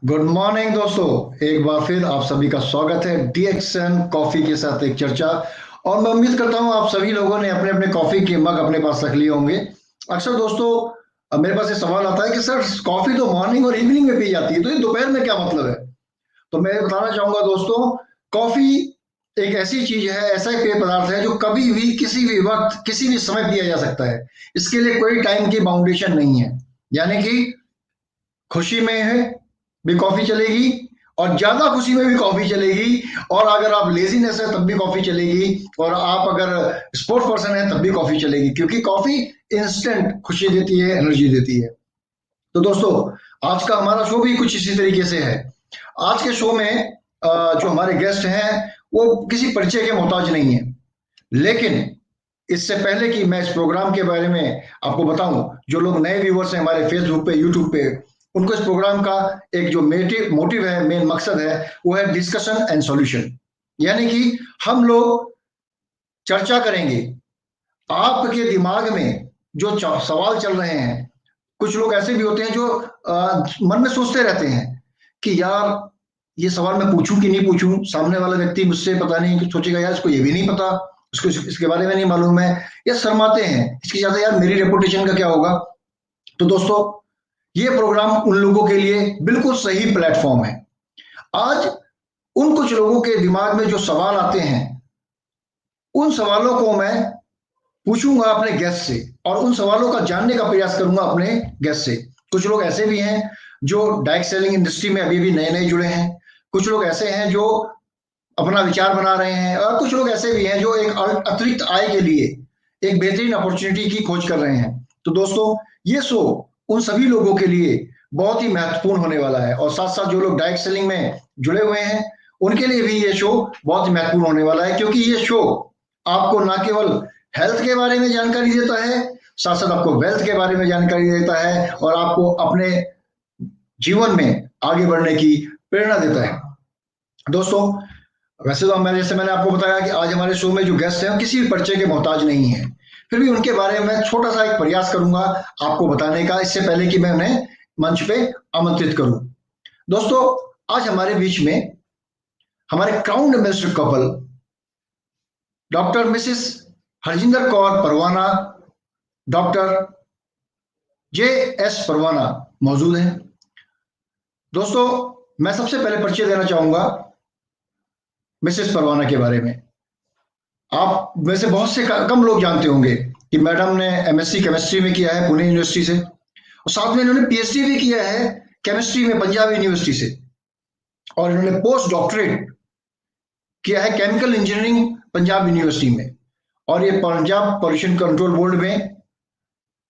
Good morning दोस्तों, एक बार फिर आप सभी का स्वागत है डीएक्सएन कॉफी के साथ एक चर्चा। और मैं उम्मीद करता हूं आप सभी लोगों ने अपने अपने कॉफी के मग अपने पास रख लिए होंगे। अक्सर दोस्तों मेरे पास ये सवाल आता है कि सर कॉफी तो मॉर्निंग और इवनिंग में पी जाती है, तो ये दोपहर में क्या मतलब है। तो मैं बताना चाहूंगा दोस्तों, कॉफी एक ऐसी चीज है, ऐसा एक पेय पदार्थ है जो कभी भी किसी भी वक्त किसी भी समय पिया जा सकता है। इसके लिए कोई टाइम की बाउंडेशन नहीं है। यानी कि खुशी में है भी कॉफी चलेगी, और ज्यादा खुशी में भी कॉफी चलेगी, और अगर आप लेजीनेस है तब भी कॉफी चलेगी, और आप अगर स्पोर्ट्स पर्सन है तब भी कॉफी चलेगी, क्योंकि कॉफी इंस्टेंट खुशी देती है, एनर्जी देती है। तो दोस्तों, आज का हमारा शो भी कुछ इसी तरीके से है। आज के शो में जो हमारे गेस्ट हैं वो किसी परिचय के मोहताज नहीं है। लेकिन इससे पहले कि मैं इस प्रोग्राम के बारे में आपको बताऊं, जो लोग नए व्यूवर्स हैं हमारे फेसबुक पे, यूट्यूब पे, उनको इस प्रोग्राम का एक जो मोटिव है, मेन मकसद है, वो है डिस्कशन एंड सॉल्यूशन। यानी कि हम लोग चर्चा करेंगे। आपके दिमाग में जो सवाल चल रहे हैं, कुछ लोग ऐसे भी होते हैं जो मन में सोचते रहते हैं कि यार ये सवाल मैं पूछूं कि नहीं पूछूं, सामने वाला व्यक्ति मुझसे पता नहीं सोचेगा यार इसको ये भी नहीं पता, उसको इसके बारे में नहीं मालूम है, या शर्माते हैं इसकी ज्यादा, यार मेरी रेपुटेशन का क्या होगा। तो दोस्तों, ये प्रोग्राम उन लोगों के लिए बिल्कुल सही प्लेटफॉर्म है। आज उन कुछ लोगों के दिमाग में जो सवाल आते हैं, उन सवालों को मैं पूछूंगा अपने गेस्ट से, और उन सवालों का जानने का प्रयास करूंगा अपने गेस्ट से। कुछ लोग ऐसे भी हैं जो डायरेक्ट सेलिंग इंडस्ट्री में अभी भी नए नए जुड़े हैं, कुछ लोग ऐसे हैं जो अपना विचार बना रहे हैं, और कुछ लोग ऐसे भी हैं जो एक अतिरिक्त आय के लिए एक बेहतरीन अपॉर्चुनिटी की खोज कर रहे हैं। तो दोस्तों, ये शो उन सभी लोगों के लिए बहुत ही महत्वपूर्ण होने वाला है, और साथ साथ जो लोग डायरेक्ट सेलिंग में जुड़े हुए हैं उनके लिए भी ये शो बहुत ही महत्वपूर्ण होने वाला है, क्योंकि ये शो आपको ना केवल हेल्थ के बारे में जानकारी देता है, साथ साथ आपको वेल्थ के बारे में जानकारी देता है, और आपको अपने जीवन में आगे बढ़ने की प्रेरणा देता है। दोस्तों, वैसे तो मैं जैसे मैंने आपको बताया कि आज हमारे शो में जो गेस्ट हैं किसी भी परिचय के मोहताज नहीं है, फिर भी उनके बारे में छोटा सा एक प्रयास करूंगा आपको बताने का, इससे पहले कि मैं उन्हें मंच पे आमंत्रित करूं। दोस्तों, आज हमारे बीच में हमारे crown ambassador couple doctor Mrs Harjinder Kaur Parwana, doctor JS Parwana मौजूद हैं। दोस्तों, मैं सबसे पहले परिचय देना चाहूंगा मिसेस परवाना के बारे में। आप में से बहुत से कम लोग जानते होंगे कि मैडम ने MSc केमिस्ट्री में किया है पुणे यूनिवर्सिटी से, और साथ में इन्होंने PhD भी किया है केमिस्ट्री में पंजाब यूनिवर्सिटी से, और इन्होंने पोस्ट डॉक्टरेट किया है केमिकल इंजीनियरिंग पंजाब यूनिवर्सिटी में, और ये पंजाब पॉल्यूशन कंट्रोल बोर्ड में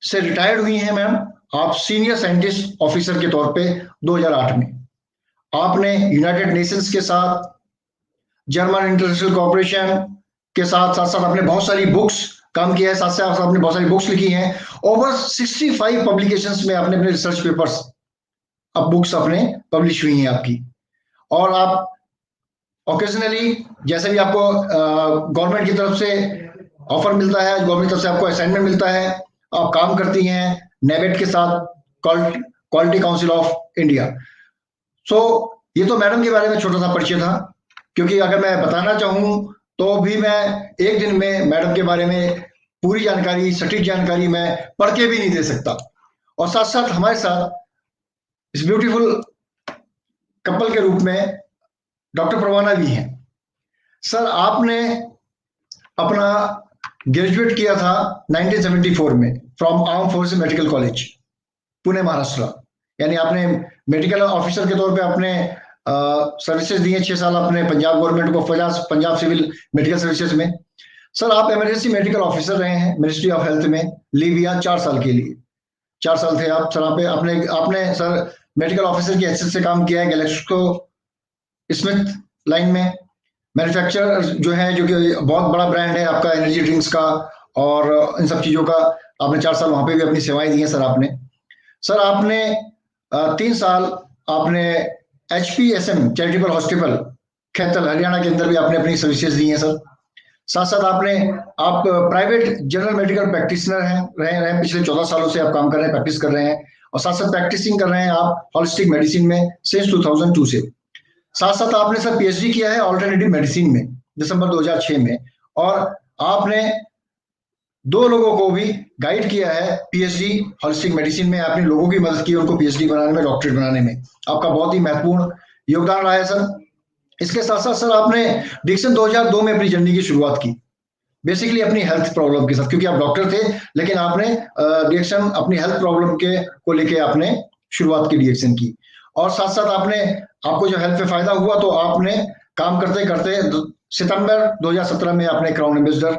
से रिटायर्ड हुई हैं। मैम, आप सीनियर साइंटिस्ट ऑफिसर के तौर पे 2008 में आपने यूनाइटेड नेशंस के साथ, जर्मन इंटरनेशनल कॉर्पोरेशन के साथ साथ साथ आपने बहुत सारी बुक्स काम किया है, साथ साथ आपने बहुत सारी बुक्स लिखी हैं। ओवर 65 पब्लिकेशंस में आपने अपने रिसर्च पेपर्स, अब बुक्स अपने पब्लिश हुई हैं आपकी। और आप ओकेजनली, जैसे भी आपको गवर्नमेंट की तरफ से ऑफर मिलता है, गवर्नमेंट की तरफ से आपको असाइनमेंट मिलता है, आप काम करती हैं नेबेट के साथ, क्वालिटी काउंसिल ऑफ इंडिया। सो ये तो मैडम के बारे में छोटा सा परिचय था, क्योंकि अगर मैं बताना चाहूं तो भी मैं एक दिन में मैडम के बारे में पूरी जानकारी, सटीक जानकारी मैं पढ़ के भी नहीं दे सकता। और साथ साथ हमारे साथ इस ब्यूटीफुल कपल के रूप में डॉक्टर परवाना भी हैं। सर, आपने अपना ग्रेजुएट किया था 1974 में from arm forces medical college, Pune, Maharashtra. यानी आपने मेडिकल ऑफिसर के तौर पे अपने सर्विसेज दी हैं 6 साल अपने पंजाब गवर्नमेंट को, पंजाब सिविल मेडिकल सर्विसेज में। सर, आप इमरजेंसी मेडिकल ऑफिसर रहे हैं मिनिस्ट्री ऑफ हेल्थ में, लिविया 4 साल के लिए। 4 साल थे आप सर, आपने आपने सर मेडिकल ऑफिसर की हैसियत से काम किया है गैलेक्सो स्मिथ लाइन में। मैन्युफैक्चरर जो है, जो कि बहुत बड़ा ब्रांड है आपका एनर्जी ड्रिंक्स का, और इन सब चीजों का आपने 4 साल वहां पे भी अपनी सेवाएं दी हैं सर आपने। सर, आपने 3 साल आपने HPSM चैरिटेबल हॉस्पिटल खैतल हरियाणा के अंदर भी आपने अपनी सर्विसेज दी हैं सर। साथ साथ आप प्राइवेट जनरल मेडिकल प्रैक्टिशनर हैं, रहे पिछले 14 सालों से आप काम कर रहे हैं, प्रैक्टिस कर रहे हैं, और साथ साथ प्रैक्टिसिंग कर रहे हैं आप होलिस्टिक मेडिसिन में सिंस 2002 से। साथ साथ आपने सर पीएचडी किया है ऑल्टरनेटिव मेडिसिन में दिसंबर 2006 में, और आपने 2 लोगों को भी गाइड किया है पीएचडी होलिस्टिक मेडिसिन में। आपने लोगों की मदद की उनको पीएचडी बनाने में, डॉक्टरेट बनाने में। आपका बहुत ही महत्वपूर्ण योगदान रहा है सर। इसके साथ साथ सर आपने डिक्सन 2002 में अपनी जर्नी की शुरुआत की, बेसिकली अपनी हेल्थ प्रॉब्लम के साथ, क्योंकि आप डॉक्टर थे, लेकिन आपने डिएक्शन अपनी हेल्थ प्रॉब्लम के को लेके आपने शुरुआत की डिएक्शन की। और साथ साथ आपने, आपको जो हेल्थ में फायदा हुआ तो आपने काम करते करते सितंबर 2017 में आपने क्राउन एम्बेसडर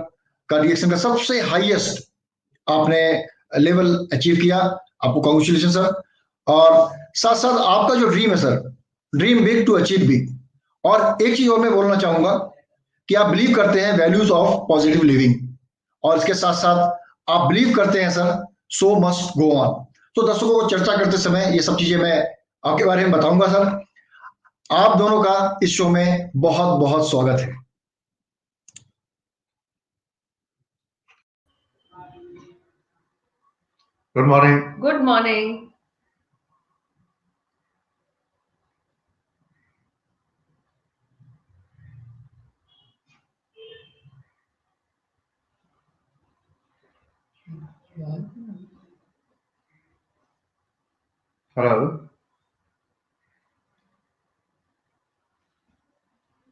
का डिएक्शन का सबसे हाईएस्ट आपने लेवल अचीव किया। आपको कांग्रेचुलेशन सर। और साथ साथ आपका जो ड्रीम है sir, dream big to achieve big. और एक चीज और मैं बोलना चाहूंगा कि आप बिलीव करते हैं वैल्यूज ऑफ पॉजिटिव लिविंग, और इसके साथ साथ आप बिलीव करते हैं sir so must go on. तो दर्शकों को चर्चा करते समय ये सब चीजें मैं आपके बारे में बताऊंगा सर। आप दोनों का इस शो में बहुत बहुत स्वागत है। Good morning. Good morning. Hello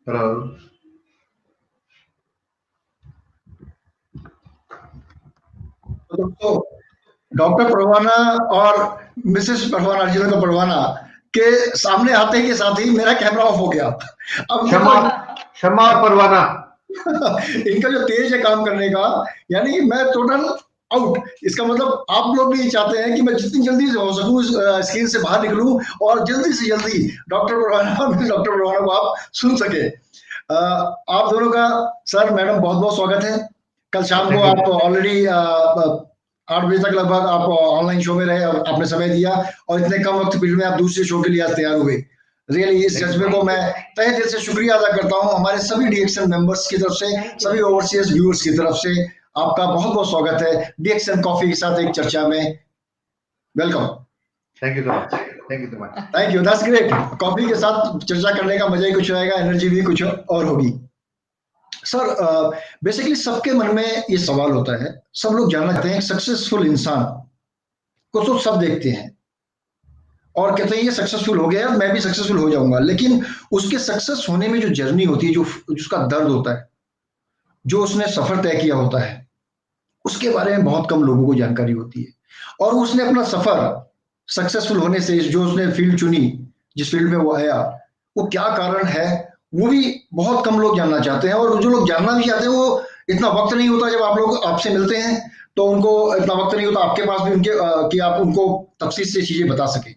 hello. तो डॉक्टर परवाना और मिसेस परवाना, अर्जुन परवाना के सामने आते के साथ ही मेरा कैमरा ऑफ हो गया। अब शमा परवाना इनका जो तेज है काम करने का, यानी कि मैं टोटल आउट। इसका मतलब आप लोग भी चाहते हैं कि मैं जितनी जल्दी से हो सकूं स्क्रीन से बाहर निकलूं और जल्दी से जल्दी डॉक्टर परवाना को आप सुन सके। आप दोनों का सर, मैडम, बहुत बहुत स्वागत है। कल शाम को आप ऑलरेडी 8 बजे तक लगभग आप ऑनलाइन शो में रहे, आपने समय दिया, और इतने कम वक्त पीरियड में आप दूसरे शो के लिए आज तैयार हुए। रियली इस जज्बे को मैं तहे दिल से शुक्रिया अदा करता हूं हमारे सभी डीएक्सन मेंबर्स की तरफ से, सभी ओवरसीज व्यूअर्स की तरफ से। आपका बहुत बहुत स्वागत है डीएक्सन कॉफी के साथ एक चर्चा में। Welcome. Thank you so much. Thank you so much. Thank you, that's great. Coffee के साथ चर्चा करने का मजा ही कुछ रहेगा, एनर्जी भी कुछ और होगी। सर, बेसिकली सबके मन में ये सवाल होता है, सब लोग जानना चाहते हैं सक्सेसफुल इंसान को तो सब देखते हैं और कहते हैं ये सक्सेसफुल हो गया, मैं भी सक्सेसफुल हो जाऊंगा, लेकिन उसके सक्सेस होने में जो जर्नी होती है, जो उसका दर्द होता है, जो उसने सफर तय किया होता है, उसके बारे में बहुत कम लोगों को जानकारी होती है। और उसने अपना सफर सक्सेसफुल होने से, जो उसने फील्ड चुनी, जिस फील्ड में वो आया, वो क्या कारण है, वो भी बहुत कम लोग जानना चाहते हैं। और जो लोग जानना भी चाहते हैं, वो इतना वक्त नहीं होता। जब आप लोग आपसे मिलते हैं तो उनको इतना वक्त नहीं होता आपके पास भी उनके कि आप उनको तफसील से चीजें बता सके।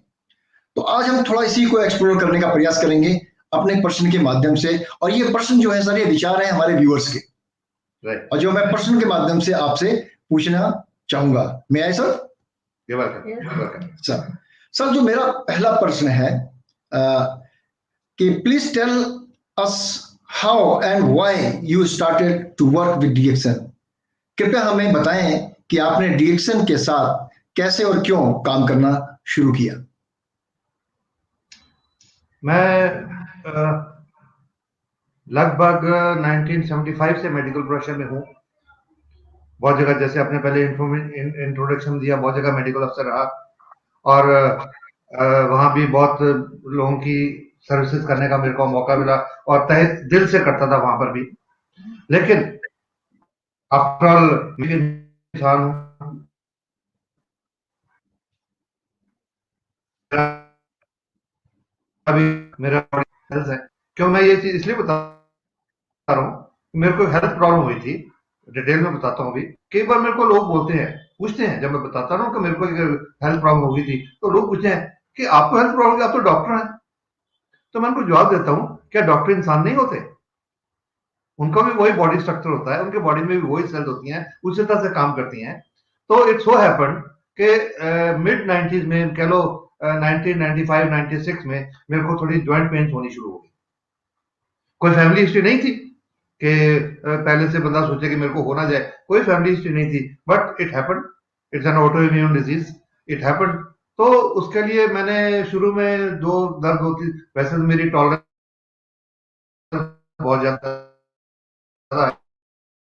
तो आज हम थोड़ा इसी को एक्सप्लोर करने का प्रयास करेंगे अपने प्रश्न के माध्यम से। और ये प्रश्न जो है सर, ये विचार है हमारे व्यूअर्स के, और जो मैं प्रश्न के माध्यम से आपसे पूछना चाहूंगा। मैं आए सर? सर, जो मेरा पहला प्रश्न है कि please tell us how and why you started to work with DXN. कृपया हमें बताएं कि आपने डीएक्सन के साथ कैसे और क्यों काम करना शुरू किया। मैं लगभग 1975 से मेडिकल प्रोफेशन में हूँ। बहुत जगह, जैसे आपने पहले इंट्रोडक्शन दिया, बहुत जगह मेडिकल अफसर रहा, और वहाँ भी बहुत लोगों की सर्विसेज करने का मेरे को मौका मिला, और तहे दिल से करता था वहां पर भी। लेकिन आफ्टर ऑल इंसान अभी मेरा हेल्थ है। क्यों मैं ये चीज इसलिए बता रहा हूँ, मेरे को हेल्थ प्रॉब्लम हुई थी, डिटेल में बताता हूँ। अभी कई बार मेरे को लोग बोलते हैं, पूछते हैं, जब मैं बताता हूँ कि मेरे को हेल्थ प्रॉब्लम हो गई थी, तो लोग पूछते हैं कि आपको हेल्थ प्रॉब्लम, आप तो डॉक्टर हैं। तो मैं उनको जवाब देता हूँ, क्या डॉक्टर इंसान नहीं होते? उनका भी वही बॉडी स्ट्रक्चर होता है, उनके बॉडी में भी वही सेल्स होती हैं, उसी तरह से काम करती हैं। तो इट सो हैपन कि मिड 90s में, कह लो 1995 96 में, मेरे को थोड़ी जॉइंट पेन होनी शुरू हो गई। कोई फैमिली हिस्ट्री नहीं थी कि पहले से बंदा सोचे कि मेरे को होना जाए, कोई फैमिली हिस्ट्री नहीं थी, but it happened. It's an auto immune disease, it happened. तो उसके लिए मैंने शुरू में जो दर्द होती, वैसे तो मेरी टॉलरेंस बहुत ज्यादा है,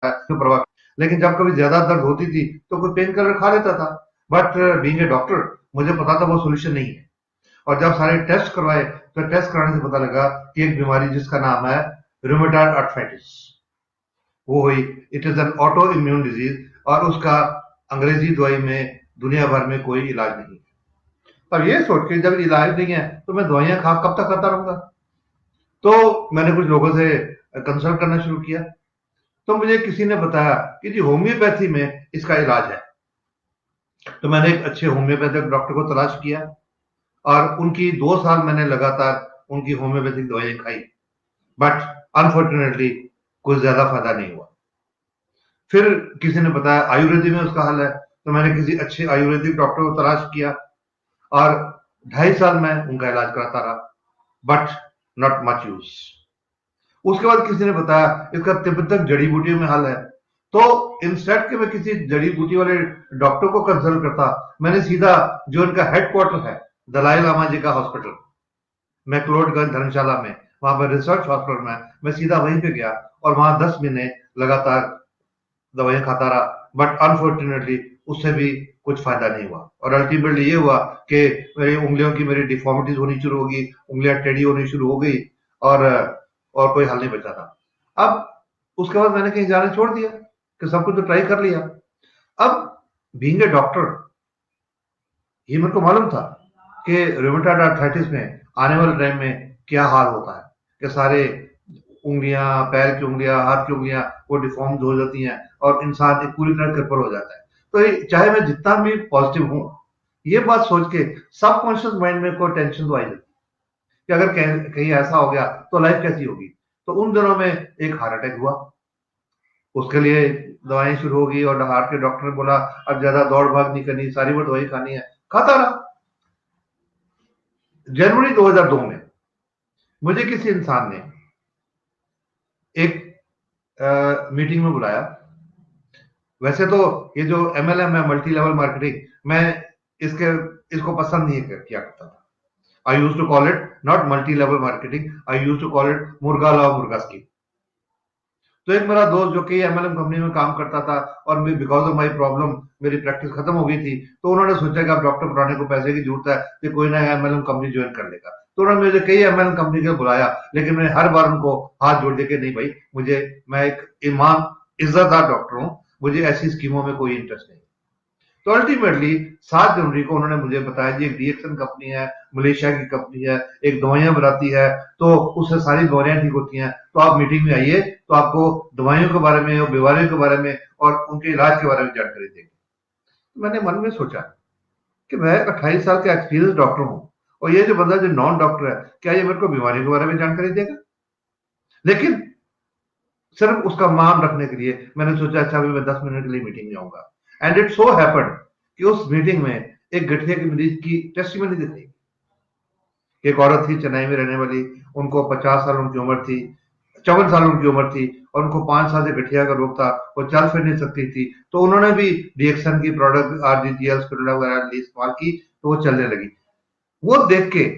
तो परवाह, लेकिन जब कभी ज्यादा दर्द होती थी तो कोई पेन किलर खा लेता था। बट बीइंग ए डॉक्टर, मुझे पता था वो सोल्यूशन नहीं है। और जब सारे टेस्ट करवाए तो टेस्ट कराने से पता लगा कि एक बीमारी जिसका नाम है रूमेटॉइड आर्थराइटिस, वो हुई। It is an auto immune disease, और उसका अंग्रेजी दवाई में दुनिया भर में कोई इलाज नहीं है। अब ये सोच के जब इलाज नहीं है तो मैं दवाइयां खा कब तक खाता रहूंगा। तो मैंने कुछ लोगों से कंसल्ट करना शुरू किया। तो मुझे किसी ने बताया कि जी होम्योपैथी में इसका इलाज है। तो मैंने एक अच्छे होम्योपैथिक डॉक्टर को तलाश किया, और उनकी 2 साल मैंने लगातार उनकी होम्योपैथिक दवाइयां खाई। बट अनफॉर्चुनेटली कुछ ज्यादा फायदा नहीं हुआ। फिर किसी ने बताया आयुर्वेदिक में उसका हल है। तो मैंने किसी अच्छे आयुर्वेदिक डॉक्टर को तलाश किया, और 2.5 साल मैं उनका इलाज कराता रहा, बट नॉट मच यूज। उसके बाद किसी ने बताया इसका तिब्बतक जड़ी बूटियों में हल है। तो इंस्टेड के मैं किसी जड़ी बूटी वाले डॉक्टर को कंसल्ट करता, मैंने सीधा जो इनका हेडक्वार्टर है दलाई लामा जी का हॉस्पिटल मैक्लोडगंज धर्मशाला में, वहां पर रिसर्च हॉस्पिटल में, मैं सीधा वहीं पे गया और वहां 10 महीने लगातार दवाइयां खाता रहा। बट अनफॉर्चुनेटली उससे भी कुछ फायदा नहीं हुआ, और अल्टीमेटली ये हुआ कि मेरी उंगलियों की मेरी डिफॉर्मिटीज होनी शुरू होगी, उंगलियां टेढ़ी होनी शुरू हो गई, और और कोई हल नहीं बचा था। अब उसके बाद मैंने कहीं जाना छोड़ दिया कि सब कुछ तो ट्राई कर लिया। अब बीइंग ए डॉक्टर, ये मेरे को मालूम था कि रूमेटॉइड आर्थराइटिस में आने वाले टाइम में क्या हाल होता है, कि सारे उंगलियां, पैर की उंगलियां, हाथ की उंगलियां वो डिफॉर्म्ड हो जाती हैं, और इंसान एक पूरी तरह क्रिपल हो जाता है। तो चाहे मैं जितना भी पॉजिटिव हूं, ये बात सोच के सबकॉन्शियस माइंड में कोई टेंशन तो आई जाती कि अगर कहीं ऐसा हो गया तो लाइफ कैसी होगी। तो उन दिनों में एक हार्ट अटैक हुआ। उसके लिए दवाएं शुरू होगी, और हार्ट के डॉक्टर ने बोला अब ज्यादा दौड़ भाग नहीं करनी, सारी वो दवाई खानी है। खाता रहा। जनवरी 2002 में मुझे किसी इंसान ने एक मीटिंग में बुलाया। वैसे तो ये जो एमएलएम है, मल्टी लेवल मार्केटिंग, मैं इसके इसको पसंद नहीं किया करता था। I use to call it not multi level marketing, I use to call it मुर्गा लाओ मुर्गा स्कीम। तो एक मेरा दोस्त जो कि एमएलएम कंपनी में काम करता था, और बिकॉज ऑफ माई प्रॉब्लम मेरी प्रैक्टिस खत्म हो गई थी, तो उन्होंने सोचा कि अब डॉक्टर बनाने को पैसे की जरूरत है, कि कोई ना एमएलएम कंपनी ज्वाइन कर लेगा। तो उन्होंने मुझे कई एमएलएम कंपनी के बुलाया, लेकिन मैंने हर बार उनको हाथ जोड़ के नहीं भाई, मैं एक ईमान इज्जतदार डॉक्टर हूँ, मुझे ऐसी स्कीमों में कोई इंटरेस्ट नहीं। तो अल्टीमेटली 7 जनवरी को उन्होंने मुझे बताया जी एक डीएक्सन कंपनी है, मलेशिया की कंपनी है, एक दवाइयां बनाती है, तो उससे सारी दवाइयां ठीक होती हैं, तो आप मीटिंग में आइए, तो आपको दवाइयों के बारे में और बीमारियों के बारे में और उनके इलाज के बारे में जानकारी देंगे। तो मैंने मन में सोचा कि मैं 28 साल का एक्सपीरियंस डॉक्टर हूँ, और ये जो बंदा जो नॉन डॉक्टर है, क्या ये मेरे को बीमारियों के बारे में जानकारी देगा? लेकिन सिर्फ उसका मान रखने के लिए मैंने सोचा अच्छा अभी मैं 10 मिनट के लिए मीटिंग में आऊंगा। एंड इट सो हैपेंड कि उस मीटिंग में एक गठिया के मरीज की टेस्टिमनी दिखाई। एक औरत थी चेन्नई में रहने वाली, उनको 50 साल उनकी उम्र थी, 54 साल उनकी उम्र थी, और उनको 5 साल से गठिया का रोग था, वो चल फिर नहीं सकती थी। तो उन्होंने भी डीएक्सन की प्रोडक्ट आरजीजीएल वगैरह इस्तेमाल की, तो वो चलने लगी। वो देख के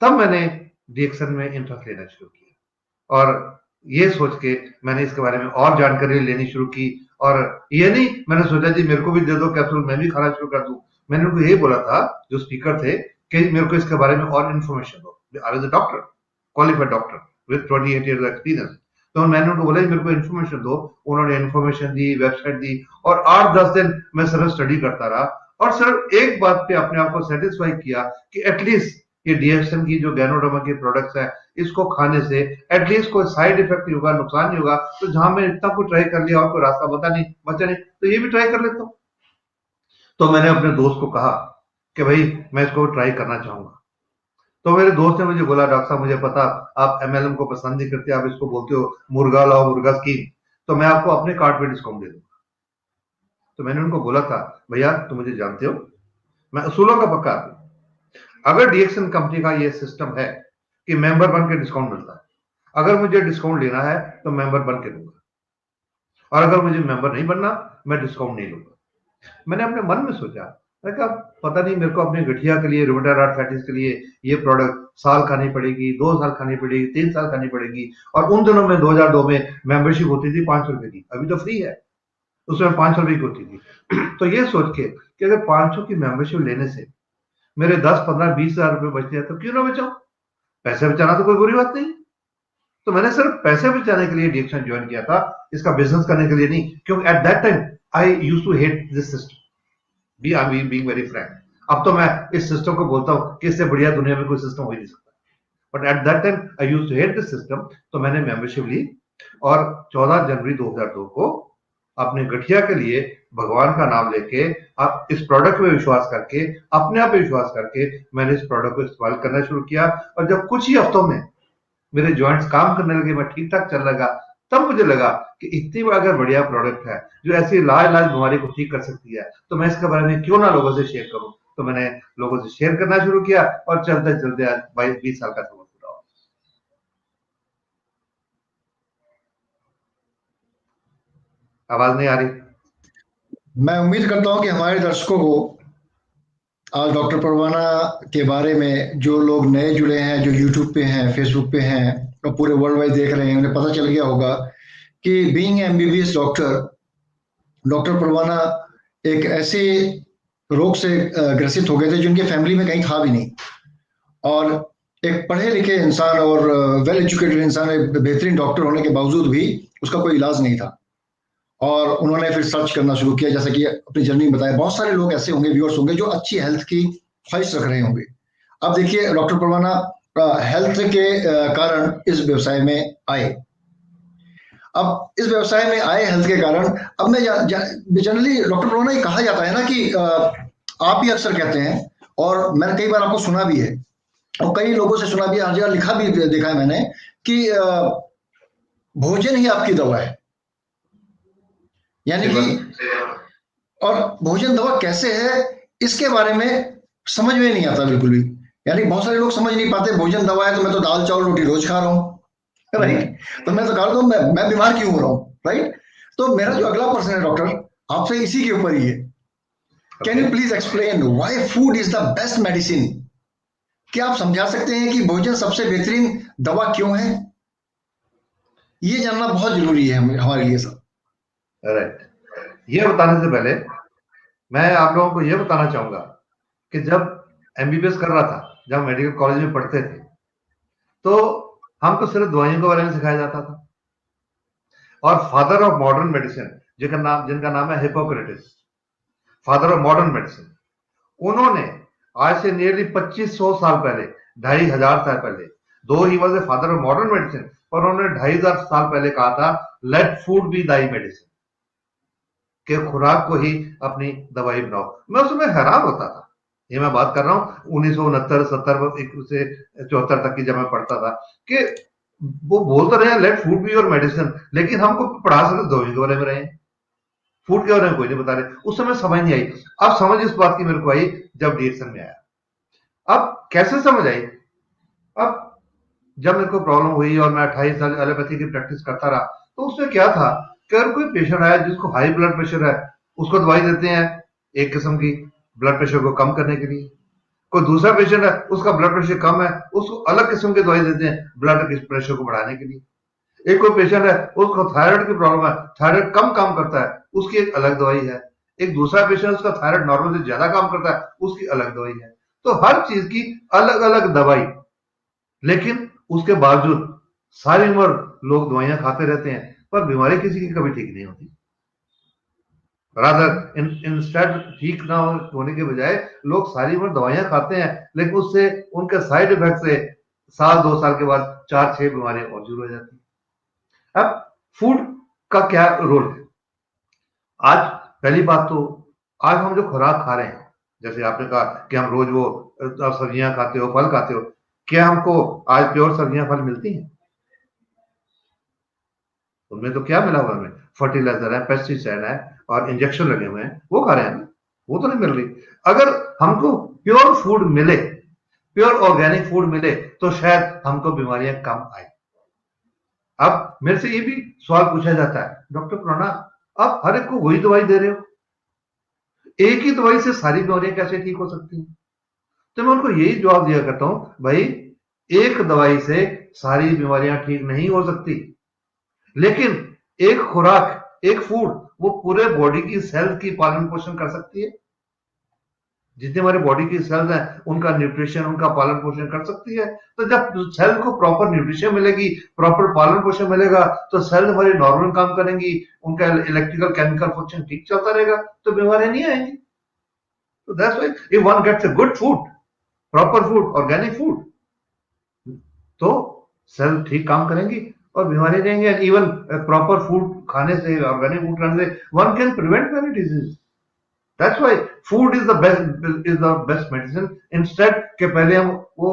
तब मैंने डीएक्सन में इंटरेस्ट लेना शुरू किया, और ये सोच के मैंने इसके बारे में और जानकारी लेनी शुरू की। और ये नहीं मैंने सोचा जी मेरे को भी दे दो कैप्सूल, मैं भी खाना शुरू कर दूं। मैंने उनको ये बोला था जो स्पीकर थे कि मेरे को इसके बारे में और इन्फॉर्मेशन दो। I was a doctor, qualified doctor with 28 years experience. तो मैंने उनको बोला मेरे को इन्फॉर्मेशन दो। उन्होंने इन्फॉर्मेशन दी, वेबसाइट दी, और 8-10 दिन मैं सर स्टडी करता रहा। और सर एक बात पे अपने आप को सेटिस्फाई किया कि एटलीस्ट ये डीएक्सन की जो गैनोडर्मा की प्रोडक्ट्स है, इसको खाने से एटलीस्ट कोई साइड इफेक्ट नहीं होगा, नुकसान नहीं होगा। तो जहां मैं इतना कुछ ट्राई कर लिया और कोई रास्ता बचा नहीं, तो ये भी ट्राई कर लेता हूँ। तो मैंने अपने दोस्त को कहा कि भाई मैं इसको ट्राई करना चाहूंगा। तो मेरे दोस्त ने मुझे बोला डॉक्टर साहब मुझे पता आप एमएलएम को पसंद नहीं करते, आप इसको बोलते हो मुर्गा लाओ मुर्गा स्कीम, तो मैं आपको अपने कार्ड पे डिस्काउंट दे दूंगा। तो मैंने उनको बोला था भैया तुम मुझे जानते हो, मैं असूलों का पक्का आदमी। अगर डीएक्सन कंपनी का ये सिस्टम है कि मेंबर बन के डिस्काउंट मिलता है, अगर मुझे डिस्काउंट लेना है तो मेंबर बन के लूंगा, और अगर मुझे मेंबर नहीं बनना मैं डिस्काउंट नहीं लूंगा। मैंने अपने मन में सोचा मैंने कहा पता नहीं, मेरे को अपने गठिया के लिए, रूमेटॉइड आर्थराइटिस के लिए ये प्रोडक्ट साल खानी पड़ेगी, 2 साल खानी पड़ेगी, 3 साल खानी पड़ेगी। और उन दिनों में 2002 में मेंबरशिप होती थी 500 रुपए की, अभी तो फ्री है, उसमें 500 रुपए की होती थी। तो ये सोच के कि अगर 500 की मेंबरशिप लेने से मेरे 10, 15, 20 हजार रुपए बचते हैं तो क्यों ना बचाऊं। पैसे बचाना तो कोई बुरी बात नहीं। तो मैंने सिर्फ पैसे बचाने के लिए डीएक्शन ज्वाइन किया था, इसका बिजनेस करने के लिए नहीं, क्योंकि at that time I used to hate this system, be I am being very frank. अब तो मैं इस सिस्टम को बोलता हूं कि इससे बढ़िया दुनिया में कोई सिस्टम हो ही नहीं सकता, but at that time I used to hate this system. तो मैंने मेंबरशिप ली और 14 जनवरी 2002 को अपने गठिया के लिए भगवान का नाम लेके, आप इस प्रोडक्ट में विश्वास करके, अपने आप पे विश्वास करके मैंने इस प्रोडक्ट को इस्तेमाल करना शुरू किया। और जब कुछ ही हफ्तों में मेरे जॉइंट्स काम करने लगे, मैं ठीक ठाक चलने लगा, तब मुझे लगा कि इतनी अगर बढ़िया प्रोडक्ट है जो ऐसी लाज बीमारी को ठीक कर सकती है, तो मैं इसके बारे में क्यों ना लोगों से शेयर करूं। तो मैंने लोगों से शेयर करना शुरू किया और चलते चलते आज 22-20 साल का सफर पूरा हो। आवाज नहीं आ रही? मैं उम्मीद करता हूं कि हमारे दर्शकों को आज डॉक्टर परवाना के बारे में, जो लोग नए जुड़े हैं, जो यूट्यूब पे हैं, फेसबुक पे हैं और पूरे वर्ल्ड वाइड देख रहे हैं, उन्हें पता चल गया होगा कि बीइंग एमबीबीएस डॉक्टर, डॉक्टर परवाना एक ऐसे रोग से ग्रसित हो गए थे जिनके फैमिली में कहीं था भी नहीं। और एक पढ़े लिखे इंसान और वेल एजुकेटेड इंसान, एक बेहतरीन डॉक्टर होने के बावजूद भी उसका कोई इलाज नहीं था। और उन्होंने फिर सर्च करना शुरू किया, जैसे कि अपनी जर्नी में बताया। बहुत सारे लोग ऐसे होंगे, व्यूअर्स होंगे, जो अच्छी हेल्थ की ख्वाहिश रख रहे होंगे। अब देखिए, डॉक्टर परवाना हेल्थ के कारण इस व्यवसाय में आए। अब इस व्यवसाय में आए हेल्थ के कारण। अब मैं जनरली डॉक्टर परवाना, ये कहा जाता है ना कि आप ही अक्सर कहते हैं, और मैंने कई बार आपको सुना भी है और कई लोगों से सुना भी है, हर जगह लिखा भी देखा है मैंने, कि भोजन ही आपकी दवा है। यानी कि और भोजन दवा कैसे है, इसके बारे में समझ में नहीं आता बिल्कुल भी। यानी बहुत सारे लोग समझ नहीं पाते, भोजन दवा है तो मैं तो दाल चावल रोटी रोज खा रहा हूँ, राइट। तो मैं तो कह रहा हूँ मैं बीमार क्यों हो रहा हूँ, राइट। तो मेरा जो अगला प्रश्न है डॉक्टर, आपसे इसी के ऊपर ही है। Can you please explain why food is the best medicine? क्या आप समझा सकते हैं कि भोजन सबसे बेहतरीन दवा क्यों है? ये जानना बहुत जरूरी है हमारे लिए सब। राइट। ये बताने से पहले मैं आप लोगों को यह बताना चाहूंगा कि जब एमबीबीएस कर रहा था, जब मेडिकल कॉलेज में पढ़ते थे, तो हमको सिर्फ दवाइयों के बारे में सिखाया जाता था। और फादर ऑफ मॉडर्न मेडिसिन, जिनका नाम है Hippocrates, father of modern medicine, उन्होंने आज से नियरली 2500 साल पहले, 2500 साल पहले, दो ही was a father of modern medicine, पर उन्होंने 2500 साल पहले कहा था, let food be thy medicine, कि खुराक को ही अपनी दवाई बनाओ। मैं उसमें हैरान होता था। ये मैं बात कर रहा हूँ 1969, 70 से 74 तक की, जब मैं पढ़ता था, कि वो बोल तो रहे हैं let food be your medicine, लेकिन हमको पढ़ा सकते दवाई के बारे में रहे हैं, फूड के बारे में कोई नहीं बता रहे। उस समय समझ नहीं आई। अब समझ इस बात की मेरे को आई जब डीएक्शन में आया। अब कैसे समझ आई? अब जब मेरे को प्रॉब्लम हुई और मैं 28 साल एलोपैथी की प्रैक्टिस करता रहा, तो उसमें क्या था कि अगर कोई पेशेंट आया जिसको हाई ब्लड प्रेशर है, उसको दवाई देते हैं एक किस्म की, ब्लड प्रेशर को कम करने के लिए। कोई दूसरा पेशेंट है, उसका ब्लड प्रेशर कम है, उसको अलग किस्म की दवाई देते हैं ब्लड प्रेशर को बढ़ाने के लिए। एक कोई पेशेंट है, उसको थायराइड की प्रॉब्लम है, थायराइड कम काम करता है, उसकी एक अलग दवाई है। एक दूसरा पेशेंट, उसका थायराइड नॉर्मल से ज्यादा काम करता है, उसकी अलग दवाई है। तो हर चीज की अलग अलग दवाई, लेकिन उसके बावजूद सारी उम्र लोग दवाइयां खाते रहते हैं, पर बीमारी किसी की कभी ठीक नहीं होती। रादर इंस्टेड ठीक ना होने के बजाय लोग सारी उम्र दवाइयां खाते हैं, लेकिन उससे उनके साइड इफेक्ट से साल 2 साल के बाद 4-6 बीमारियां और शुरू हो जाती हैं। अब फूड का क्या रोल है? आज पहली बात तो, आज हम जो खुराक खा रहे हैं, जैसे आपने कहा कि हम रोज वो सब्जियां खाते हो, फल खाते हो, क्या हमको आज प्योर सब्जियां फल मिलती हैं? उनमें तो क्या मिला हुआ है? फर्टिलाइजर है, पेस्टिसाइड है और इंजेक्शन लगे हुए हैं, वो खा रहे हैं ना, वो तो नहीं मिल रही। अगर हमको प्योर फूड मिले, प्योर ऑर्गेनिक फूड मिले, तो शायद हमको बीमारियां कम आए। अब मेरे से ये भी सवाल पूछा जाता है, डॉक्टर प्रणा, आप हर एक को वही दवाई दे रहे हो, एक ही दवाई से सारी बीमारियां कैसे ठीक हो सकती हैं? तो मैं उनको यही जवाब दिया करता हूं, भाई एक दवाई से सारी बीमारियां ठीक नहीं हो सकती, लेकिन एक खुराक, एक फूड, वो पूरे बॉडी की सेल्स की पालन पोषण कर सकती है। जितने हमारे बॉडी की सेल्स हैं उनका न्यूट्रिशन, उनका पालन पोषण कर सकती है। तो जब सेल को प्रॉपर न्यूट्रिशन मिलेगी, प्रॉपर पालन पोषण मिलेगा, तो सेल हमारी नॉर्मल काम करेंगी, उनका इलेक्ट्रिकल केमिकल फंक्शन ठीक चलता रहेगा, तो बीमारियां नहीं आएंगी। तो that's why if one gets a good food, proper food, organic food, तो सेल ठीक काम करेंगी और बीमारी रहेंगे। एंड इवन प्रॉपर फूड खाने से, ऑर्गेनिक फूड खाने से one can prevent many disease. That's why food is the best medicine. Instead के पहले हम वो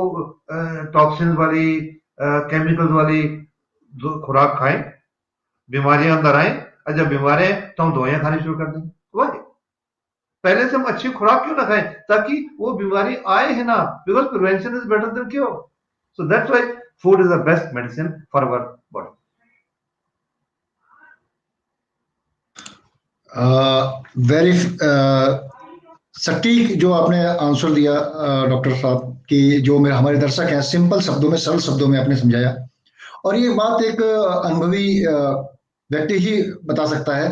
टॉक्सिन्स वाली, केमिकल्स वाली खुराक खाएं, बीमारियां अंदर आए, और जब बीमारियां हैं तो हम दवाइयां खानी शुरू कर दें। वाई? पहले से हम अच्छी खुराक क्यों ना खाएं, ताकि वो बीमारी आए है ना, because prevention is better than cure. So that's why food is the best medicine for our body. Very सटीक जो आपने आंसर दिया डॉक्टर साहब, कि जो मेरे हमारे दर्शक हैं सिंपल शब्दों में, सरल शब्दों में आपने समझाया। और ये बात एक अनुभवी व्यक्ति ही बता सकता है।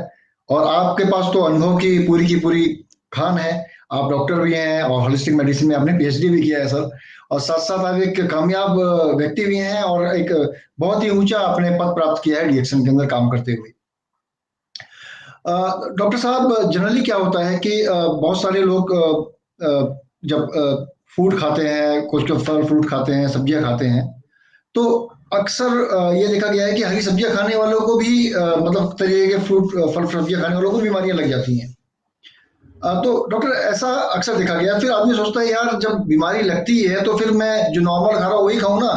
और आपके पास तो अनुभव की पूरी खान है। आप डॉक्टर भी हैं और होलिस्टिक मेडिसिन में आपने पीएचडी भी किया है सर। और साथ साथ आप एक कामयाब व्यक्ति भी हैं और एक बहुत ही ऊंचा आपने पद प्राप्त किया है डीएक्शन के अंदर काम करते हुए। डॉक्टर साहब, जनरली क्या होता है कि बहुत सारे लोग जब फूड खाते हैं, कुछ जो फल फ्रूट खाते हैं, सब्जियां खाते हैं, तो अक्सर ये देखा गया है कि हरी सब्जियां खाने वालों को भी मतलब तरीके के फ्रूट फल सब्जियां खाने वालों को बीमारियां लग जाती हैं। तो डॉक्टर ऐसा अक्सर देखा गया। फिर आदमी सोचता है यार जब बीमारी लगती है तो फिर मैं जो नॉर्मल खा रहा हूँ वही खाऊं ना।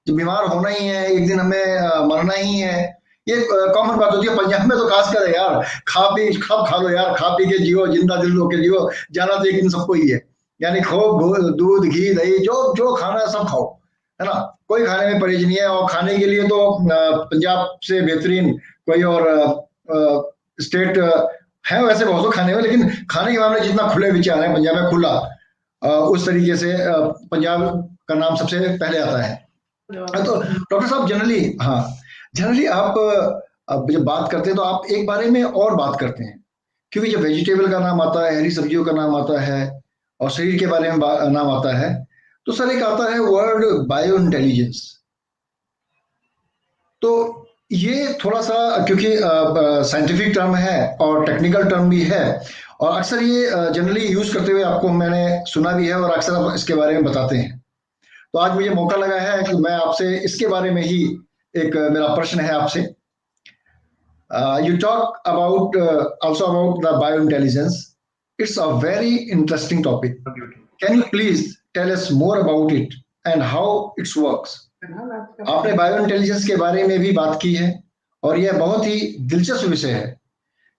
जब बीमार होना ही है, एक दिन हमें मरना ही है। ये कॉमन बात होती है पंजाब में तो खास कर है यार। खा पी खब खा लो यार, खा पी के जियो, जिंदा दिल होके जियो, जाना तो एक दिन सबको ही है। यानी दूध घी दही जो जो खाना है सब खाओ, है ना। कोई खाने में परहेज नहीं है। और खाने के लिए तो पंजाब से बेहतरीन कोई और स्टेट है वैसे बहुत तो खाने में, लेकिन खाने के मामले में जितना खुले विचार है पंजाब में, खुला उस तरीके से पंजाब का नाम सबसे पहले आता है। तो डॉक्टर साहब जनरली, हाँ, जनरली आप अब जब बात करते हैं तो आप एक बारे में और बात करते हैं। क्योंकि जब वेजिटेबल का नाम आता है, हरी सब्जियों का नाम आता है और शरीर के बारे में नाम आता है, तो सर एक आता है वर्ड बायो इंटेलिजेंस। तो ये थोड़ा सा, क्योंकि साइंटिफिक टर्म है और टेक्निकल टर्म भी है, और अक्सर ये जनरली यूज करते हुए आपको मैंने सुना भी है और अक्सर आप इसके बारे में बताते हैं। तो आज मुझे मौका लगा है कि मैं आपसे इसके बारे में ही एक मेरा प्रश्न है आपसे। You talk about also about the biointelligence. It's a very interesting topic. Can you please tell us more about it and how it works? आपने बायो इंटेलिजेंस के बारे में भी बात की है और यह बहुत ही दिलचस्प विषय है।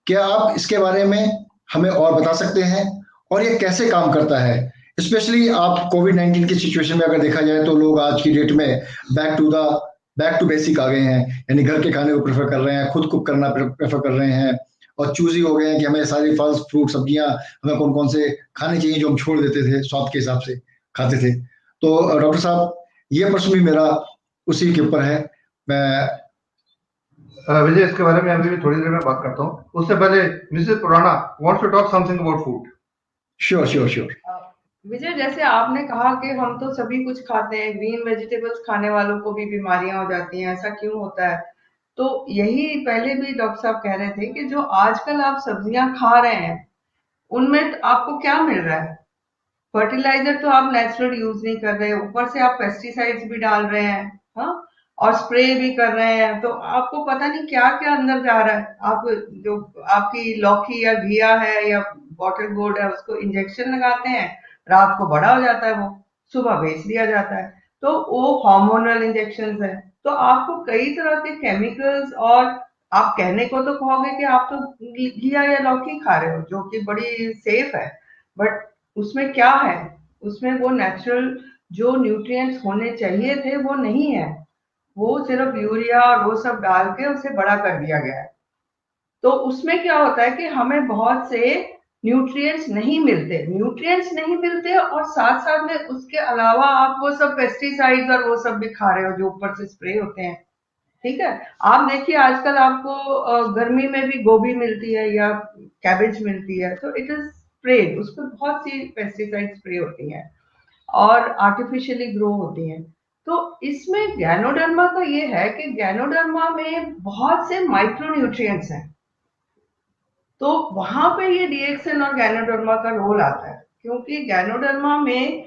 क्या आप इसके बारे में हमें और बता सकते हैं और ये कैसे काम करता है? स्पेशली आप कोविड-19 की सिचुएशन में अगर देखा जाए तो लोग आज की डेट में बैक टू बेसिक आ गए हैं। यानी घर के खाने को प्रेफर कर रहे हैं, खुद कुक करना प्रेफर कर रहे हैं और चूजी हो गए हैं कि हमें सारी फल फ्रूट सब्जियां हमें कौन कौन से खाने चाहिए जो हम छोड़ देते थे, स्वाद के हिसाब से खाते थे। तो डॉक्टर साहब, ये प्रश्न भी मेरा उसी के ऊपर है। मैं विजय, इसके बारे में अभी भी थोड़ी देर में बात करता हूँ। उससे पहले Mrs Purana wants to talk something about food. Sure sure sure. Vijay, जैसे आपने कहा कि हम तो सभी कुछ खाते हैं, ग्रीन वेजिटेबल्स खाने वालों को भी बीमारियां हो जाती हैं, ऐसा क्यों होता है? तो यही पहले भी डॉक्टर साहब कह रहे थे कि जो आजकल आप सब्जियां खा रहे हैं उनमें आपको क्या मिल रहा है? फर्टिलाइजर तो आप नेचुरल यूज नहीं कर रहे, ऊपर से आप पेस्टिसाइड्स भी डाल रहे हैं, हाँ, और स्प्रे भी कर रहे हैं, तो आपको पता नहीं क्या क्या अंदर जा रहा है। आप जो आपकी लौकी या घिया है या बॉटल गोर्ड है उसको इंजेक्शन लगाते हैं, रात को बड़ा हो जाता है, वो सुबह बेच दिया जाता है, तो वो हार्मोनल इंजेक्शन है। तो आपको कई तरह के केमिकल्स, और आप कहने को तो कहोगे कि आप तो घिया या लौकी खा रहे हो जो कि बड़ी सेफ है, बट उसमें क्या है? उसमें वो नेचुरल जो न्यूट्रिएंट्स होने चाहिए थे वो नहीं है। वो सिर्फ यूरिया और वो सब डाल के उसे बड़ा कर दिया गया है। तो उसमें क्या होता है कि हमें बहुत से न्यूट्रिएंट्स नहीं मिलते और साथ साथ में उसके अलावा आप वो सब पेस्टिसाइड्स और वो सब भी खा रहे हो जो ऊपर से स्प्रे होते हैं। ठीक है, आप देखिए आजकल आपको गर्मी में भी गोभी मिलती है या कैबेज मिलती है, तो इट इज स्प्रेड, उस पर बहुत सी पेस्टिसाइड स्प्रे होती हैं और आर्टिफिशियली ग्रो होती हैं। तो इसमें गैनोडर्मा का ये है कि गैनोडर्मा में बहुत से माइक्रो न्यूट्रिएंट्स हैं, तो वहां पे ये डीएक्सएन और गैनोडर्मा का रोल आता है, क्योंकि गैनोडर्मा में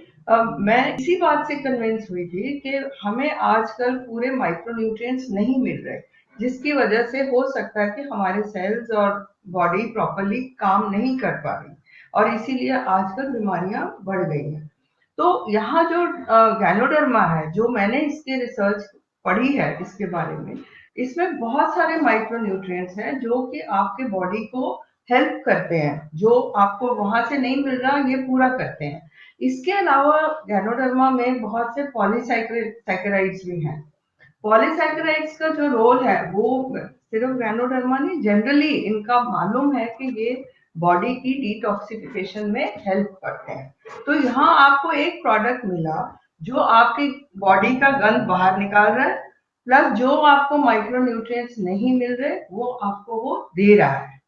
मैं इसी बात से कन्विंस हुई थी कि हमें आजकल पूरे माइक्रोन्यूट्रिएंट्स नहीं मिल रहे, जिसकी वजह से हो सकता है कि हमारे सेल्स और बॉडी प्रॉपरली काम नहीं कर पा रही और इसीलिए आजकल बीमारियां बढ़ गई हैं। तो यहाँ जो गैनोडर्मा है, जो मैंने इसके रिसर्च पढ़ी है इसके बारे में, इसमें बहुत सारे माइक्रो न्यूट्रिएंट्स हैं जो कि आपके बॉडी को हेल्प करते हैं, जो आपको वहां से नहीं मिल रहा ये पूरा करते हैं। इसके अलावा गैनोडर्मा में बहुत से पॉलीसैकेराइड्स भी हैं। पॉलीसैकेराइड्स का जो रोल है वो सिर्फ गैनोडर्मा नहीं, जनरली इनका मालूम है कि ये बॉडी की डिटॉक्सिफिकेशन में हेल्प करते हैं। तो यहाँ आपको एक प्रोडक्ट मिला जो आपकी बॉडी का गंद बाहर निकाल रहा है, प्लस जो आपको माइक्रो न्यूट्रिएंट्स नहीं मिल रहे वो आपको वो दे रहा है।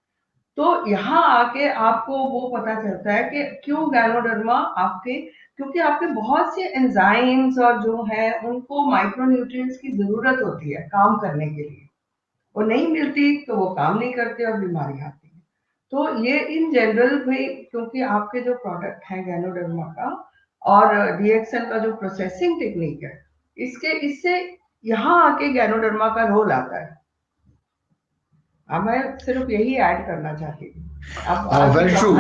तो यहाँ आके आपको वो पता चलता है कि क्यों गैनोडर्मा आपके, क्योंकि आपके बहुत से एंजाइम्स और जो है उनको माइक्रोन्यूट्रिएंट्स की जरूरत होती है काम करने के लिए, वो नहीं मिलती तो वो काम नहीं करते और बीमारी आती है। तो ये इन जनरल भी, क्योंकि आपके जो प्रोडक्ट है गैनोडर्मा का और डीएक्सएन का जो प्रोसेसिंग टेक्निक है, इससे यहाँ आके गैनोडर्मा का रोल आता है। अब मैं सिर्फ यही ऐड करना चाहती थी। अब very true.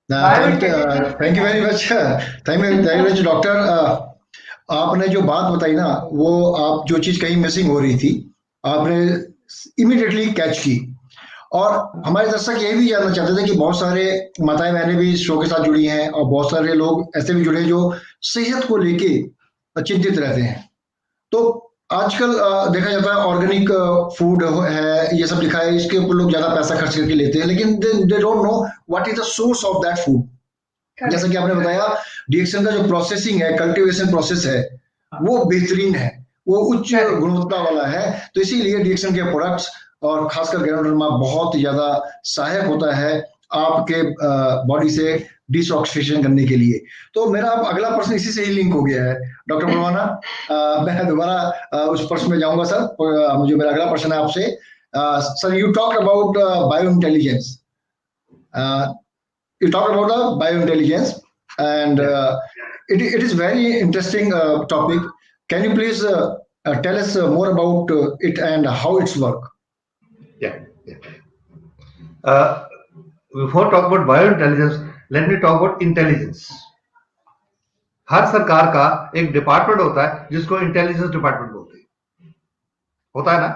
Thank you very much, thank you very much doctor. आपने जो बात बताई ना, वो आप जो चीज कहीं मिसिंग हो रही थी आपने इमीडिएटली कैच की। और हमारे दर्शक ये भी जानना चाहते थे कि बहुत सारे माताएं बहनें भी इस शो के साथ जुड़ी हैं और बहुत सारे लोग ऐसे भी जुड़े जो सेहत को लेके चिंतित रहते हैं। तो आजकल देखा जाता है ऑर्गेनिक फूड है, ये सब लिखा है, इसके ऊपर लोग ज्यादा पैसा खर्च करके लेते हैं, लेकिन they don't know what is the source of that food. जैसा कि आपने बताया, डीएक्सएन का जो प्रोसेसिंग है, कल्टीवेशन प्रोसेस है, वो बेहतरीन है, वो उच्च गुणवत्ता वाला है। तो इसीलिए डीएक्सएन के प्रोडक्ट्स और खासकर गैनोडर्मा बहुत ज्यादा सहायक होता है आपके बॉडी से डिसऑक्सीडेशन करने के लिए। तो मेरा अब अगला प्रश्न इसी से ही लिंक हो गया है डॉक्टर परवाना। मैं दोबारा उस प्रश्न में जाऊंगा सर। मुझे मेरा अगला प्रश्न है आपसे। Sir, you talk about bio intelligence, bio intelligence and it is very interesting topic. Can you please tell us more about it and how it's work? Before talk about biointelligence, let me talk about intelligence. हर सरकार का एक department होता है जिसको intelligence department बोलते हैं, होता है ना,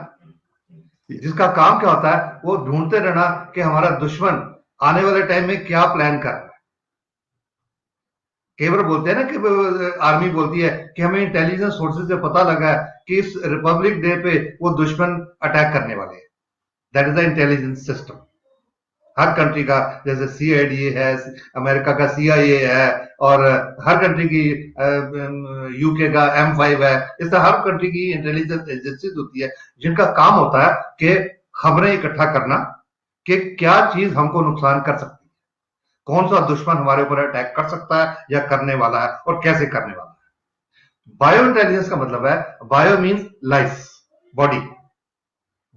जिसका काम क्या होता है, वो ढूंढते रहना कि हमारा दुश्मन आने वाले टाइम में क्या प्लान कर रहा है। कई बार बोलते हैं ना कि आर्मी बोलती है कि हमें इंटेलिजेंस सोर्सेज से पता लगा है कि इस रिपब्लिक डे पे वो दुश्मन अटैक करने वाले हैं। That is the intelligence system. Her country का, जैसे सीआईडी है, अमेरिका का सीआईए है, और हर कंट्री की यूके का M5 है। इस तरह हर कंट्री की इंटेलिजेंस एजेंसीज होती है जिनका काम होता है कि खबरें इकट्ठा करना कि क्या चीज हमको नुकसान कर सकती है, कौन सा दुश्मन हमारे ऊपर अटैक कर सकता है या करने वाला है और कैसे करने वाला है। बायो इंटेलिजेंस का मतलब है, bio means life, body.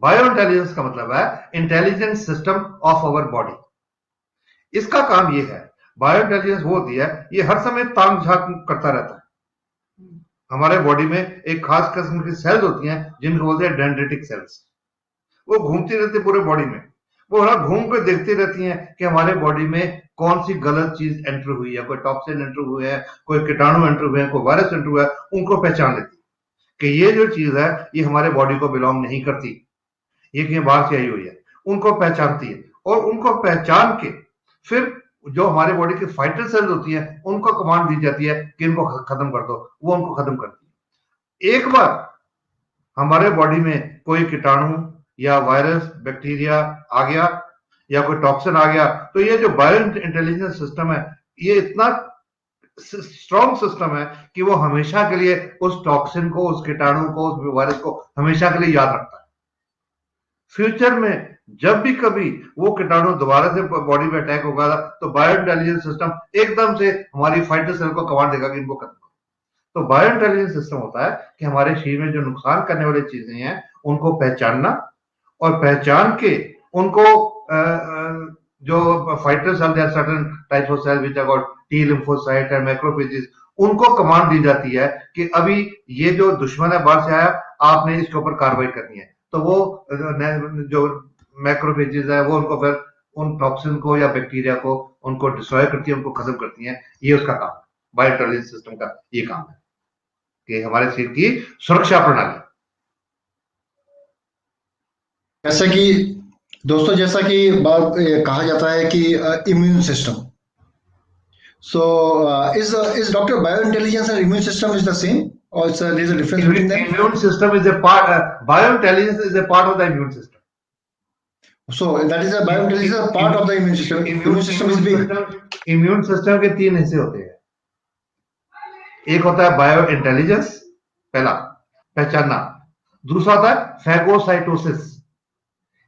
Bio intelligence का मतलब है intelligence system of our body. इसका काम ये है, बायो इंटेलिजेंस वो होती है, ये हर समय ताक झांक करता रहता है। हमारे बॉडी में एक खास किस्म की सेल्स होती हैं जिनको बोलते हैं डेंड्रिटिक सेल्स। वो घूमती रहती पूरे बॉडी में, वो हर घूम कर देखती रहती हैं कि हमारे बॉडी में कौन सी गलत चीज एंटर हुई है, कोई टॉक्सिन एंटर हुए हैं, कोई कीटाणु एंटर हुए हैं, कोई वायरस एंटर हुआ है, उनको पहचान लेती है कि ये जो चीज है ये हमारे बॉडी को बिलोंग नहीं करती, ये कहीं बाहर से आई हुई है। उनको पहचानती है और उनको पहचान के फिर जो हमारे बॉडी की फाइटर सेल्स होती है उनको कमांड दी जाती है कि इनको खत्म कर दो, वो उनको खत्म करती है। एक बार हमारे बॉडी में कोई कीटाणु या वायरस बैक्टीरिया आ गया, या कोई टॉक्सिन आ गया, तो ये जो बायो इंटेलिजेंस सिस्टम है, ये इतना स्ट्रॉन्ग सिस्टम है कि वो हमेशा के लिए उस टॉक्सिन को, उस कीटाणु को, उस वायरस को हमेशा के लिए याद रखता है। फ्यूचर में जब भी कभी वो कीटाणु दोबारा से बॉडी में अटैक होगा, तो बायो इंटेलिजेंस सिस्टम एकदम से हमारी फाइटर सेल को कमांड देगा कि इनको खत्म करो। तो बायो इंटेलिजेंस सिस्टम होता है कि हमारे शरीर में जो नुकसान करने वाली चीजें हैं उनको पहचानना, और पहचान के उनको जो fighter cell, there certain types of cell which are called T lymphocyte and macrophages, उनको कमांड दी जाती है कि अभी ये जो दुश्मन है बाहर से आया, आपने इसके ऊपर कार्रवाई करनी है। तो वो जो मैक्रोफेजेस है वो उनको फिर उन टॉक्सिन को या बैक्टीरिया को उनको डिस्ट्रॉय करती है, उनको खत्म करती है। ये उसका काम है, बायो इंटेलिजेंस सिस्टम का ये काम है कि हमारे शरीर की सुरक्षा प्रणाली। जैसा कि दोस्तों, जैसा कि बात कहा जाता है कि immune system, so is Dr. Biointelligence and immune system is the same, or there's a difference between them? Immune system is a part, biointelligence is a part of the immune system. So that is a biointelligence is a part of the immune system. Immune system is big. Immune system के तीन हिस्से होते हैं। एक होता है bio intelligence, पहला पहचानना। दूसरा होता है फैगोसाइटोसिस,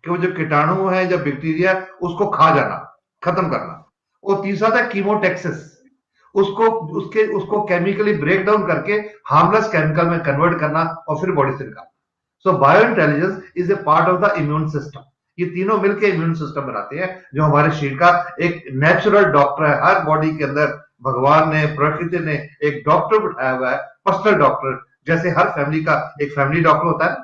कि वो जो कीटाणु है, जब बैक्टीरिया, उसको खा जाना, खत्म करना। और तीसरा था कीमोटेक्सिस, उसको केमिकली ब्रेक डाउन करके हार्मलेस केमिकल में कन्वर्ट करना और फिर बॉडी से निकालना। So bio intelligence is a part of the immune system. ये तीनों मिलकर इम्यून सिस्टम बनाते हैं, जो हमारे शरीर का एक नेचुरल डॉक्टर है। हर बॉडी के अंदर भगवान ने, प्रकृति ने एक डॉक्टर बिठाया हुआ है, पर्सनल डॉक्टर। जैसे हर फैमिली का एक फैमिली डॉक्टर होता है,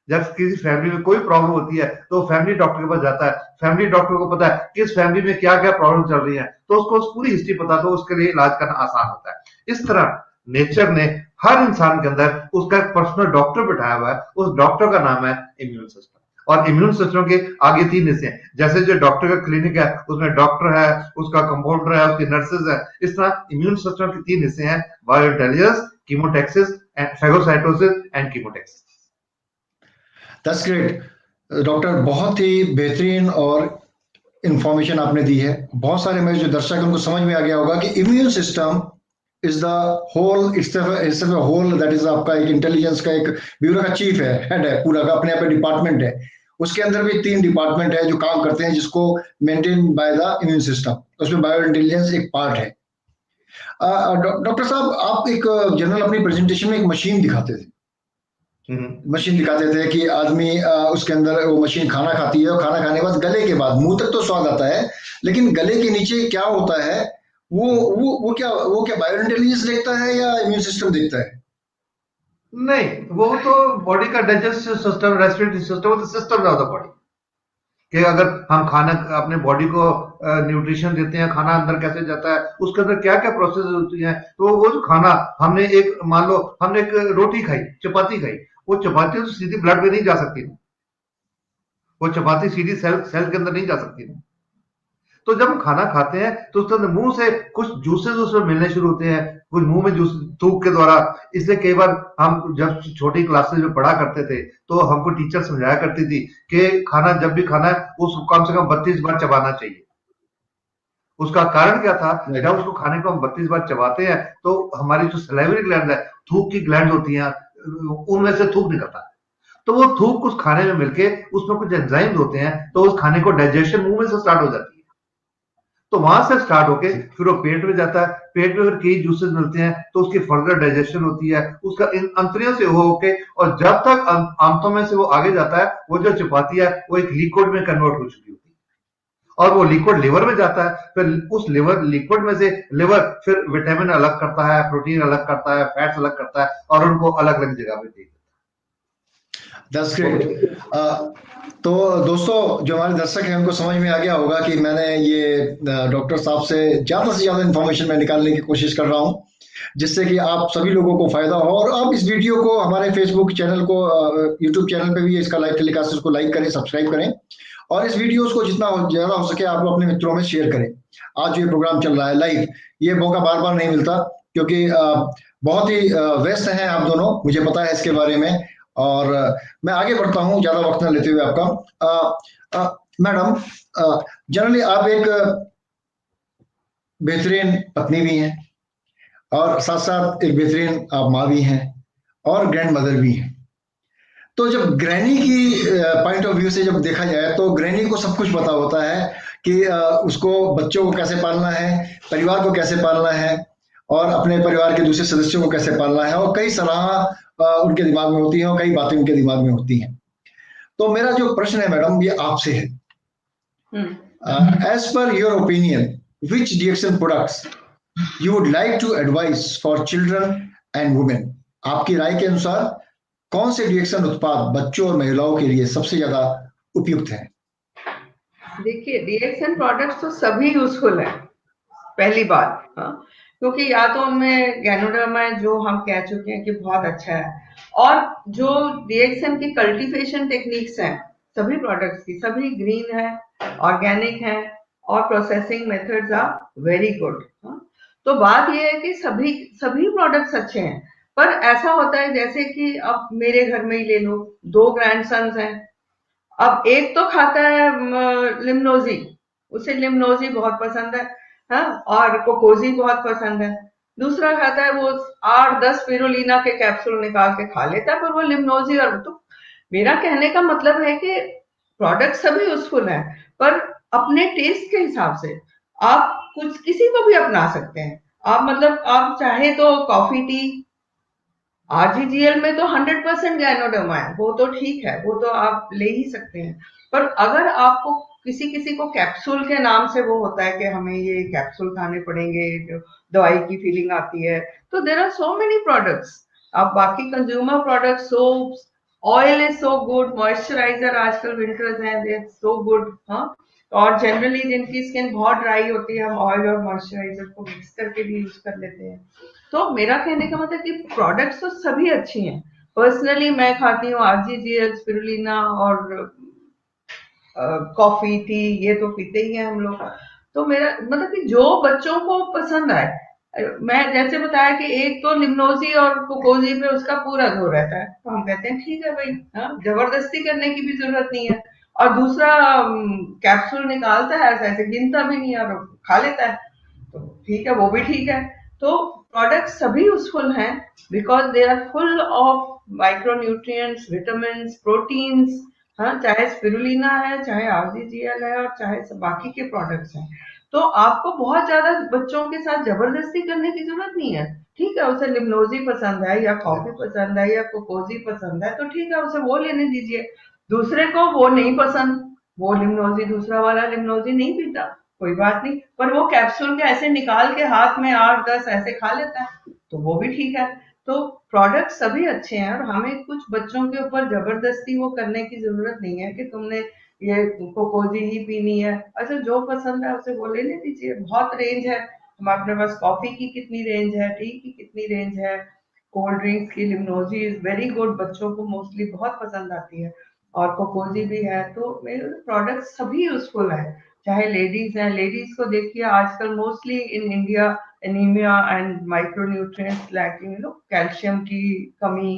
जब किसी फैमिली में कोई प्रॉब्लम होती है तो फैमिली डॉक्टर के पास जाता है। फैमिली डॉक्टर को पता है किस फैमिली में क्या क्या प्रॉब्लम चल रही है, तो उसको पूरी हिस्ट्री पता, तो उसके लिए इलाज करना आसान होता है। इस तरह नेचर ने हर इंसान के अंदर उसका एक पर्सनल डॉक्टर बिठाया हुआ है। उस डॉक्टर का नाम है इम्यून सिस्टम। और इम्यून सिस्टम के आगे तीन हिस्से हैं। जैसे जो डॉक्टर का क्लिनिक है, उसमें डॉक्टर है, उसका कंपाउंडर है, उसकी नर्सेज है। इस तरह इम्यून सिस्टम के तीन हिस्से हैं, bio intelligence, chemotaxis and phagocytosis and chemotaxis. That's great, doctor, बहुत ही बेहतरीन और इंफॉर्मेशन आपने दी है। बहुत सारे मेरे जो दर्शक हैं उनको समझ में आ गया होगा कि immune system is the whole, it's a whole, that is आपका एक इंटेलिजेंस का एक ब्यूरो का चीफ है, हेड है, पूरा का अपने आप डिपार्टमेंट है। उसके अंदर भी 3 डिपार्टमेंट है जो काम करते हैं, जिसको maintain by the immune system. उसमें बायो इंटेलिजेंस एक पार्ट है। डॉक्टर साहब, आप एक जनरल अपनी प्रेजेंटेशन में एक मशीन दिखाते थे, मशीन दिखाते थे कि आदमी उसके अंदर वो मशीन खाना खाती है, और खाना खाने के बाद गले के बाद मुंह तक तो स्वाद आता है, लेकिन गले के नीचे क्या होता है, वो क्या बायो इंटेलिजेंस देखता है या इम्यून सिस्टम देखता है? नहीं, वो तो बॉडी का डाइजेस्टिव सिस्टम, रेस्पिरेटरी सिस्टम, तो सिस्टम ऑफ द बॉडी, कि अगर हम खाना, अपने बॉडी को न्यूट्रिशन देते हैं, खाना अंदर कैसे जाता है, उसके अंदर क्या क्या प्रोसेस होती है। तो वो जो खाना हमने एक, मान लो हमने एक रोटी खाई, चपाती खाई, वो चपाती तो सीधी ब्लड में नहीं जा सकती ना, वो चपाती सीधी सेल के अंदर नहीं जा सकती ना। तो जब हम खाना खाते हैं तो उसके अंदर मुंह से कुछ जूसेस उसमें मिलने शुरू होते हैं, कुछ मुंह में जूस थूक के द्वारा। इसलिए कई बार हम जब छोटी क्लासेस में पढ़ा करते थे तो हमको टीचर समझाया करती थी कि खाना जब भी खाना है उसको कम से कम 32 बार चबाना चाहिए। उसका कारण क्या था, जब उसको खाने को हम 32 बार चबाते हैं तो हमारी जो सलाइवरी ग्लैंड है, थूक की ग्लैंड होती है, उनमें से थूक निकलता है। तो वो थूक उस खाने में मिलके उसमें कुछ एंजाइम्स होते हैं, तो उस खाने को डाइजेशन मुंह में से स्टार्ट हो जाती है। तो वहां से स्टार्ट होके फिर वो पेट में जाता है, पेट में फिर कई जूसेस मिलते हैं, तो उसकी फर्दर डाइजेशन होती है, उसका इन अंतरियों से होके, और जब तक आंतों में से वो आगे जाता है, वो जो चपाती है वो एक लिक्विड में कन्वर्ट हो चुकी होती है, और वो लिक्विड लिवर में जाता है। फिर उस लिक्विड में से लिवर फिर विटामिन अलग करता है, प्रोटीन अलग करता है, फैट्स अलग करता है, और उनको अलग अलग जगह पे दे देता है। That's great. तो दोस्तों, जो हमारे दर्शक हैं उनको समझ में आ गया होगा कि मैंने ये डॉक्टर साहब से ज्यादा इन्फॉर्मेशन मैं निकालने की कोशिश कर रहा हूं, जिससे कि आप सभी लोगों को फायदा हो। और आप इस वीडियो को हमारे फेसबुक चैनल को, यूट्यूब चैनल पे भी इसका लाइव टेलीकास्ट, उसको लाइक करें, सब्सक्राइब करें, और इस वीडियोस को जितना ज्यादा हो सके आप अपने मित्रों में शेयर करें। आज ये प्रोग्राम चल रहा है लाइव, ये मौका बार बार नहीं मिलता, क्योंकि बहुत ही व्यस्त हैं आप दोनों, मुझे पता है इसके बारे में। और मैं आगे बढ़ता हूं, ज्यादा वक्त न लेते हुए आपका। मैडम, जनरली आप एक बेहतरीन पत्नी भी हैं और साथ साथ एक बेहतरीन आप माँ भी हैं और ग्रैंड मदर भी हैं। तो जब ग्रैनी की पॉइंट ऑफ व्यू से जब देखा जाए तो ग्रैनी को सब कुछ पता होता है कि उसको बच्चों को कैसे पालना है, परिवार को कैसे पालना है और अपने परिवार के दूसरे सदस्यों को कैसे पालना है, और कई सलाह उनके दिमाग में होती हैं और कई बातें उनके दिमाग में होती हैं। तो मेरा जो प्रश्न है मैडम, ये आपसे है, as per your opinion, which DXN products you would like to advise for children and women? आपकी राय के अनुसार कौन से DXN उत्पाद बच्चों और महिलाओं के लिए सबसे ज्यादा उपयुक्त हैं? देखिए, DXN प्रोडक्ट्स तो सभी यूजफुल है, पहली बात। हाँ, क्योंकि या तो उनमें गैनोडर्म है जो हम कह चुके हैं कि बहुत अच्छा है, और जो DXN की कल्टीवेशन टेक्निक्स हैं सभी प्रोडक्ट्स की, सभी ग्रीन है, ऑर्गेनिक है, और processing methods are very good. तो बात यह है कि सभी सभी प्रोडक्ट्स अच्छे हैं, पर ऐसा होता है जैसे कि अब मेरे घर में ही ले लो, 2 ग्रैंडसन्स हैं। अब एक तो खाता है लिमनोजी, उसे लिमनोजी बहुत पसंद है, हाँ, और कोकोजी बहुत पसंद है। दूसरा खाता है वो 8-10 स्पिरुलिना के कैप्सूल निकाल के खा लेता है, पर वो लिमनोजी। और तो मेरा कहने का मतलब है कि प्रोडक्ट सभी यूजफुल है, पर अपने टेस्ट के हिसाब से आप कुछ किसी को भी अपना सकते हैं। आप मतलब आप चाहे तो कॉफी टी, RGGL में तो 100% गैनोडर्मा है, वो तो ठीक है, वो तो आप ले ही सकते हैं। पर अगर आपको किसी किसी को कैप्सूल के नाम से वो होता है कि हमें ये कैप्सूल खाने पड़ेंगे, जो दवाई की फीलिंग आती है, तो there are so many products. अब बाकी consumer products, soaps, oil is so good, moisturizer आजकल विंटर्स हैं, दे सो गुड। हाँ, और जनरली जिनकी स्किन बहुत ड्राई होती है, हम ऑयल और मॉइस्चराइजर को मिक्स करके भी यूज कर लेते हैं। तो मेरा कहने का मतलब कि प्रोडक्ट्स तो सभी अच्छी हैं। पर्सनली मैं खाती हूँ RGGL, स्पिरुलिना और कॉफी टी, ये तो पीते ही हैं हम लोग। तो मेरा मतलब कि जो बच्चों को पसंद आए, मैं जैसे बताया कि एक तो लिमनोजी और कोकोजी पे उसका पूरा जोर रहता है, तो हम कहते हैं ठीक है भाई, हाँ, जबरदस्ती करने की भी जरूरत नहीं है। और दूसरा कैप्सूल निकालता है, ऐसे ऐसे गिनता भी नहीं है और खा लेता है, तो ठीक है, वो भी ठीक है। तो प्रोडक्ट सभी यूजफुल हैं, because they are full of micronutrients, vitamins, proteins. हाँ, चाहे स्पिरुलिना है, चाहे RGGL है, और चाहे बाकी के प्रोडक्ट्स हैं। तो आपको बहुत ज्यादा बच्चों के साथ जबरदस्ती करने की जरूरत नहीं है। ठीक है, उसे लिमनोजी पसंद है या कॉफी पसंद है या कोकोजी पसंद है, तो ठीक है, उसे वो लेने दीजिए। दूसरे को वो नहीं पसंद, वो लिमनोजी, दूसरा वाला लिमनोजी नहीं पीता, कोई बात नहीं, पर वो कैप्सूल के ऐसे निकाल के हाथ में 8-10 ऐसे खा लेता है, तो वो भी ठीक है। तो प्रोडक्ट सभी अच्छे हैं, और हमें कुछ बच्चों के ऊपर जबरदस्ती वो करने की जरूरत नहीं है कि तुमने ये कोकोजी ही पीनी है। अच्छा, जो पसंद है उसे वो लेने दीजिए, बहुत रेंज है। हम अपने पास कॉफी की कितनी रेंज है, टी की कितनी रेंज है, कोल्ड ड्रिंक्स की लिमनोजी इज वेरी गुड, बच्चों को मोस्टली बहुत पसंद आती है, और कोकोजी भी है। तो मेरे प्रोडक्ट सभी यूजफुल है। चाहे लेडीज हैं, लेडीज को देखिए आजकल mostly in India anaemia and micronutrients lacking, calcium की कमी,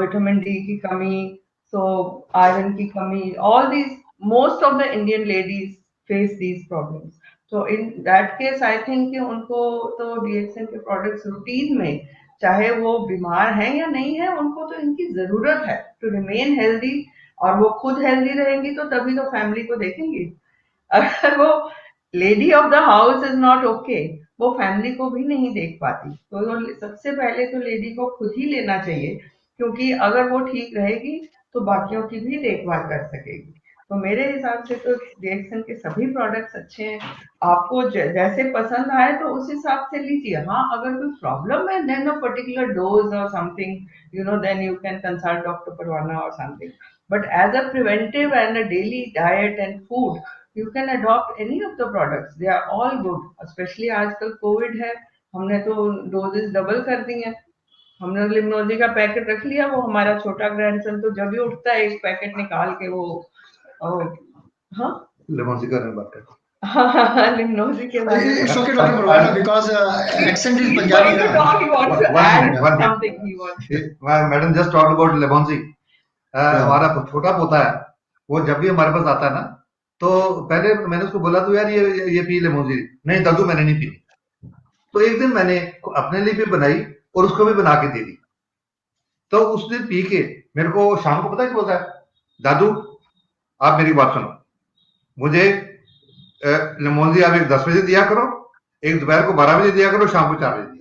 विटामिन डी की कमी, सो आयरन की कमी, all these, most of the Indian ladies face these problems. तो in that case I think कि उनको तो DXN के प्रोडक्ट्स रूटीन में, चाहे वो बीमार हैं या नहीं है, उनको तो इनकी जरूरत है टू रिमेन हेल्दी। और वो खुद हेल्दी रहेंगी तो तभी तो फैमिली को देखेंगी। अगर वो lady of the house is not okay, वो फैमिली को भी नहीं देख पाती। तो सबसे पहले तो लेडी को खुद ही लेना चाहिए, क्योंकि अगर वो ठीक रहेगी तो बाकियों की भी देखभाल कर सकेगी। तो मेरे हिसाब से तो DXN के सभी प्रोडक्ट्स अच्छे हैं। आपको जैसे पसंद आए तो उस हिसाब से लीजिए। हाँ, अगर कोई प्रॉब्लम है, देन अ पर्टिकुलर डोज और something, then you can consult doctor परवाना और something. But as a preventive and a daily diet and food, you can adopt any of the products, they are all good। especially आजकल Covid है, हमने तो doses double कर दी हैं। हमने लिमनोजी का पैकेट रख लिया, वो हमारा छोटा ग्रैंडसन तो जब भी उठता है एक पैकेट निकाल के वो, हाँ, लिमोजी का बात करते हाँ, लिमनोजी के बारे में। It's okay, Dr. Parwana, because accent is Punjabi to na. talk, he wants to One add minute, one minute. something, he wants to। Madam just talk about लेमोजी। हमारा छोटा पोता है, वो जब भी हमारे पास आता है ना, तो पहले मैंने उसको बोला तो यार ये पी ले मोजी, नहीं दादू मैंने नहीं पीनी। तो एक दिन मैंने अपने लिए भी बनाई और उसको भी बना के दे दी। तो उसने पी के मेरे को शाम को पता है क्या बोलता है, दादू आप मेरी बात सुनो, मुझे लेमोजी आप एक 10 बजे दिया करो, एक दोपहर को 12 बजे दिया करो, शाम को 4 बजे दिया।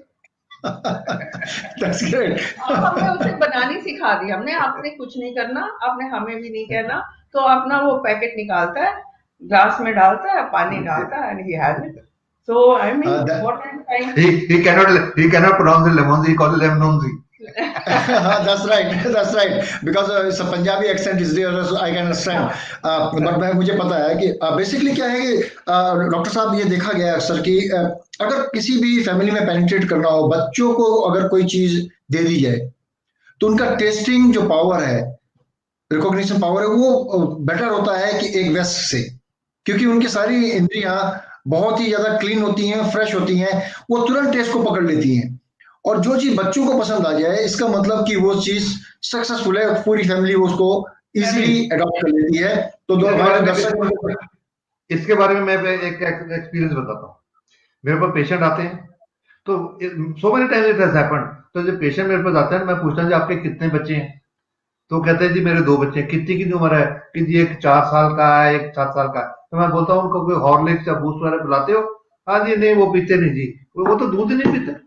That's great. हमने उसे बनानी सिखा दी, हमने आपने कुछ नहीं करना, आपने हमें भी नहीं कहना। तो अपना वो पैकेट निकालता है, ग्लास में डालता है, पानी डालता है, and he has it. So I mean, that, what I'm trying. He cannot pronounce the lemonzi, he calls it lemonzi. that's right because it's a Punjabi accent is there, so I can understand. But मुझे पता है कि basically क्या है कि doctor साहब ये देखा गया है अक्सर कि अगर किसी भी फैमिली में पेनिट्रेट करना हो, बच्चों को अगर कोई चीज दे दी जाए तो उनका टेस्टिंग जो पावर है, रिकॉग्निशन पावर है, वो बेटर होता है कि एक वेस्ट से, क्योंकि उनकी सारी इंद्रियां बहुत ही ज्यादा क्लीन होती हैं, फ्रेश होती हैं, वो तुरंत टेस्ट को पकड़ लेती हैं। और जो चीज बच्चों को पसंद आ जाए, इसका मतलब कि वो चीज सक्सेसफुल है, पूरी फैमिली उसको इजीली अडॉप्ट कर लेती है। तो दो हमारे दर्शक, इसके बारे में मैं एक एक्सपीरियंस बताता हूँ। मेरे पास पेशेंट आते हैं, तो so many times it has happened, तो जब पेशेंट मेरे पास आते हैं मैं पूछता हूँ जी आपके कितने बच्चे हैं, तो कहते हैं जी मेरे 2 बच्चे हैं। कितनी उम्र है कि जी एक 4 साल का है, एक 7 साल का है। तो मैं बोलता हूँ उनको कोई हॉर्लिक्स या बूस्ट वगैरह पिलाते हो? हाँ जी नहीं वो पीते नहीं जी, वो तो दूध ही नहीं पीते।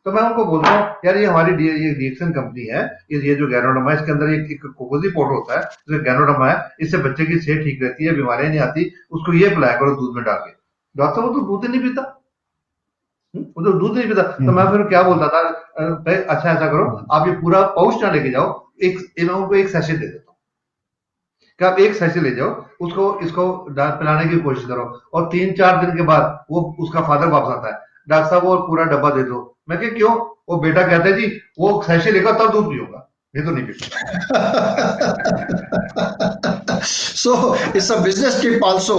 तो मैं उनको बोलता हूँ यार ये हमारी ये रिएक्शन कंपनी है, ये जो गैनोडर्मा है इसके अंदर एक कोकोजी पाउडर होता है, जो गैनोडर्मा है, इससे बच्चे की सेहत ठीक रहती है, बीमारियां नहीं आती, उसको ये पिलाया करो दूध में डाल के। डॉक्टर वो तो दूध ही नहीं पीता, वो तो दूध नहीं पीता। तो मैं फिर क्या बोलता था, अच्छा ऐसा करो आप ये पूरा पाउच ना लेके जाओ, उनको एक सैशे दे देता हूँ कि आप एक सैशे ले जाओ, उसको इसको पिलाने की कोशिश करो, और 3-4 दिन के बाद वो उसका फादर वापस आता है, डॉक्टर साहब वो पूरा डब्बा दे दो। मैं क्या क्यों? वो बेटा कहता है जी वो सैशे लेगा तब दूध पियूंगा, ये तो नहीं पीता। So it's a business tip also.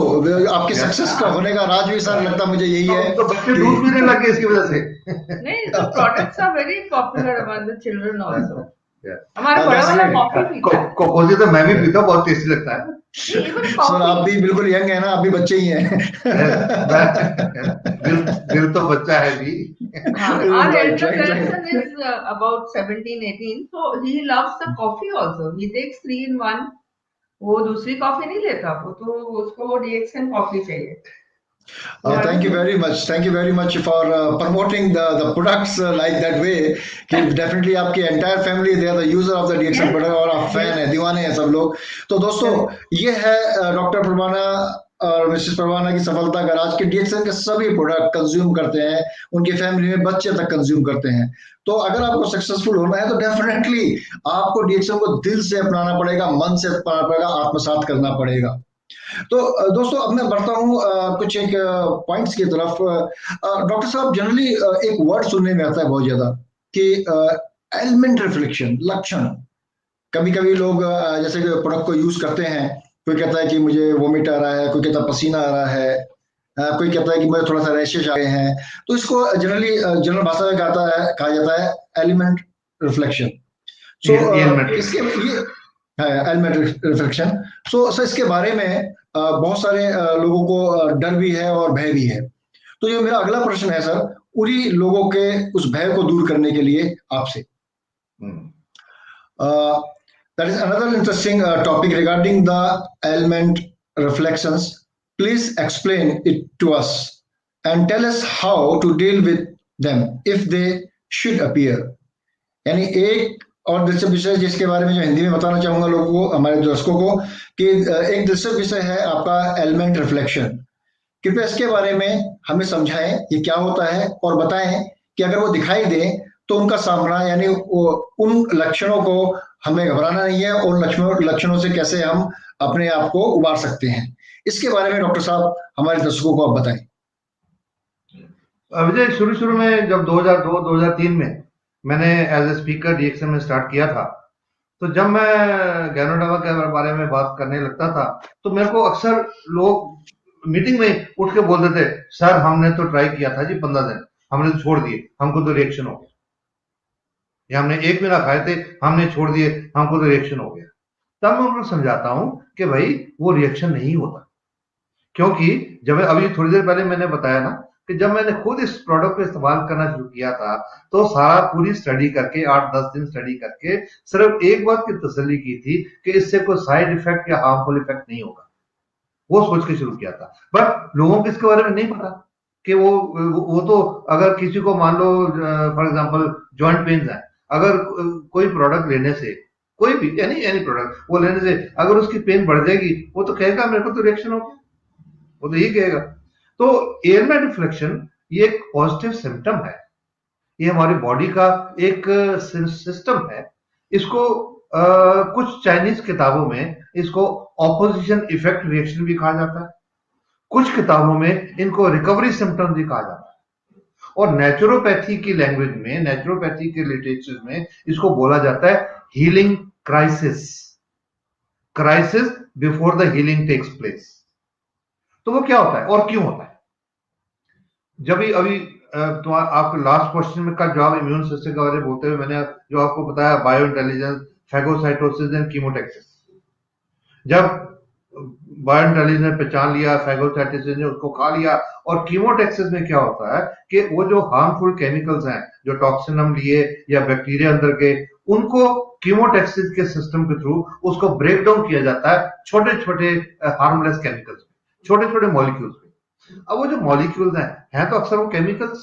आपके सक्सेस का होने का राज भी सर लगता मुझे यही है तो बच्चे दूध पीने लग गए इसकी वजह से। नहीं, the products are very popular among the children also. हमारा बड़ा वाला कॉफी पीता है। कोकोजी तो मैं भी पीता हूँ, बहुत टेस्टी लगता है। सर आप भी बिल्कुल यंग है ना, आप भी बच्चे ही हैं। दिल तो बच्चा है जी। Our elder grandson is about 17-18, so he loves the coffee also. He takes 3 in 1. वो दूसरी कॉफी नहीं लेता, वो तो उसको वो DXN कॉफी चाहिए। Thank you very much. Thank you very much for promoting the products like that way. कि definitely आपकी entire family they are the user of the DXN product और आप fan है, दीवाने हैं सब लोग। तो दोस्तों ये है डॉक्टर परवाना और मिसेस परवाना की सफलता का राज, के DXN के सभी प्रोडक्ट कंज्यूम करते हैं, उनकी फैमिली में बच्चे तक कंज्यूम करते हैं। तो अगर आपको सक्सेसफुल होना है तो डेफिनेटली आपको DXN को दिल से अपनाना पड़ेगा, मन से अपनाना पड़ेगा, आत्मसात करना पड़ेगा। तो दोस्तों अब मैं बढ़ता हूँ कुछ एक पॉइंट्स की तरफ। डॉक्टर साहब जनरली एक वर्ड सुनने में आता है बहुत ज्यादा कि एलिमेंट रिफ्लेक्शन, लक्षण। कभी कभी लोग जैसे कि प्रोडक्ट को यूज करते हैं, कोई कहता है कि मुझे वोमिट आ रहा है, कोई कहता है पसीना आ रहा है, कोई कहता है कि मुझे थोड़ा सा रैशेज आ गए हैं। तो इसको जनरली जनरल भाषा में कहा जाता है एलिमेंट रिफ्लेक्शन। सो इसके ये एलिमेंट रिफ्लेक्शन। सो सर इसके बारे में बहुत सारे लोगों को डर भी है और भय भी है। तो ये मेरा अगला प्रश्न है सर, उन्हीं लोगों के उस भय को दूर करने के लिए आपसे। That is another interesting topic regarding the element reflections. Please explain it to us and tell us how to deal with them if they should appear. यानी एक और दिलचस्प विषय जिसके बारे में जो हिंदी में बताना चाहूंगा लोगों को, हमारे दर्शकों को, कि एक दिलचस्प विषय है आपका एलिमेंट रिफ्लेक्शन। कृपया इसके बारे में हमें समझाएं, ये क्या होता है, और बताएं कि अगर वो दिखाई दे तो उनका सामना, यानी उन लक्षणों को हमें घबराना नहीं है, उन लक्षणों से कैसे हम अपने आप को उबार सकते हैं। इसके बारे में डॉक्टर साहब हमारे दर्शकों को आप बताएं। विजय, शुरू में जब 2002-2003 में मैंने एज ए स्पीकर DXN में स्टार्ट किया था, तो जब मैं गैनोडर्मा के बारे में बात करने लगता था तो मेरे को अक्सर लोग मीटिंग में उठ के बोलते थे, सर हमने तो ट्राई किया था जी 15 दिन, हमने तो छोड़ दिए, हमको तो रिएक्शन हो गया। या हमने 1 महीना खाए थे, हमने छोड़ दिए, हमको तो रिएक्शन हो गया। तब मैं उनको समझाता हूं कि भाई वो रिएक्शन नहीं होता, क्योंकि जब अभी थोड़ी देर पहले मैंने बताया ना कि जब मैंने खुद इस प्रोडक्ट को इस्तेमाल करना शुरू किया था, तो सारा पूरी स्टडी करके 8-10 दिन स्टडी करके सिर्फ एक बात की तसल्ली की थी कि इससे कोई साइड इफेक्ट या हार्मफुल इफेक्ट नहीं होगा, वो सोच के शुरू किया था। बट लोगों को इसके बारे में नहीं पता कि वो तो अगर किसी को मान लो फॉर एग्जांपल जॉइंट पेन है, अगर कोई प्रोडक्ट लेने से, कोई भी एनी एनी प्रोडक्ट वो लेने से अगर उसकी पेन बढ़ जाएगी, वो तो कहेगा मेरे को तो रिएक्शन हो गया, वो तो यही कहेगा। तो एयरमेट रिफ्लेक्शन ये एक पॉजिटिव सिम्टम है, ये हमारी बॉडी का एक सिस्टम है। इसको कुछ चाइनीज किताबों में इसको ऑपोजिशन इफेक्ट रिएक्शन भी कहा जाता है, कुछ किताबों में इनको रिकवरी सिम्टम्स भी कहा जाता है, और नेचुरोपैथी की लैंग्वेज में, नेचुरोपैथी के लिटरेचर में इसको बोला जाता है healing crisis, crisis before the healing takes place. तो वो क्या होता है और क्यों होता है? जब भी अभी तो आप लास्ट क्वेश्चन में का जवाब इम्यून सिस्टम के बारे में बोलते हुए मैंने जो आपको बताया bio intelligence, phagocytosis and chemotaxis. जब बायो इंटेलिजेंस ने पहचान लिया, फैगोसाइटोसिस ने उसको खा लिया, और कीमोटैक्सिस में क्या होता है कि वो जो हार्मफुल केमिकल्स हैं, जो टॉक्सिन हम लिए या बैक्टीरिया अंदर के, उनको कीमोटैक्सिस के सिस्टम के थ्रू उसको ब्रेक डाउन किया जाता है छोटे छोटे हार्मलेस केमिकल्स में, छोटे छोटे मॉलिक्यूल्स में। अब वो जो मॉलिक्यूल्स हैं तो अक्सर वो केमिकल्स,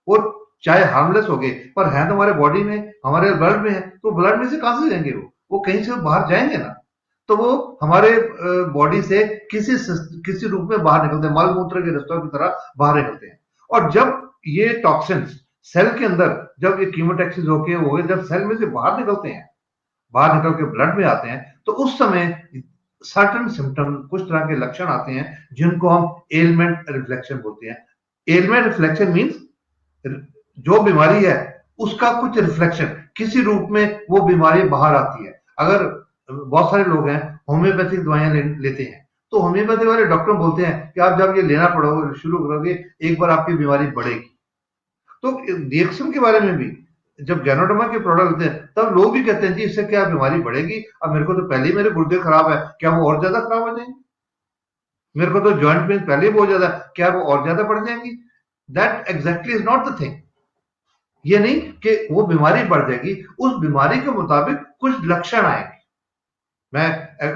वो चाहे हार्मलेस हो गए पर हैं तो हमारे बॉडी में, हमारे ब्लड में है, तो ब्लड में से कहां से जाएंगे? वो कहीं से बाहर जाएंगे ना, तो वो हमारे बॉडी से किसी रूप में बाहर निकलते हैं, मल मूत्र के रस्तों की तरह बाहर निकलते हैं। और जब ये टॉक्सिन्स सेल के अंदर, जब ये कीमोटैक्सिस होके हो गए, जब सेल में से बाहर निकलते हैं, बाहर निकल के ब्लड में आते हैं, तो उस समय सर्टन सिम्टम, कुछ तरह के लक्षण आते हैं जिनको हम एलिमेंट रिफ्लेक्शन बोलते हैं। एलिमेंट रिफ्लेक्शन मींस जो बीमारी है उसका कुछ रिफ्लेक्शन, किसी रूप में वो बीमारी बाहर आती है। अगर बहुत सारे लोग हैं होम्योपैथिक दवाइयां लेते हैं, तो होम्योपैथी वाले डॉक्टर बोलते हैं कि आप जब ये लेना पड़ोगे, शुरू करोगे, एक बार आपकी बीमारी बढ़ेगी। तो रिएक्शन के बारे में भी जब गैनोडर्मा के प्रोडक्ट होते हैं तब लोग भी कहते हैं जी इससे क्या बीमारी बढ़ेगी? अब मेरे को तो पहले ही मेरे गुर्दे खराब है, क्या वो और ज्यादा खराब हो जाएंगे? मेरे को तो जॉइंट पेन पहले ही बहुत ज्यादा, क्या वो और ज्यादा बढ़ जाएंगी? That exactly is not the thing. ये नहीं कि वो बीमारी बढ़ जाएगी, उस बीमारी के मुताबिक कुछ लक्षण आएंगे। मैं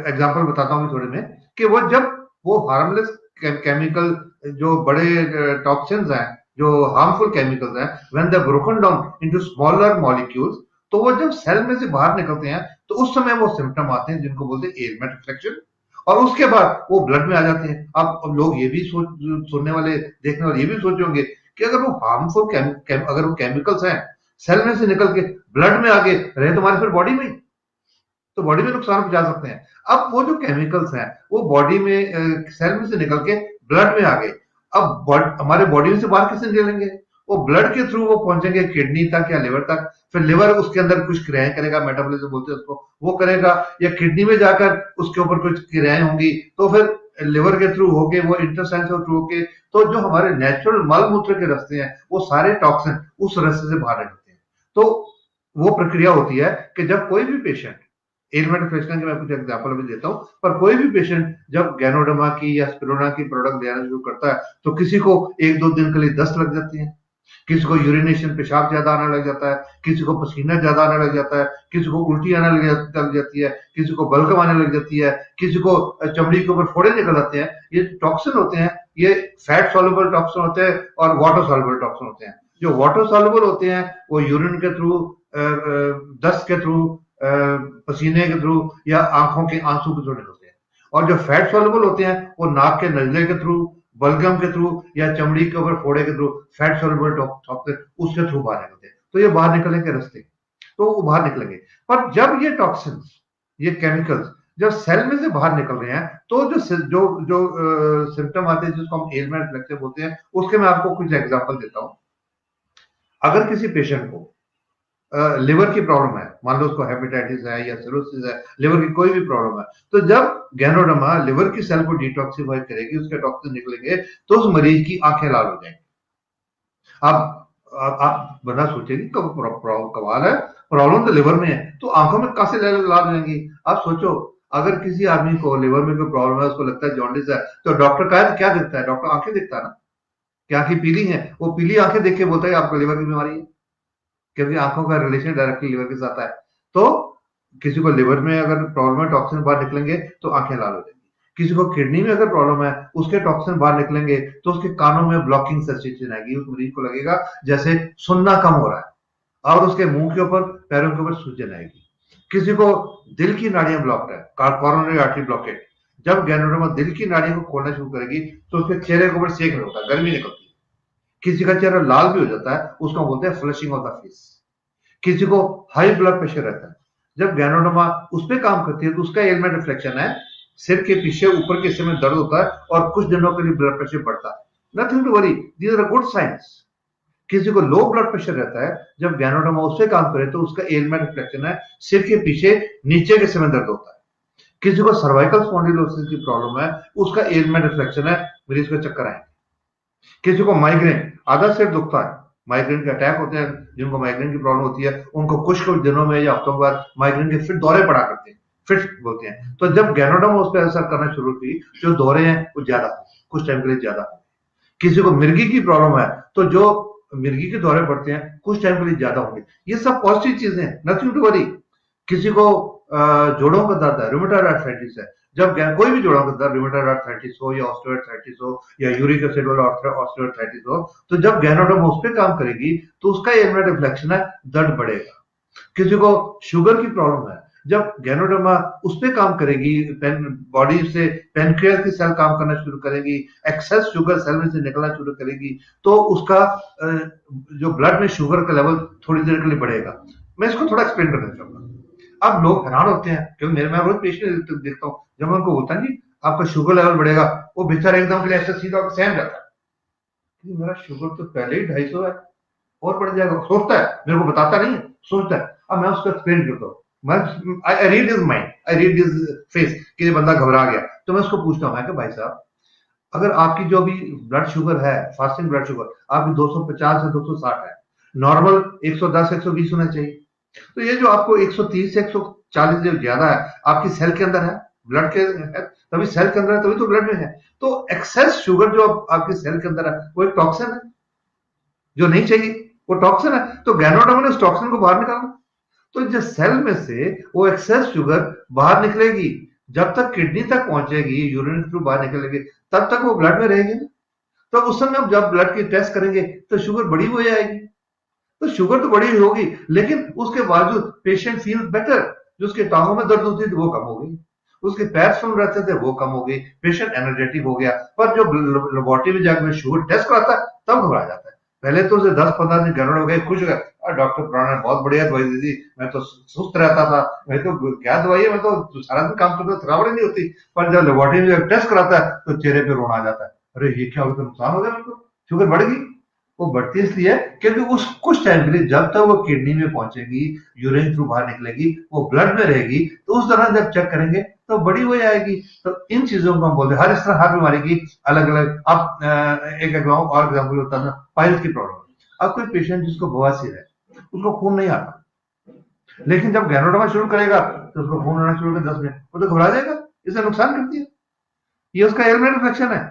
एग्जांपल बताता हूँ थोड़े में कि वो जब वो हार्मलेस केमिकल, जो बड़े टॉक्सिन्स हैं, जो हार्मफुल केमिकल्स हैं, when they broken down into smaller molecules, तो वो जब सेल में से बाहर निकलते हैं तो उस समय वो सिम्टम आते हैं जिनको बोलते हैं एलिमेंट रिफ्लेक्शन, और उसके बाद वो ब्लड में आ जाते हैं। अब लोग ये भी सुनने वाले, देखने वाले ये भी सोचे होंगे कि अगर वो हार्मफुल अगर वो केमिकल्स हैं सेल में से निकल के ब्लड में आगे रहे तो हमारे फिर बॉडी में, तो बॉडी में नुकसान पहुंचा सकते हैं। अब वो जो केमिकल्स हैं वो बॉडी में सेल में से निकल के ब्लड में आ गए, अब हमारे बॉडी में से बाहर कैसे निकलेंगे? वो ब्लड के थ्रू वो पहुंचेंगे किडनी तक या लिवर तक, फिर लिवर उसके अंदर कुछ क्रियाएं करेगा, मेटाबॉलिज्म बोलते हैं उसको, वो करेगा, या किडनी में जाकर उसके ऊपर कुछ क्रियाएं होंगी, तो फिर लिवर के थ्रू होके, वो इंटेस्टाइन के थ्रू होके, तो जो हमारे नेचुरल मल मूत्र के रास्ते हैं वो सारे टॉक्सिन उस रास्ते से बाहर निकलते हैं। तो वो प्रक्रिया होती है कि जब कोई भी पेशेंट, एलिमेंट रिफ्लेक्शन के मैं कुछ एग्जांपल अभी देता हूं, पर कोई भी पेशेंट जब गैनोडर्मा की या स्पिरुलिना की प्रोडक्ट लेना शुरू करता है तो किसी को 1-2 दिन के लिए दस्त लग जाती है, किसी को यूरिनेशन, पेशाब ज्यादा आने लग जाता है, किसी को पसीना ज्यादा आने लग जाता है, किसी को उल्टी आने लग जाती है, किसी को बलगम आने लग जाती है, किसी को चमड़ी के ऊपर फोड़े निकल आते हैं। ये टॉक्सिन होते हैं, ये फैट सॉल्युबल टॉक्सिन होते हैं और वाटर सॉल्युबल टॉक्सिन होते हैं। जो वाटर सॉल्युबल होते हैं वो यूरिन के थ्रू, दस्त के थ्रू, पसीने के थ्रू या आंखों के आंसू के थ्रू निकलते हैं, और जो फैट सॉल्युबल होते हैं वो नाक के नजले के थ्रू, बलगम के थ्रू या चमड़ी के ऊपर फोड़े के थ्रू, फैट सॉल्युबल टॉक्सिन उसके थ्रू बाहर निकलते हैं। तो ये बाहर निकलने के रास्ते, तो वो बाहर निकलेंगे। पर जब ये टॉक्सिन्स, ये केमिकल्स जब सेल में से बाहर निकल रहे हैं तो जो सिम्टम आते हैं जिसको हम एलिमेंट रिफ्लेक्शन बोलते हैं, उसके मैं आपको कुछ एग्जांपल देता हूं। अगर किसी पेशेंट को लिवर की प्रॉब्लम है, मान लो उसको हेपेटाइटिस है या सिरोसिस है, लिवर की कोई भी प्रॉब्लम है, तो जब गैनोडर्मा लिवर की सेल को डिटॉक्सिफाई करेगी, उसके टॉक्सिन निकलेंगे, तो उस मरीज की आंखें लाल हो जाएंगी। आप बना सोचेंगे कमाल है, प्रॉब्लम तो लिवर में है तो आंखों में कहां से लाल हो जाएंगी? आप सोचो, अगर किसी आदमी को लिवर में कोई प्रॉब्लम है, उसको लगता है जॉन्डिस है, तो डॉक्टर क्या देखता है? डॉक्टर आंखें देखता है ना, कि आंखें पीली हैं, वो पीली आंखें देख के बोलता है आपको लिवर की बीमारी है, क्योंकि आंखों का रिलेशन डायरेक्टली लिवर के साथ है। तो किसी को लिवर में अगर प्रॉब्लम है, टॉक्सिन बाहर निकलेंगे तो आंखें लाल हो जाएंगी। किसी को किडनी में अगर प्रॉब्लम है, उसके टॉक्सिन बाहर निकलेंगे तो उसके कानों में ब्लॉकिंग सेंसेशन आएगी, उस मरीज को लगेगा जैसे सुनना कम हो रहा है, और उसके मुंह के ऊपर, पैरों के ऊपर सूजन आएगी। किसी को दिल की नाड़ियां ब्लॉक्ड है, कोरोनरी आर्टरी ब्लॉकेज, जब गैनोडर्मा दिल की नाड़ियों को खोलना शुरू करेगी तो उसके चेहरे के ऊपर सेक होता है, गर्मी निकलती है। किसी का चेहरा लाल भी हो जाता है, उसको बोलते हैं फ्लशिंग ऑफ द फेस। किसी को हाई ब्लड प्रेशर रहता है, जब गैनोडर्मा उस पर काम करती है तो उसका एलिमेंट रिफ्लेक्शन है, सिर के पीछे ऊपर के हिस्से में दर्द होता है और कुछ दिनों के लिए ब्लड प्रेशर बढ़ता है। Nothing to worry, these are good science. किसी को लो ब्लड प्रेशर रहता है, जब गैनोडर्मा उस पर काम करे तो उसका एलिमेंट रिफ्लेक्शन है, सिर के पीछे नीचे के हिस्से में दर्द होता है। किसी को सर्वाइकल स्पॉन्डिलोसिस की प्रॉब्लम है, उसका एलिमेंट रिफ्लेक्शन है, मरीज को चक्कर आएंगे। किसी को माइग्रेन, आधा सिर दुखता है, माइग्रेन के अटैक होते हैं, जिनको माइग्रेन की प्रॉब्लम होती है उनको कुछ दिनों में या हफ्तों बाद माइग्रेन के फिर दौरे पड़ा करते हैं, फिट बोलते हैं। तो जब गैनोडर्मा उस पर असर करना शुरू की, जो दौरे हैं वो ज्यादा, कुछ टाइम के लिए ज्यादा। किसी को मिर्गी की प्रॉब्लम है, तो जो मिर्गी के दौरे पड़ते हैं कुछ टाइम के लिए ज्यादा होंगे। ये सब पॉजिटिव चीजें हैं, नथिंग टू वरी। किसी को जोड़ों का दर्द है, रूमेटॉइड आर्थराइटिस है, जब कोई भी जोड़ों का दर्द, रूमेटॉइड आर्थराइटिस हो या ऑस्टियोआर्थराइटिस हो या यूरिक एसिड वाला ऑस्टियोआर्थराइटिस हो, तो जब गैनोडर्मा उस पर काम करेगी तो उसका एलिमेंट रिफ्लेक्शन है, दर्द बढ़ेगा। किसी को शुगर की प्रॉब्लम है, जब गैनोडर्मा उस पर काम करेगी, बॉडी से पेनक्रियास की सेल काम करना शुरू करेगी, एक्सेस शुगर सेल में से निकलना शुरू करेगी, तो उसका जो ब्लड में शुगर का लेवल थोड़ी देर के लिए बढ़ेगा। मैं इसको थोड़ा एक्सप्लेन करना चाहूंगा। अब लोग हैरान होते हैं, क्योंकि मैं रोज पेशेंट देखता हूँ, जब मैं उनको बोलता है जी आपका शुगर लेवल बढ़ेगा, वो बेचारा एकदम के लिए ऐसा सीधा सहम जाता है, मेरा शुगर तो पहले ही 250 है और बढ़ जाएगा। सोचता है, मेरे को बताता नहीं है, सोचता है। अब मैं उसको एक्सप्लेन करता हूँ, मैं I read his mind, I read his face कि ये बंदा घबरा गया। तो मैं उसको पूछता हूँ, मैं कि भाई साहब, अगर आपकी जो भी ब्लड शुगर है, फास्टिंग ब्लड शुगर आपकी 250 से 260 है, नॉर्मल 110 120 होना चाहिए, तो ये जो आपको 130 से 140 जो ज्यादा है, आपकी सेल के अंदर है, ब्लड के है, तभी सेल के अंदर है, तभी तो ब्लड में है। तो एक्सेस शुगर जो आपकी सेल के अंदर है वो एक टॉक्सिन है जो नहीं चाहिए, वो टॉक्सिन है। तो गैनोडर्मा ने उस टॉक्सिन को बाहर निकालना, तो जो सेल में से वो एक्सेस शुगर बाहर निकलेगी, जब तक किडनी तक पहुंचेगी, यूरिन थ्रू बाहर निकलेगी, तब तक वो ब्लड में रहेगी ना। तो उस समय जब ब्लड की टेस्ट करेंगे तो शुगर बढ़ी हो जाएगी, तो शुगर तो बड़ी होगी, लेकिन उसके बावजूद पेशेंट फील बेटर। जो उसके टांगों में दर्द होती थी वो कम हो गई, उसके पैर सुन रहते थे वो कम हो गई, पेशेंट एनर्जेटिक हो गया। पर जो लेबोरेटरी में जाकर शुगर टेस्ट कराता है तब घबरा जाता है। पहले तो उसे 10-15 दिन गड़बड़ हो गए, खुश हो गया, डॉक्टर पुराना बहुत बढ़िया दवाई दी थी, मैं तो सुस्त रहता था, मैं तो क्या दवाई है, मैं तो सारा दिन काम करता, थकावट नहीं होती। पर जब लेबोरेटरी में टेस्ट कराता है तो चेहरे पे रोना आ जाता है, अरे ये क्या हो गया, नुकसान हो गया, मेरे को शुगर बढ़ गई। वो बढ़ती इसलिए क्योंकि उस कुछ टाइम के लिए, जब तक वो किडनी में पहुंचेगी, यूरिन थ्रू बाहर निकलेगी, वो ब्लड में रहेगी, तो उस दौरान जब चेक करेंगे तो बड़ी हो जाएगी। तो इन चीजों को हम बोलते हैं, हर इस तरह हर बीमारी की अलग अलग। अब एक और एग्जाम्पल बताता हूं, पाइल्स की प्रॉब्लम। अब कोई पेशेंट जिसको बवासीर है, उसको खून नहीं आता, लेकिन जब गैनोडर्मा शुरू करेगा तो उसको खून आना शुरू कर 10 मिनट, वो तो घबरा जाएगा, इसे नुकसान करती है। ये उसका एलिमेंट रिफ्लेक्शन है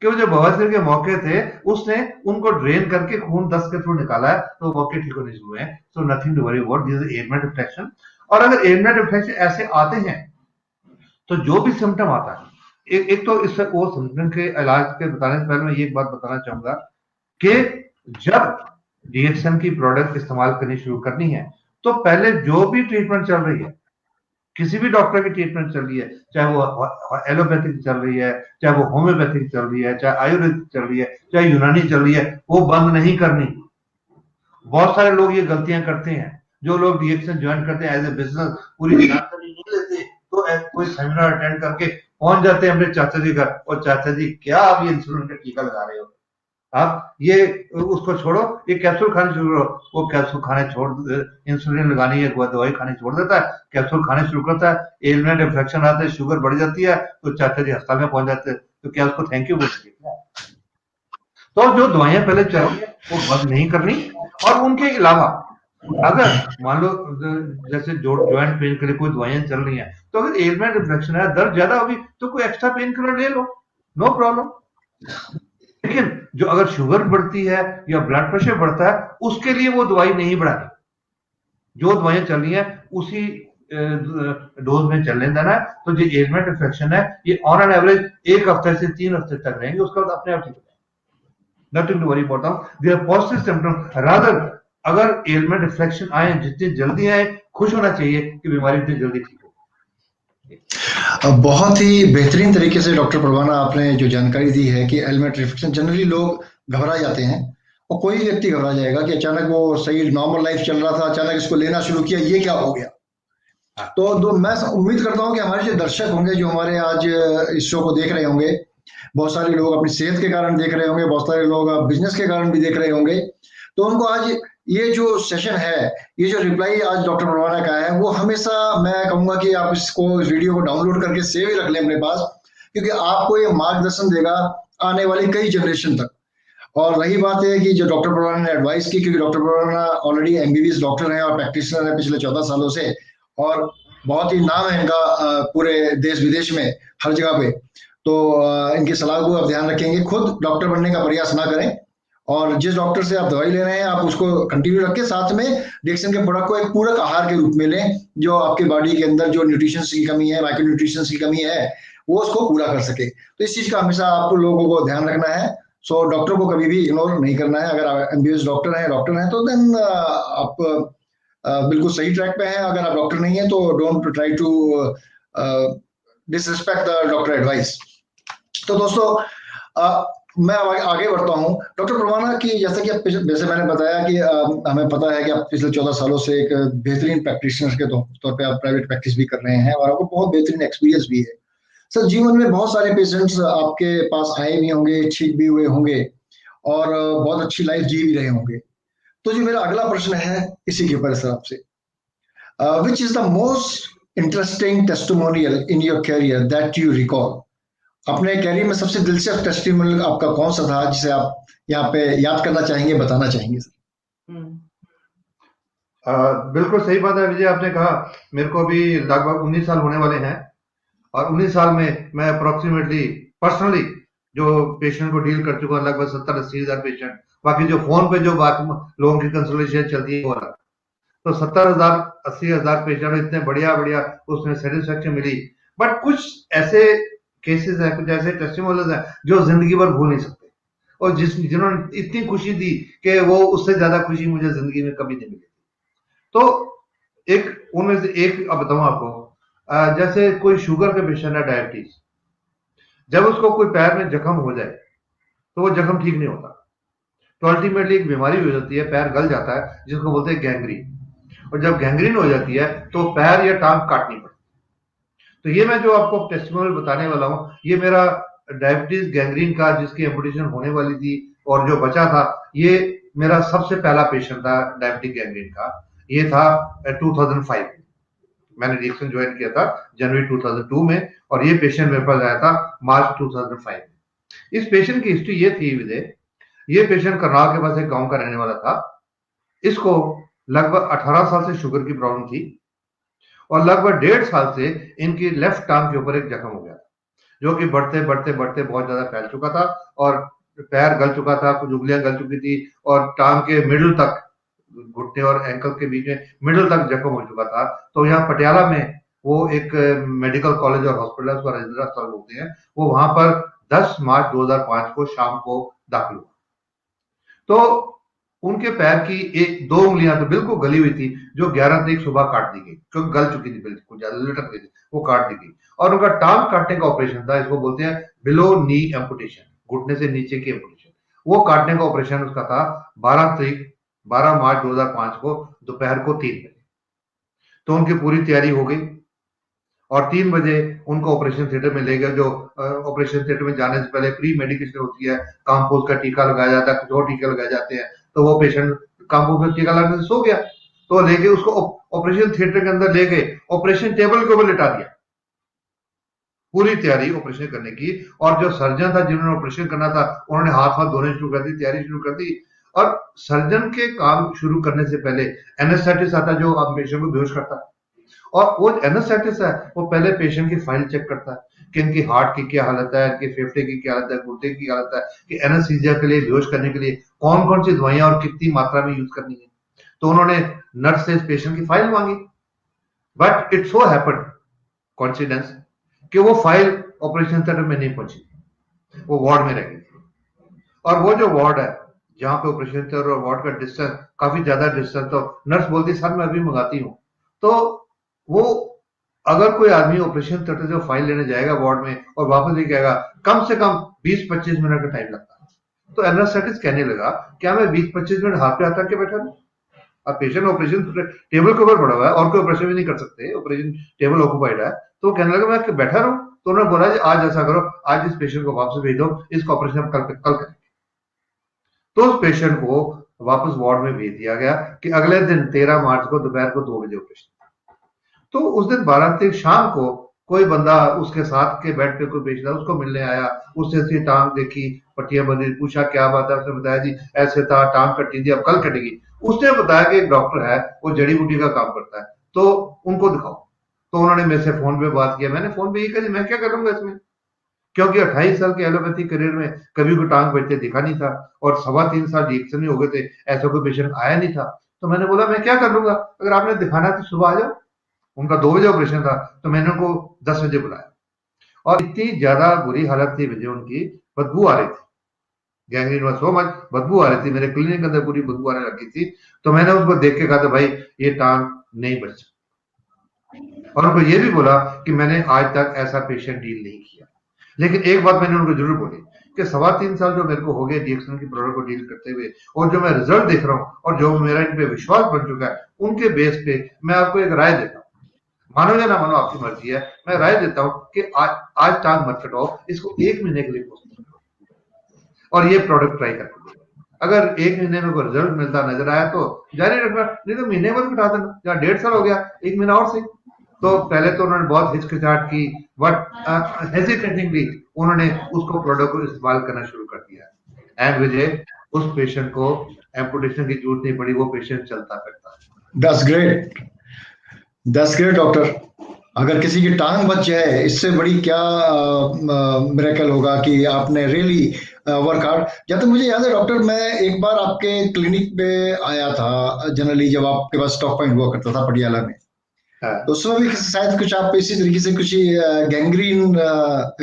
कि वो जो बवासीर के मौके थे उसने उनको ड्रेन करके खून 10 के थ्रू निकाला है, तो मौके ठीक होने शुरू हुए हैं। So nothing to worry about, this is element reflection. और अगर एलिमेंट रिफ्लेक्शन ऐसे आते हैं तो जो भी सिम्टम आता है, एक तो इससे वो सिम्टम के इलाज के बताने से पहले मैं ये एक बात बताना चाहूंगा कि जब डीएक्सएन की प्रोडक्ट इस्तेमाल करनी शुरू करनी है तो पहले जो भी ट्रीटमेंट चल रही है, किसी भी डॉक्टर की ट्रीटमेंट चल रही है, चाहे वो एलोपैथिक चल रही है, चाहे वो होम्योपैथिक चल रही है, चाहे आयुर्वेदिक चल रही है, चाहे यूनानी चल रही है, वो बंद नहीं करनी। बहुत सारे लोग ये गलतियां करते हैं, जो लोग डीएक्सएन ज्वाइन करते हैं एज ए बिजनेस, पूरी जानकारी नहीं लेते, तो कोई सेमिनार अटेंड करके पहुंच जाते हैं अपने चाचा जी घर, और चाचा जी क्या आप ये इंसुलिन का टीका लगा रहे हो, आप ये उसको छोड़ो, ये कैप्सूल खाने शुरू करो। वो कैप्सूल खाने छोड़, इंसुलिन लगानी है, दवाई खानी छोड़ देता है, कैप्सूल खाने शुरू करता है, एलिमेंट इन्फेक्शन आता है, शुगर बढ़ जाती है, तो चाचा जी अस्पताल में पहुंच जाते हैं। तो क्या उसको थैंक यू बोल सकते? तो जो दवाइयां पहले चल रही है वो बंद नहीं करनी। और उनके अलावा अगर मान लो जैसे ज्वाइंट पेन के लिए कोई दवाइयां चल रही हैं, तो अगर एलिमेंट रिफ्लेक्शन है, दर्द ज्यादा होगी, तो कोई एक्स्ट्रा पेन किलर ले लो, नो प्रॉब्लम। लेकिन जो अगर शुगर बढ़ती है या ब्लड प्रेशर बढ़ता है, उसके लिए वो दवाई नहीं बढ़ानी, जो दवाइयां चल रही हैं उसी डोज में चलने देना है। तो जो एलिमेंट रिफ्लेक्शन है, ये ऑन एन एवरेज 1 हफ्ते से 3 हफ्ते तक रहेंगे, उसके बाद अपने आप ठीक हो जाएंगे। Nothing to worry about now, they are positive symptom rather. अगर एलिमेंट रिफ्लेक्शन आए, जितनी जल्दी आए, खुश होना चाहिए कि बीमारी इतनी जल्दी ठीक हो। बहुत ही बेहतरीन तरीके से डॉक्टर परवाना आपने जो जानकारी दी है कि एलिमेंट रिफ्लेक्शन, जनरली लोग घबरा जाते हैं, और कोई व्यक्ति घबरा जाएगा कि अचानक वो सही नॉर्मल लाइफ चल रहा था, अचानक इसको लेना शुरू किया, ये क्या हो गया। तो मैं उम्मीद करता हूं कि हमारे जो दर्शक होंगे, जो हमारे आज इस शो को देख रहे होंगे, बहुत सारे लोग अपनी सेहत के कारण देख रहे होंगे, बहुत सारे लोग बिजनेस के कारण भी देख रहे होंगे, तो उनको आज ये जो सेशन है, ये जो रिप्लाई आज डॉक्टर परवाना का है, वो हमेशा मैं कहूंगा कि आप इसको, इस वीडियो को डाउनलोड करके सेव ही रख लें अपने पास, क्योंकि आपको ये मार्गदर्शन देगा आने वाली कई जनरेशन तक। और रही बात है कि जो डॉक्टर परवाना ने एडवाइस की, क्योंकि डॉक्टर परवाना ऑलरेडी एमबीबीएस डॉक्टर हैं और प्रैक्टिशनर हैं पिछले 14 सालों से, और बहुत ही नाम है इनका पूरे देश विदेश में, हर जगह पे। तो इनकी सलाह को आप ध्यान रखेंगे, खुद डॉक्टर बनने का प्रयास ना करें, और जिस डॉक्टर से आप दवाई ले रहे हैं आप उसको कंटिन्यू रखें, साथ में डिएक्सएन के प्रोडक्ट को एक पूरक आहार के रूप में लें, जो आपके बॉडी के अंदर जो न्यूट्रिशन की कमी है, माइक्रो न्यूट्रिशन की कमी है, वो उसको पूरा कर सके। तो इस चीज का हमेशा आप लोगों को ध्यान रखना है। सो डॉक्टर को कभी भी इग्नोर नहीं करना है। अगर आप एमबीबीएस डॉक्टर हैं तो देन आप बिल्कुल सही ट्रैक पे हैं। अगर आप डॉक्टर नहीं है तो don't try to disrespect the doctor advice. तो दोस्तों, मैं आगे बढ़ता हूँ। डॉक्टर परवाना की, जैसा कि जैसे मैंने बताया कि हमें पता है कि आप पिछले 14 सालों से एक बेहतरीन प्रैक्टिशनर के तौर पे आप प्राइवेट प्रैक्टिस भी कर रहे हैं, और आपको बहुत बेहतरीन एक्सपीरियंस भी है। सर, जीवन में बहुत सारे पेशेंट्स आपके पास आए भी होंगे, ठीक भी हुए होंगे, और बहुत अच्छी लाइफ जी भी रहे होंगे। तो जो मेरा अगला प्रश्न है इसी के ऊपर सर आपसे, which is the most interesting testimonial in your career that you recall? अपने कैरियर में सबसे दिलचस्प टेस्टिमोनियल आपका कौन सा था जिसे आप यहाँ पे याद करना चाहेंगे, बताना चाहेंगे सर? बिल्कुल सही बात है विजय, आपने कहा। मेरे को भी लगभग 19 साल होने वाले हैं, और 19 साल में मैं अप्रोक्सीमेटली पर्सनली जो पेशेंट को डील कर चुका हूं, लगभग 70-80 हजार पेशेंट। बाकी जो फोन पे जो बात लोगों की कंसल्टेशन चलती है वो अलग। तो 70,000-80,000 पेशेंट, इतने बढ़िया बढ़िया उसमें सेटिस्फेक्शन मिली। बट कुछ ऐसे केसेस हैं, कुछ ऐसे टेस्टिमोनियल्स हैं जो जिंदगी भर भूल नहीं सकते, और जिन्होंने इतनी खुशी दी कि वो उससे ज्यादा खुशी मुझे जिंदगी में कभी नहीं मिली। तो एक उनमें से एक अब बताऊं आपको, जैसे कोई शुगर का पेशेंट है, डायबिटीज, जब उसको कोई पैर में जख्म हो जाए तो वो जख्म ठीक नहीं होता, तो अल्टीमेटली एक बीमारी हो जाती है, पैर गल जाता है, जिसको बोलते हैं गैंग्रीन। और जब गैंग्रीन हो जाती है तो पैर या टांग काटनी पड़ती है। तो ये मैं जो आपको टेस्टिमोनियल बताने वाला हूं, ये मेरा डायबिटीज गैंग्रीन का, जिसकी एम्पुटेशन होने वाली थी और जो बचा था, ये मेरा सबसे पहला पेशेंट था डायबिटिक गैंग्रीन का। ये था 2005, मैंने डिएक्सएन ज्वाइन किया था जनवरी 2002 में, और ये पेशेंट मेरे पास आया था मार्च 2005 में। इस पेशेंट की हिस्ट्री ये थी विजय, ये पेशेंट करनाल के पास एक गांव का रहने वाला था। इसको लगभग 18 साल से शुगर की प्रॉब्लम थी, और लगभग 1.5 साल से इनकी लेफ्ट टांग के ऊपर एक जख्म हो गया था, जो कि बढ़ते बढ़ते बढ़ते बहुत ज्यादा फैल चुका था, और पैर गल चुका था, कुछ उंगलियां गल चुकी थी, और टांग के मिडिल तक, घुटने और एंकल के बीच में मिडिल तक जख्म हो चुका था। तो यहाँ पटियाला में वो एक मेडिकल कॉलेज और हॉस्पिटल, उसको राजेंद्र अस्पताल बोलते हैं, वो वहां पर 10 मार्च 2005 को शाम को दाखिल हुआ। तो उनके पैर की एक दो उंगलियां तो बिल्कुल गली हुई थी, जो 11 तारीख सुबह काट दी गई, क्योंकि गल चुकी थी, बिल्कुल ज्यादा लटक गई थी, वो काट दी गई। और उनका टांग काटने का ऑपरेशन था, इसको बोलते हैं बिलो नी एम्पुटेशन, घुटने से नीचे की एम्पुटेशन। वो काटने का ऑपरेशन उसका था 12 मार्च 2005 को दोपहर को 3 बजे। तो उनकी पूरी तैयारी हो गई, और 3 बजे उनको ऑपरेशन थिएटर में ले गए। जो ऑपरेशन थिएटर में जाने से पहले प्री मेडिकेशन होती है, काम्पोज का टीका लगाया जाता है, कुछ और टीके लगाए जाते हैं। तो वो पेशेंट काम्पोज का टीका लगने से सो गया, तो लेके उसको ऑपरेशन थिएटर के अंदर ले गए, ऑपरेशन टेबल के ऊपर लिटा दिया, पूरी तैयारी ऑपरेशन करने की। और जो सर्जन था जिन्होंने ऑपरेशन करना था, उन्होंने हाथ धोने शुरू कर दी, तैयारी शुरू कर दी। और सर्जन के काम शुरू करने से पहले एनेस्थेटिस्ट आता है जो आप पेशेंट को बेहोश करता है। और वो एनेस्थेटिस्ट है वो पहले पेशेंट की फाइल चेक करता है कि इनकी हार्ट की क्या हालत है, इनके फेफड़े की क्या हालत है, गुर्दे की हालत है, कि एनेस्थीसिया के लिए बेहोश करने के लिए कौन कौन सी दवाइयां और कितनी मात्रा में यूज करनी है। तो उन्होंने नर्स से इस पेशेंट की फाइल मांगी, but it so happened coincidence कि वो फाइल ऑपरेशन थिएटर में नहीं पहुंची, वो वार्ड में रह गई थी। और वो जो वार्ड है जहां पे ऑपरेशन थिएटर और वार्ड का डिस्टेंस काफी ज्यादा डिस्टेंस, तो नर्स बोलती सर मैं अभी मंगाती हूँ। तो वो अगर कोई आदमी ऑपरेशन थिएटर से फाइल लेने जाएगा वार्ड में और वापस लेके आएगा, कम से कम 20-25 मिनट का टाइम लगता है। तो एनेस्थेटिस्ट कहने लगा क्या मैं 20-25 मिनट हाथ पे हाथ रख के बैठा हूँ? अब पेशेंट ऑपरेशन टेबल के ऊपर पड़ा हुआ है और कोई ऑपरेशन भी नहीं कर सकते, ऑपरेशन टेबल ऑक्यूपाइड है, तो कहने लगा मैं बैठा रहूं? तो उन्होंने बोला जी आज ऐसा करो, आज इस पेशेंट को वापस भेज दो, इसका ऑपरेशन कल करेंगे। तो उस पेशेंट को वापस वार्ड में भेज दिया गया कि अगले दिन 13 मार्च को दोपहर को 2 बजे ऑपरेशन। तो उस दिन 12 तारीख शाम को कोई बंदा उसके साथ के बेड पे कोई पेशेंट उसको मिलने आया, उससे उसकी टांग देखी, पट्टियां बंधी, पूछा क्या बात है, उसने बताया जी ऐसे था, टांग कटी थी, अब कल कटेगी। उसने बताया कि एक डॉक्टर है वो जड़ी बूटी का काम करता है तो उनको दिखाओ। तो उन्होंने मेरे से फोन पे बात किया, मैंने फोन पे ये कहा मैं क्या करूंगा इसमें, क्योंकि 28 साल के एलोपैथी करियर में कभी कोई टांग बचते दिखा नहीं था और 3.25 साल डिएक्शन हो गए थे, ऐसा कोई पेशेंट आया नहीं था। तो मैंने बोला मैं क्या कर लूंगा, अगर आपने दिखाना है तो सुबह आ जाओ। उनका 2 बजे ऑपरेशन था तो मैंने उनको 10 बजे बुलाया और इतनी ज्यादा बुरी हालत थी मुझे, उनकी बदबू आ रही थी, गैंग्रीन वाज सो मच, बदबू आ रही थी, मेरे क्लिनिक के अंदर पूरी बदबू आने लगी थी। तो मैंने उनको देख के कहा था भाई ये टांग नहीं बच सकती, और उनको ये भी बोला कि मैंने आज तक ऐसा पेशेंट डील नहीं किया। लेकिन एक बात मैंने उनको जरूर बोली कि 3.25 साल जो मेरे को हो गए डीएक्शन की प्रोडक्ट को डील करते हुए, और जो मैं रिजल्ट देख रहा हूँ और जो मेरा इन पे विश्वास बन चुका है, उनके बेस पे मैं आपको एक राय देता हूँ, मानो या ना मानो आपकी मर्जी है, मैं राय देता हूँ कि आज टांग मत कटाओ, इसको 1 महीने के लिए पोस्ट करो और ये प्रोडक्ट ट्राई करके देखो। अगर 1 महीने में कोई रिजल्ट मिलता नजर आया तो जारी रखना, नहीं तो महीने बाद कटा देना, जहाँ 1.5 साल हो गया 1 महीना और सही। तो पहले तो उन्होंने बहुत हिचकिचाहट की, बट हेजिटेटिंगली उन्होंने उसको प्रोडक्ट को इस्तेमाल करना शुरू कर दिया। एंड विजय उस पेशेंट को एम्पुटेशन की जरूरत नहीं पड़ी, वो पेशेंट चलता फिरता। That's great, that's great doctor. अगर किसी की टांग बच जाए इससे बड़ी क्या मिरेकल होगा कि आपने रियली वर्क हार्ड। जब तक मुझे याद है डॉक्टर, मैं एक बार आपके क्लिनिक पे आया था, जनरली जब आपके पास स्टॉक पॉइंट हुआ करता था पटियाला में, तो उस समय भी शायद कुछ आप इसी तरीके से कुछ गैंग्रीन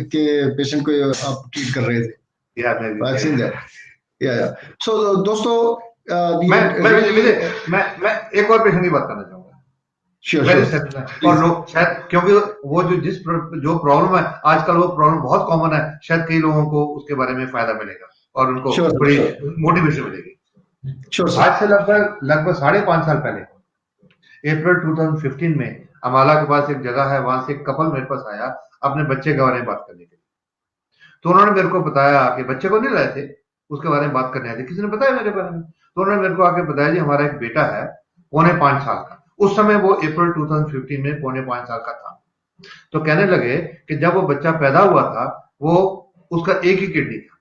के पेशेंट को आप ट्रीट कर रहे थे। या सो दोस्तों मैं एक और पेशेंट की बात करना चाहूंगा। और लोग शायद क्योंकि वो जो प्रॉब्लम है आजकल, वो प्रॉब्लम बहुत कॉमन है, शायद कई लोगों को उसके बारे में फायदा मिलेगा और उनको बड़ी मोटिवेशन मिलेगी। आज से लगभग 5.5 साल पहले अप्रैल 2015 में अमाला के पास एक जगह है, वहां से एक कपल मेरे पास आया अपने बच्चे के बारे में बात करने के लिए। तो उन्होंने मेरे को बताया कि बच्चे को नहीं लाए थे, उसके बारे में बात करने आए थे, किसी ने बताया मेरे बारे में। तो उन्होंने मेरे को आके बताया जी हमारा एक बेटा है 4.25 साल का, उस समय वो अप्रैल 2015 में 4.25 साल का था। तो कहने लगे कि जब वो बच्चा पैदा हुआ था वो उसका एक ही किडनी था,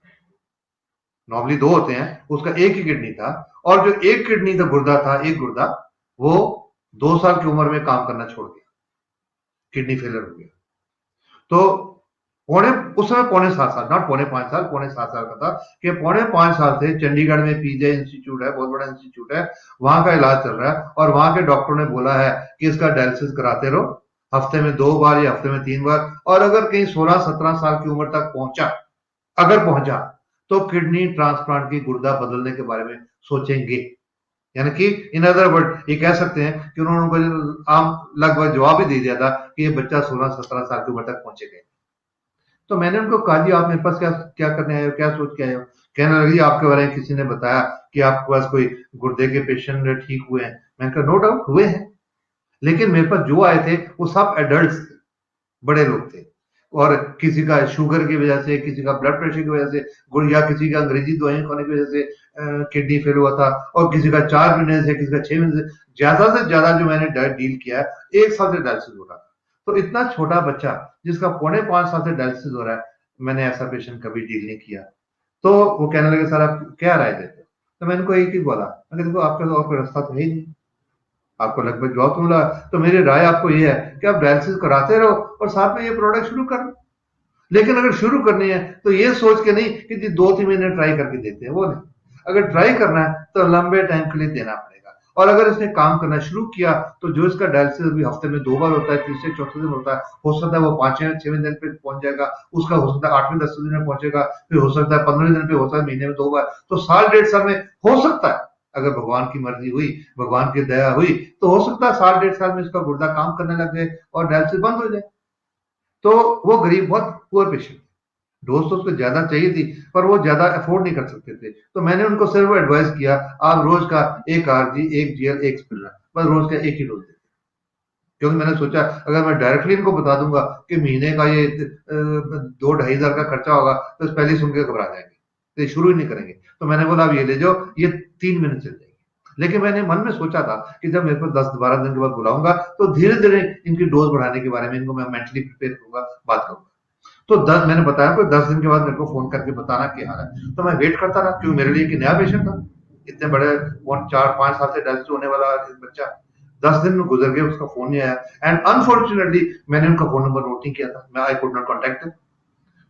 नॉर्मली 2 होते हैं, उसका एक ही किडनी था, और जो एक किडनी था गुर्दा था, एक गुर्दा, वो 2 साल की उम्र में काम करना छोड़ दिया, किडनी फेलियर हो गया। तो उस समय 4.5 साल, नॉट 4.5 साल, 4.5 साल का था कि 4.5 साल से चंडीगढ़ में पीजे इंस्टीट्यूट है, बहुत बड़ा इंस्टीट्यूट है, वहां का इलाज चल रहा है और वहां के डॉक्टर ने बोला है कि इसका डायलिसिस कराते रहो, हफ्ते में 2 बार या हफ्ते में 3 बार, और अगर कहीं 16-17 साल की उम्र तक पहुंचा तो किडनी ट्रांसप्लांट की गुर्दा बदलने के बारे में सोचेंगे। यानी कि इन अदर वर्ड ये कह सकते हैं कि उन्होंने आम लगभग जवाब ही दे दिया था कि ये बच्चा 16-17 साल की उम्र तक पहुंचेगा। तो मैंने उनको कहा जी आप मेरे पास क्या करने आए हो, क्या सोच के आए हो? कहने लगी आपके बारे में किसी ने बताया कि आपके पास कोई गुर्दे के पेशेंट ठीक हुए हैं। मैंने कहा नो डाउट हुए हैं, लेकिन मेरे पास जो आए थे वो सब एडल्ट्स थे, बड़े लोग थे, और किसी का शुगर की वजह से, किसी का ब्लड प्रेशर की वजह से, या किसी का अंग्रेजी दवाइयां खाने की वजह से किडनी फेल हुआ था, और किसी का 4 महीने से, किसी का 6 महीने से ज्यादा जो मैंने डील किया है 1 साल से डायलिसिस हो रहा था। तो इतना छोटा बच्चा जिसका 4.5 साल से डायलिसिस हो रहा है, मैंने ऐसा पेशेंट कभी डील नहीं किया। तो वो कहने लगे सर आप क्या राय देते हो? तो मैंने इनको एक ही बोला, मैं देखो आपका तो और कोई रास्ता तो है ही नहीं, आपको लगभग जॉब तो मिला, तो मेरी राय आपको ये है कि आप डायलिसिस कराते रहो और साथ में ये प्रोडक्ट शुरू कर लो। लेकिन अगर शुरू करनी है तो ये सोच के नहीं कि जी 2-3 महीने ट्राई करके देते हैं, वो नहीं। अगर ट्राई करना है तो लंबे टाइम के लिए देना पड़ेगा। और अगर इसने काम करना शुरू किया तो जो इसका डायलिसिस अभी हफ्ते में 2 बार होता है, तीसरे चौथे दिन होता है, हो सकता है वो 5वें 6वें दिन पे पहुंच जाएगा, उसका हो सकता है 8वें 10वें दिन में पहुंचेगा, फिर हो सकता है 15वें दिन पे, हो सकता है महीने में 2 बार, तो साल 1.5 साल में हो सकता है, अगर भगवान की मर्जी हुई, भगवान की दया हुई, तो हो सकता है साल 1.5 साल में इसका गुर्दा काम करने लग जाए और डायलिसिस बंद हो जाए। तो वो गरीब, बहुत पुअर पेशेंट, डोज तो उसको ज्यादा चाहिए थी पर वो ज्यादा अफोर्ड नहीं कर सकते थे। तो मैंने उनको सिर्फ एडवाइस किया, आप रोज का 1 आरजी 1 जीएल 1 स्पिलर, बस रोज का एक ही डोज देते। क्योंकि मैंने सोचा अगर मैं डायरेक्टली इनको बता दूंगा कि महीने का ये 2-2.5 हजार का खर्चा होगा तो पहले सुन के घबरा जाएंगे, तो ये शुरू ही नहीं करेंगे। तो मैंने बोला अब ये ले जाओ, ये 3 महीने चल जाएगी। लेकिन मैंने मन में सोचा था कि जब मेरे को 10-12 दिन के बाद बुलाऊंगा तो धीरे धीरे इनकी डोज बढ़ाने के बारे में इनको मैं मेंटली प्रिपेयर करूंगा, बात करूंगा। तो मैंने बताया कोई 10 दिन के बाद मेरे को फोन करके बताना क्या हाल है। तो मैं वेट करता रहा, क्योंकि मेरे लिए एक नया पेशेंट था, इतने बड़े 4-5 साल से डायलिसिस होने वाला बच्चा। 10 दिन में गुजर गए, उसका फोन नहीं आया। एंड अनफॉर्चुनेटली मैंने उनका फोन नंबर नोट नहीं किया था, मैं आई कुड नॉट कॉन्टैक्ट।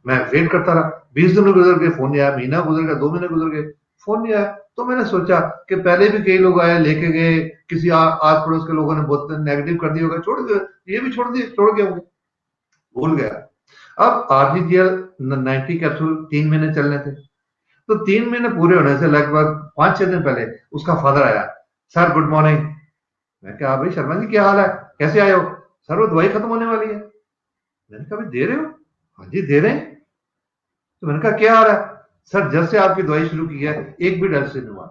मैं वेट करता रहा, 20 दिन गुजर गए, फोन नहीं आया, महीना गुजर गया, 2 महीने गुजर गए, फोन नहीं आया। तो मैंने सोचा कि पहले भी कई लोग आए, लेके गए, किसी आस पड़ोस के लोगों ने बहुत नेगेटिव कर दिया होगा, छोड़ दिया, ये भी छोड़ गए होंगे, भूल गया। अब आरजीजीएल 90 कैप्सूल 3 महीने चलने थे, तो 3 महीने पूरे होने से लगभग 5-6 दिन पहले उसका फादर आया, सर गुड मॉर्निंग। मैं कहा भाई शर्मा जी क्या हाल है, कैसे आए हो? सर वो दवाई खत्म होने वाली है। मैंने कहा दे रहे हो? हाँ जी दे रहे हैं। तो मैंने कहा क्या हाल है? सर जब से आपकी दवाई शुरू की है एक भी डायलिसिस नहीं हुआ।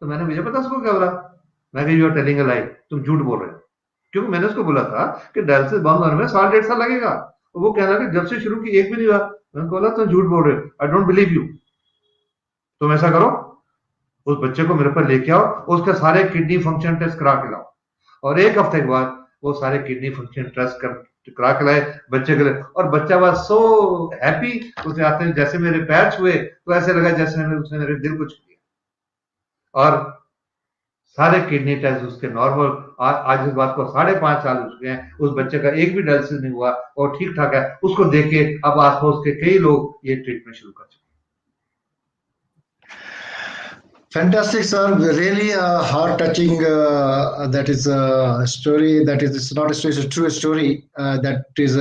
तो मैंने मुझे पता उसको क्या बोला, मैं कहा यू आर टेलिंग अ लाई, तुम झूठ बोल रहे हो। क्योंकि मैंने उसको बोला था कि डायलिसिस बंद होने में 1.5 साल लगेगा, तो वो कहना कि जब से शुरू की एक भी नहीं हुआ। मैंने बोला तुम झूठ बोल रहे हो, आई डोंट बिलीव यू। तुम ऐसा करो, उस बच्चे को मेरे पर लेके आओ, उसके सारे किडनी फंक्शन टेस्ट करा के लाओ, और 1 हफ्ते के बाद वो सारे किडनी फंक्शन टेस्ट करा के लाए बच्चे के लिए। और बच्चा वाज सो हैप्पी, उसे आते हैं जैसे मेरे पैर छुए तो ऐसे लगा जैसे उसने मेरे दिल को छू लिया। और सारे किडनी टेस्ट उसके नॉर्मल, आज इस बात को 5.5 साल हो चुके हैं, उस बच्चे का एक भी डायलिसिस नहीं हुआ और ठीक ठाक है। उसको देख के अब आसपास के कई लोग ये ट्रीटमेंट शुरू कर चुके हैं। Fantastic, sir. Really heart touching. That is a story. That is, it's not a story, it's a true story that is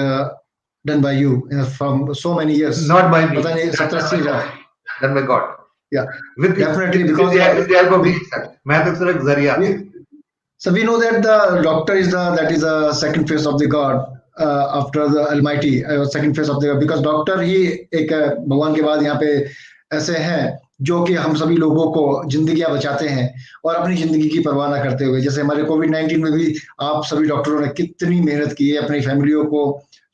done by you from so many years. Not by me. पता नहीं 17 साल. Done by God. Yeah, with definitely with the help of me. मैं तो सिर्फ जरिया. So we know that the doctor is the second face of the God after the Almighty. Second face of the God, because doctor ही एक भगवान के बाद यहाँ पे ऐसे हैं जो कि हम सभी लोगों को जिंदगियां बचाते हैं और अपनी जिंदगी की परवाह ना करते हुए। जैसे हमारे कोविड-19 में भी आप सभी डॉक्टरों ने कितनी मेहनत की है, अपनी फैमिलियों को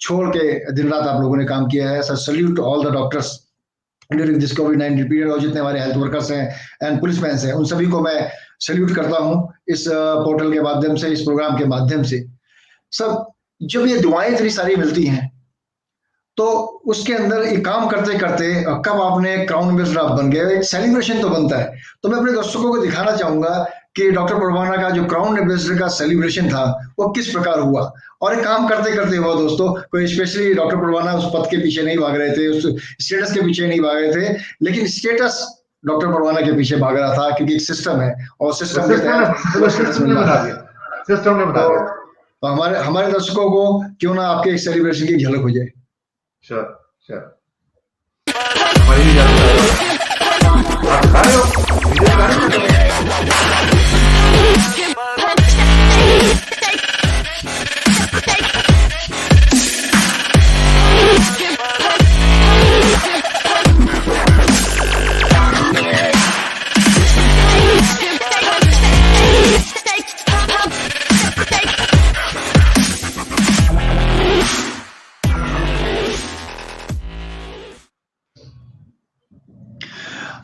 छोड़ के दिन रात आप लोगों ने काम किया है। Sir salute to all the doctors during this covid period, और जितने हमारे हेल्थ वर्कर्स हैं एंड पुलिसमैन हैं, उन सभी को मैं सल्यूट करता हूं इस पोर्टल के माध्यम से, इस प्रोग्राम के माध्यम से। सब जब ये दुआएं इतनी सारी मिलती हैं तो उसके अंदर एक काम करते करते कब आपने क्राउन एम्बेसडर आप बन गए, एक सेलिब्रेशन तो बनता है। तो मैं अपने दर्शकों को दिखाना चाहूंगा कि डॉक्टर परवाना का जो क्राउन एम्बेसडर का सेलिब्रेशन था वो किस प्रकार हुआ। और एक काम करते करते हुआ दोस्तों, कोई स्पेशली डॉक्टर परवाना उस पद के पीछे नहीं भाग रहे थे, उस स्टेटस के पीछे नहीं भाग रहे थे, लेकिन स्टेटस डॉक्टर परवाना के पीछे भाग रहा था, क्योंकि एक सिस्टम है और सिस्टम ने बता दिया। तो हमारे दर्शकों को क्यों ना आपके सेलिब्रेशन की झलक हो जाए। Sure. हमारी भी जाती है। आप खा रहे हो? वीडियो खा रहे हो?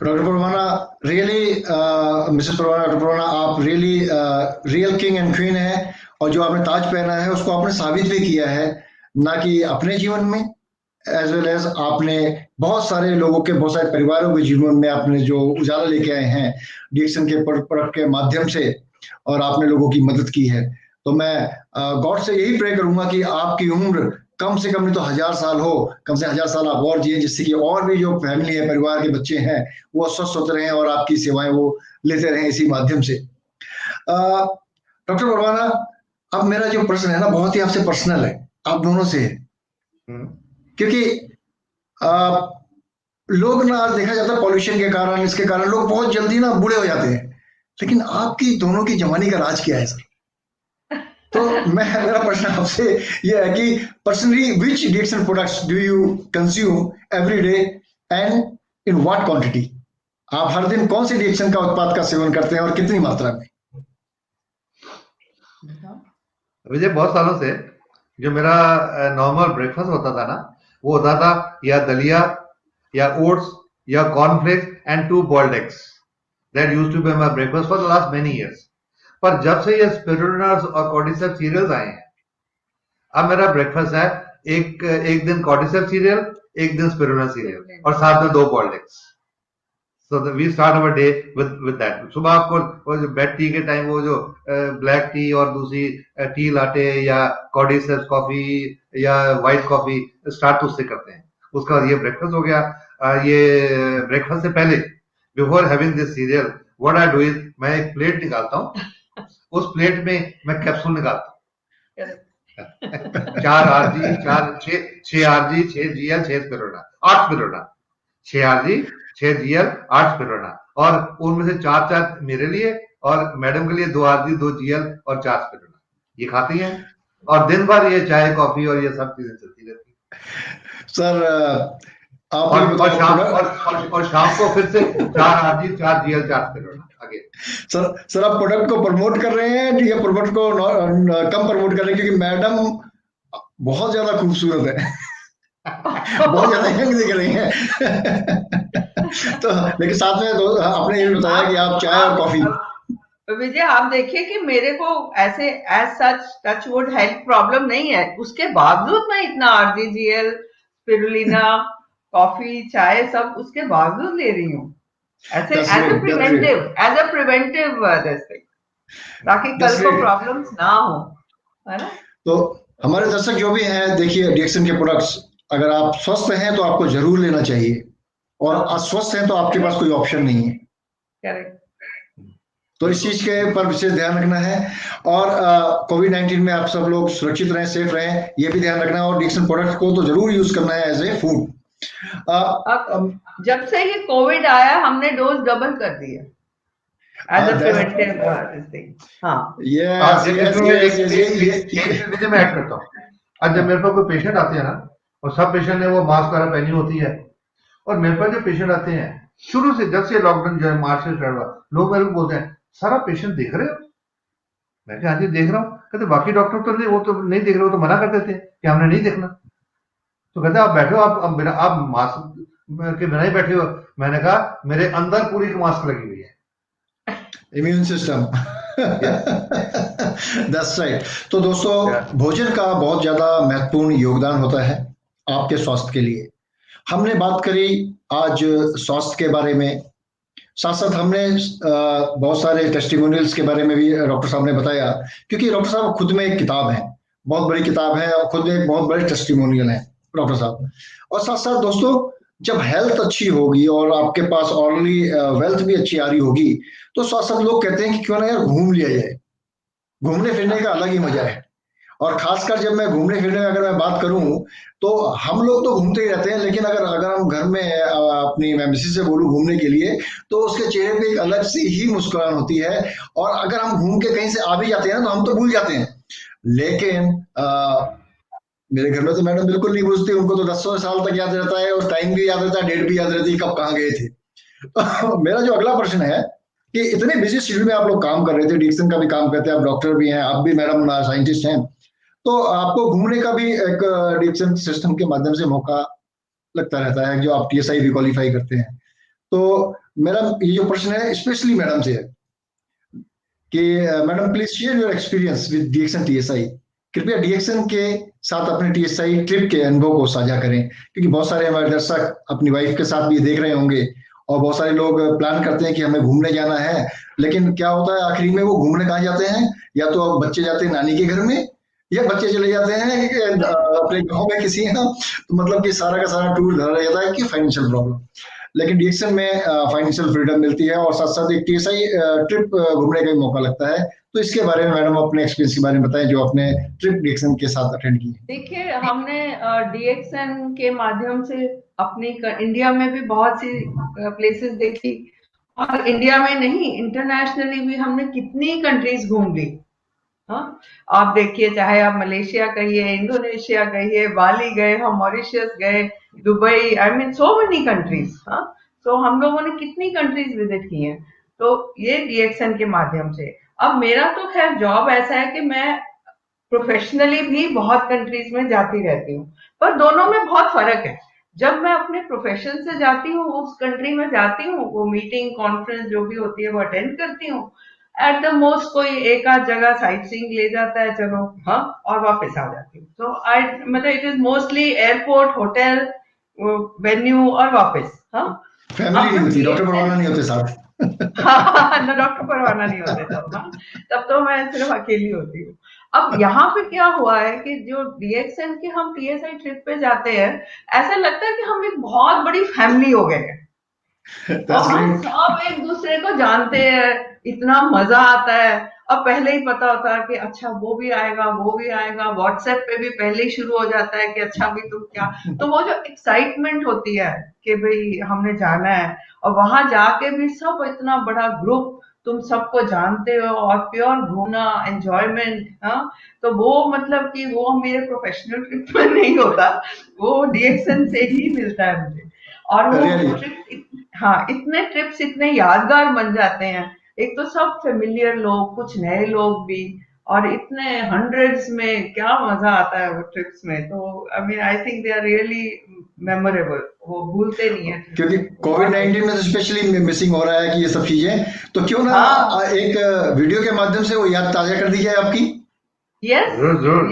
डॉक्टर परवाना रियली, मिसेस परवाना, डॉक्टर परवाना आप really real king and queen है, और जो आपने ताज पहना है उसको आपने साबित भी किया है, ना कि अपने जीवन में एज वेल एज आपने बहुत सारे लोगों के, बहुत सारे परिवारों के जीवन में आपने जो उजाला लेके आए हैं डिएक्शन के प्रोडक्ट के माध्यम से, और आपने लोगों की मदद की है। तो मैं गॉड से यही प्रे करूंगा कि आपकी उम्र कम से कम नहीं तो 1000 साल हो, कम से 1000 साल आप और जिए, जिससे कि और भी जो फैमिली है, परिवार के बच्चे हैं, वो स्वस्थ होते रहें और आपकी सेवाएं वो लेते रहें इसी माध्यम से। डॉक्टर परवाना, अब मेरा जो प्रश्न है ना, बहुत ही आपसे पर्सनल है, आप दोनों से है। क्योंकि लोग ना, आज देखा जाता है पॉल्यूशन के कारण, इसके कारण लोग बहुत जल्दी ना बूढ़े हो जाते हैं, लेकिन आपकी दोनों की जवानी का राज क्या है सर? तो मेरा प्रश्न आपसे ये है कि personally which DXN products do you consume every day and in what quantity? आप हर दिन कौन से डिएक्शन का उत्पाद का सेवन करते हैं और कितनी मात्रा में? मुझे बहुत सालों से जो मेरा नॉर्मल ब्रेकफास्ट होता था ना, वो होता था या दलिया या ओट्स या cornflakes and 2 boiled eggs. That used to be my breakfast for the last many years. पर जब से ये स्पिरुलिनास और कॉर्डिसेप्स सीरियल्स आए हैं, अब मेरा ब्रेकफास्ट है एक दिन कॉर्डिसेप्स सीरियल, एक दिन स्पिरुलिना सीरियल, और साथ में 2 boiled eggs. So we start our day with that. सुबह आपको वो जो बेड टी के टाइम वो जो ब्लैक टी और दूसरी टी लाटे या कॉर्डिसेप्स कॉफी या व्हाइट कॉफी स्टार्ट उससे करते हैं। उसका बाद ये ब्रेकफास्ट हो गया। ये ब्रेकफास्ट से पहले before having this serial what I do is, मैं एक प्लेट निकालता हूँ, उस प्लेट में मैं कैप्सूल निकालता हूँ। 4 RG, 6 RG, 6 GL, 6 spirulina, 8 spirulina, 6 RG, 6 GL, 8 spirulina, और उनमें से 4 मेरे लिए और मैडम के लिए 2 आरजी, 2 जीएल और 4 स्पिरुलिना। ये खाती हैं और दिन भर ये चाय कॉफी और ये सब चीजें चलती रहती है सर। आप और शाम को फिर से 4 आरजी, 4 जीएल, 4 स्पिरुलिना आगे। सर आप प्रोडक्ट को प्रमोट कर रहे हैं या प्रोडक्ट को कम प्रमोट कर रहे हैं? क्योंकि मैडम बहुत ज्यादा खूबसूरत है, बहुत ज्यादा यंग दिख रही हैं। तो लेकिन साथ में तो आपने ये बताया कि आप चाय और कॉफी। विजय, आप देखिए कि मेरे को ऐसे as such touch wood health problem नहीं है, उसके बावजूद मैं इतना आरजीजीएल, स्पिरुलिना, कॉफी, चाय सब उसके बावजूद ले रही हूँ, ऐसे एज अ प्रिवेंटिव ताकि कल को प्रॉब्लम्स ना हो, है ना? तो हमारे दर्शक जो भी हैं, देखिए डिएक्शन के प्रोडक्ट्स, अगर आप स्वस्थ हैं तो आपको जरूर लेना चाहिए, और अस्वस्थ हैं तो आपके पास कोई ऑप्शन नहीं है। करेक्ट। तो इस चीज के पर विशेष ध्यान रखना है, और कोविड-19 में आप सब लोग सुरक्षित रहें, सेफ रहें, ये भी ध्यान रखना है, और डिएक्शन प्रोडक्ट को तो जरूर यूज करना है एज ए फूड। जब से ये कोविड आया हमने डोज डबल कर दिया एज अ प्रिवेंटिव थिंग। हाँ, मैं ऐड करता हूँ। आज जब मेरे पास कोई पेशेंट आते हैं ना, और सब पेशेंट ने वो मास्क वगैरह पहनी होती है, और मेरे पास जो पेशेंट आते हैं शुरू से, जब से लॉकडाउन जो है मार्च से स्टार्ट हुआ, लोग मेरे को बोलते हैं सारा पेशेंट देख रहे हो? मैं कहा हाँ जी देख रहा हूँ। कहते बाकी डॉक्टर तो नहीं, वो तो नहीं देख रहे, वो तो मना करते थे कि हमने नहीं देखना। तो कहते आप बैठे हो, आप मास्क के बिना ही बैठे हो। मैंने कहा मेरे अंदर पूरी मास्क लगी हुई है, इम्यून सिस्टम। That's right. तो दोस्तों, भोजन का बहुत ज्यादा महत्वपूर्ण योगदान होता है आपके स्वास्थ्य के लिए। हमने बात करी आज स्वास्थ्य के बारे में, साथ साथ हमने बहुत सारे टेस्टिमोनियल्स के बारे में भी डॉक्टर साहब ने बताया, क्योंकि डॉक्टर साहब खुद में एक किताब है, बहुत बड़ी किताब है, और खुद एक बहुत बड़े टेस्टिमोनियल है डॉक्टर साहब। और साथ साथ दोस्तों, जब हेल्थ अच्छी होगी और आपके पास ऑलरेडी वेल्थ भी अच्छी आ रही होगी, तो साथ साथ लोग कहते हैं कि क्यों ना यार घूम लिया जाए। घूमने फिरने का अलग ही मजा है, और खासकर जब मैं घूमने फिरने में अगर मैं बात करूं, तो हम लोग तो घूमते ही रहते हैं, लेकिन अगर हम घर में अपनी मैं मिसेस से बोलूं घूमने के लिए, तो उसके चेहरे पे एक अलग सी ही मुस्कुराहट होती है। और अगर हम घूम के कहीं से आ भी जाते हैं तो हम तो भूल जाते हैं, लेकिन मेरे घर में तो मैडम बिल्कुल नहीं पूछती, उनको तो 10 साल तक याद रहता है, और टाइम भी याद रहता है, डेट भी याद रहती है कब कहाँ गए थे। तो मेरा जो अगला प्रश्न है कि इतने बिजी शेड्यूल में आप लोग काम कर रहे थे, डिएक्शन का भी काम करते हैं, आप डॉक्टर भी हैं, आप भी मैडम साइंटिस्ट हैं, तो आपको घूमने का भी एक डिएक्शन सिस्टम के माध्यम से मौका लगता रहता है, जो आप टीएसआई भी क्वालिफाई करते हैं। तो मेरा ये जो प्रश्न है स्पेशली मैडम से है कि madam please share your experience with DXN TSI. कृपया डिएक्शन के साथ अपने टीएसआई ट्रिप के अनुभव को साझा करें, क्योंकि बहुत सारे हमारे दर्शक अपनी वाइफ के साथ भी देख रहे होंगे और बहुत सारे लोग प्लान करते हैं कि हमें घूमने जाना है, लेकिन क्या होता है आखिरी में वो घूमने कहाँ जाते हैं? या तो अब बच्चे जाते हैं नानी के घर में, या बच्चे चले जाते हैं अपने गांव में किसी यहाँ। तो मतलब कि सारा का सारा टूर धरा रह जाता है कि फाइनेंशियल प्रॉब्लम। लेकिन डीएक्सन में फाइनेंशियल फ्रीडम मिलती है और साथ साथ एक टीएसआई ट्रिप घूमने का भी मौका लगता है। तो इसके बारे में मैडम अपने एक्सपीरियंस के बारे में बताएं जो आपने ट्रिप डीएक्सन के साथ अटेंड की है। देखिए, हमने डीएक्सन के माध्यम से अपनी इंडिया में भी बहुत सी प्लेसेस देखी, और इंडिया में नहीं, इंटरनेशनली भी हमने कितनी कंट्रीज घूम ली। हाँ, आप देखिए, चाहे आप मलेशिया कहिए, इंडोनेशिया कहिए, बाली गए, हम मॉरिशस गए, Dubai, I mean so many countries. हाँ, तो हम लोगों ने कितनी कंट्रीज विजिट की हैं, तो ये डीएक्सन के माध्यम से। अब मेरा तो खैर जॉब ऐसा है कि मैं प्रोफेशनली भी बहुत कंट्रीज में जाती रहती हूँ, पर दोनों में बहुत फर्क है। जब मैं अपने प्रोफेशन से जाती हूँ, उस कंट्री में जाती हूँ, वो मीटिंग कॉन्फ्रेंस जो भी होती है वो अटेंड करती हूँ। एट द मोस्ट कोई एक आध जगह साइट सीइंग ले जाता है, चलो हाँ, और वापस आ जाती हूँ। तो आई मतलब it is mostly airport, hotel, venue और वापस। हाँ, फैमिली नहीं होती, डॉक्टर परवाना नहीं होते साथ। हाँ, ना डॉक्टर परवाना नहीं होते तब। हाँ, तब तो मैं सिर्फ अकेली होती हूँ। अब यहाँ पे क्या हुआ है कि जो डीएक्सन के हम टीएसआई ट्रिप पे जाते हैं, ऐसा लगता है कि हम एक बहुत बड़ी फैमिली हो गए हैं और हम सब एक दूसरे को जानते हैं, इतना मजा आता है। अब पहले ही पता होता है कि अच्छा वो भी आएगा, वो भी आएगा, व्हाट्सएप पे भी पहले ही शुरू हो जाता है कि अच्छा भी तुम क्या। तो वो जो एक्साइटमेंट होती है कि भाई हमने जाना है, और वहां जाके भी सब इतना बड़ा ग्रुप, तुम सबको जानते हो, और प्योर घूमना, एंजॉयमेंट। हाँ, तो वो मतलब कि वो मेरे प्रोफेशनल ट्रिप में नहीं होता, वो डीएक्सन से ही मिलता है मुझे। और वो ट्रिप, हाँ, इतने ट्रिप्स इतने यादगार बन जाते हैं। एक तो सब फेमिलियर लोग, कुछ नए लोग भी, और इतने हंड्रेड्स में क्या मजा आता है वो ट्रिप्स में। तो I mean I think they are really memorable, वो भूलते नहीं है। क्योंकि कोविड-19 में स्पेशली मिसिंग हो रहा है कि ये सब चीजें, तो क्यों ना एक वीडियो के माध्यम से वो याद ताजा कर दी जाए आपकी। यस, जरूर।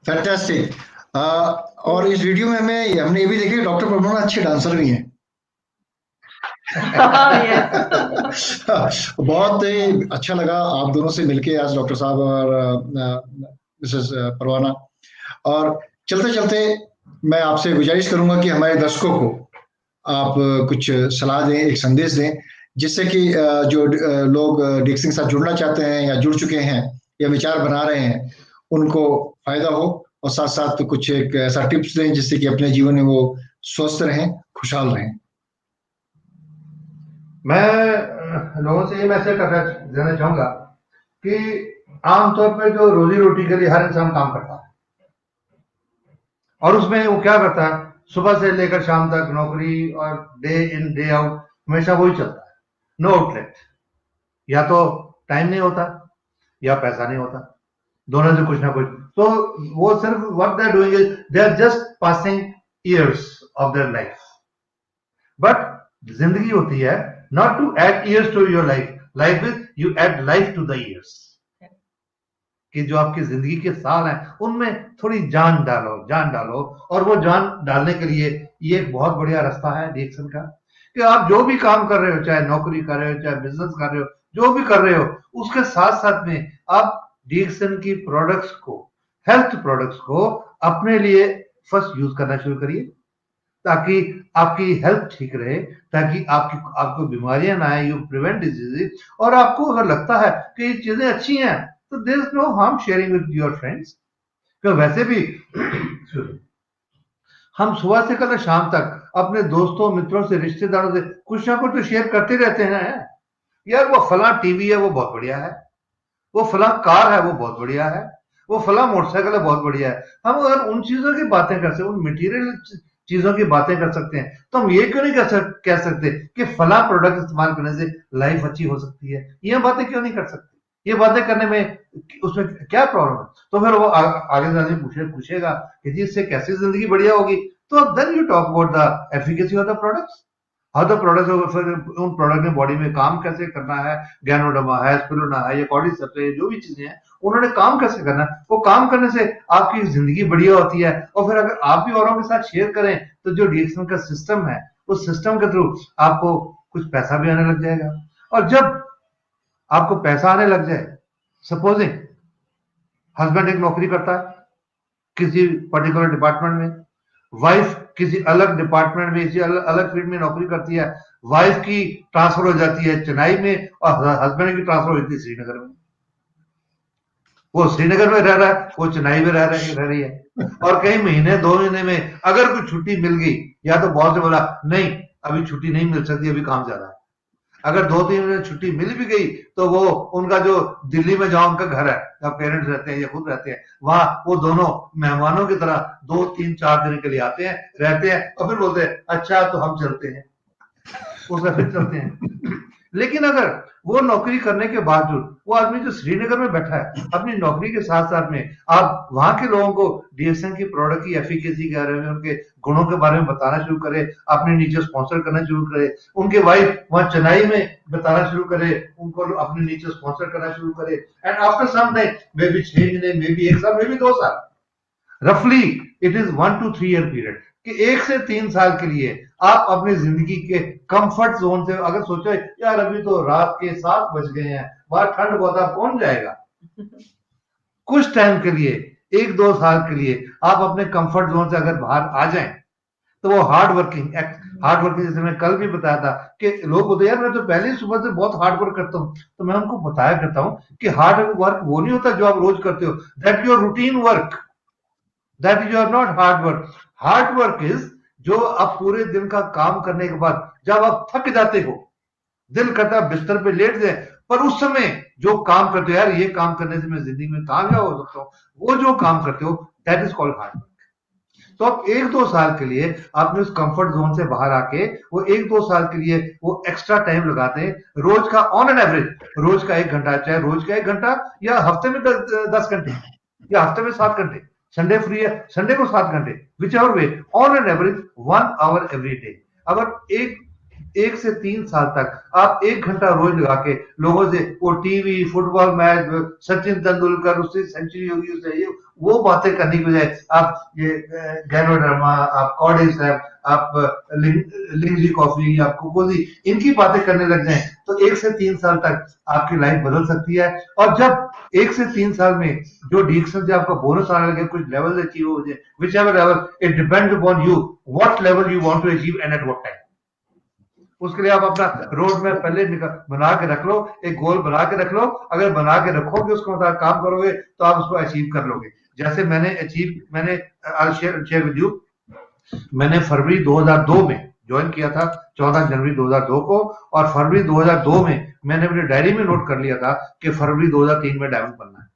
फैंटास्टिक। और इस वीडियो में हमने ये भी देखा डॉक्टर प्रभुना अच्छे डांसर भी हैं। बहुत ही अच्छा लगा आप दोनों से मिलके आज, डॉक्टर साहब और मिसेस परवाना। और चलते चलते मैं आपसे गुजारिश करूंगा कि हमारे दर्शकों को आप कुछ सलाह दें, एक संदेश दें, जिससे कि जो लोग डीएक्सन के साथ जुड़ना चाहते हैं या जुड़ चुके हैं या विचार बना रहे हैं, उनको फायदा हो, और साथ साथ कुछ एक ऐसा टिप्स दें जिससे कि अपने जीवन में वो स्वस्थ रहें, खुशहाल रहें। मैं लोगों से ये मैसेज देना चाहूंगा कि आमतौर पर जो रोजी रोटी के लिए हर इंसान काम करता है, और उसमें वो क्या करता है, सुबह से लेकर शाम तक नौकरी, और डे इन डे आउट हमेशा वही चलता है, नो आउटलेट। या तो टाइम नहीं होता या पैसा नहीं होता, दोनों से कुछ ना कुछ। तो वो सिर्फ what they are doing is they are just passing years of their life. But जिंदगी होती है not to add years to your life, life is you add life to the years. कि जो आपकी जिंदगी के साल हैं उनमें थोड़ी जान डालो। और वो जान डालने के लिए ये एक बहुत बढ़िया रास्ता है डीएक्सन का, कि आप जो भी काम कर रहे हो, चाहे नौकरी कर रहे हो, चाहे बिजनेस कर रहे हो, जो भी कर रहे हो, उसके साथ साथ में आप डीएक्सन की प्रोडक्ट्स को, हेल्थ प्रोडक्ट्स को अपने लिए फर्स्ट यूज करना शुरू करिए, ताकि आपकी हेल्थ ठीक रहे, ताकि आपको बीमारियां ना आए, यू प्रिवेंट डिजीजेस। और आपको अगर लगता है कि ये चीजें अच्छी हैं, तो there is no harm sharing with your friends. तो वैसे भी हम सुबह से कल शाम तक अपने दोस्तों, मित्रों से, रिश्तेदारों से कुछ ना कुछ तो शेयर करते रहते हैं। यार वो फला टीवी है वो बहुत बढ़िया है, वो फला कार है वो बहुत बढ़िया है, वो फला मोटरसाइकिल है बहुत बढ़िया है। हम अगर उन चीजों की बातें कर सकते, उन मटेरियल चीजों की बातें कर सकते हैं, तो हम ये क्यों नहीं कह सकते कि फला प्रोडक्ट इस्तेमाल करने से लाइफ अच्छी हो सकती है? ये बातें क्यों नहीं कर सकते? ये बातें करने में उसमें क्या प्रॉब्लम है? तो फिर वो आगे से आदमी पूछेगा कि जी इससे कैसी जिंदगी बढ़िया होगी, तो then you talk about the efficacy of the products, how the products, उन प्रोडक्ट ने बॉडी में काम कैसे करना है, गैनोडर्मा है, स्पिरुलिना है, या कॉर्डिसेप्स है, जो भी चीजें हैं उन्होंने काम कैसे करना है, वो काम करने से आपकी जिंदगी बढ़िया होती है। और फिर अगर आप भी औरों के साथ शेयर करें, तो जो डीएक्सन का सिस्टम है, उस सिस्टम के थ्रू आपको कुछ पैसा भी आने लग जाएगा। और जब आपको पैसा आने लग जाए, सपोजिंग हस्बैंड एक नौकरी करता है किसी पर्टिकुलर डिपार्टमेंट में, वाइफ किसी अलग डिपार्टमेंट में, किसी अलग फील्ड में नौकरी करती है, वाइफ की ट्रांसफर हो जाती है चेन्नई में और हस्बैंड की ट्रांसफर हो जाती है श्रीनगर में। वो श्रीनगर में रह रहा है, वो चेन्नई में रह रही है। और कई महीने 2 महीने में अगर कोई छुट्टी मिल गई, या तो बॉस ने बोला नहीं अभी छुट्टी नहीं मिल सकती, अभी काम ज्यादा है, अगर 2-3 महीने छुट्टी मिल भी गई, तो वो उनका जो दिल्ली में जहां उनका घर है, जहां पेरेंट्स रहते हैं या खुद रहते हैं, वहां वो दोनों मेहमानों की तरह 2-3-4 दिन के लिए आते हैं, रहते हैं, और फिर बोलते हैं अच्छा तो हम चलते हैं, उसमें फिर चलते हैं। लेकिन अगर वो नौकरी करने के बावजूद वो आदमी जो श्रीनगर में बैठा है, अपनी नौकरी के साथ साथ में आप वहां के लोगों को डीएक्सन की प्रोडक्ट की एफिकेसी के बारे में, उनके गुणों के बारे में बताना शुरू करे, अपने नीचे स्पॉन्सर करना शुरू करे, उनके वाइफ वहां चेन्नई में बताना शुरू करे, उनको अपने नीचे स्पॉन्सर करना शुरू करे, and after some time, maybe 6 महीने, मे बी 1 साल, मे बी 2 साल, रफली it is 1 to 3 year period, कि 1 से 3 साल के लिए आप अपनी जिंदगी के कंफर्ट जोन से, अगर सोचो यार अभी तो रात के 7 बज गए हैं, बाहर ठंड बहुत है, कौन जाएगा, कुछ टाइम के लिए 1-2 साल के लिए आप अपने कंफर्ट जोन से अगर बाहर आ जाएं, तो वो हार्ड वर्किंग जैसे मैं कल भी बताया था कि लोग बोलते यार मैं तो पहले ही सुबह से बहुत हार्ड वर्क करता हूं, तो मैं उनको बताया करता हूं कि हार्ड वर्क वो नहीं होता जो आप रोज करते हो, that your routine work, that is your not hard work. Hard work is जो आप पूरे दिन का काम करने के बाद जब आप थक जाते हो, दिल करता है बिस्तर पे लेट जाए, पर उस समय जो काम करते हो, यार ये काम करने से मैं जिंदगी में कामयाब हो सकता हूं, वो जो काम करते हो that is called hard work. तो आप 1-2 साल के लिए आपने उस कंफर्ट जोन से बाहर आके वो 1-2 साल के लिए वो एक्स्ट्रा टाइम लगाते हैं, रोज का ऑन एन एवरेज, रोज का 1 घंटा, चाहे रोज का 1 घंटा या हफ्ते में 10 घंटे या हफ्ते में 7 घंटे, संडे फ्री है संडे को 7 घंटे, which ever way, on an average 1 hour every day. अगर एक 1 से 3 साल तक आप 1 घंटा रोज लगा के लोगों से वो TV, football match, Sachin Tendulkar उसकी सेंचुरी होगी, उससे ये वो बातें करने की बजाय आप ये गैनोडर्मा, आप कॉर्डिसेप, आप लिंगजी कॉफी, आप कोकोजी, इनकी बातें करने लग जाएं तो 1 से 3 साल तक आपकी लाइफ बदल सकती है। और जब 1 से 3 साल में जो डिएक्शन से आपका बोनस आने लगे, कुछ लेवल अचीव हो जाए, whichever level, it depends upon you what level you want to achieve and at what time. उसके लिए आप अपना रोड मैप पहले बना के रख लो, एक गोल बना के रख लो। अगर बना के रखोगे, उसके मुताबिक काम करोगे तो आप उसको अचीव कर लोगे। जैसे मैंने शेयर विद यू, मैंने फरवरी 2002 में ज्वाइन किया था, 14 जनवरी 2002 को, और फरवरी 2002 में मैंने अपनी डायरी में नोट कर लिया था कि फरवरी 2003 में डायमंड बनना है।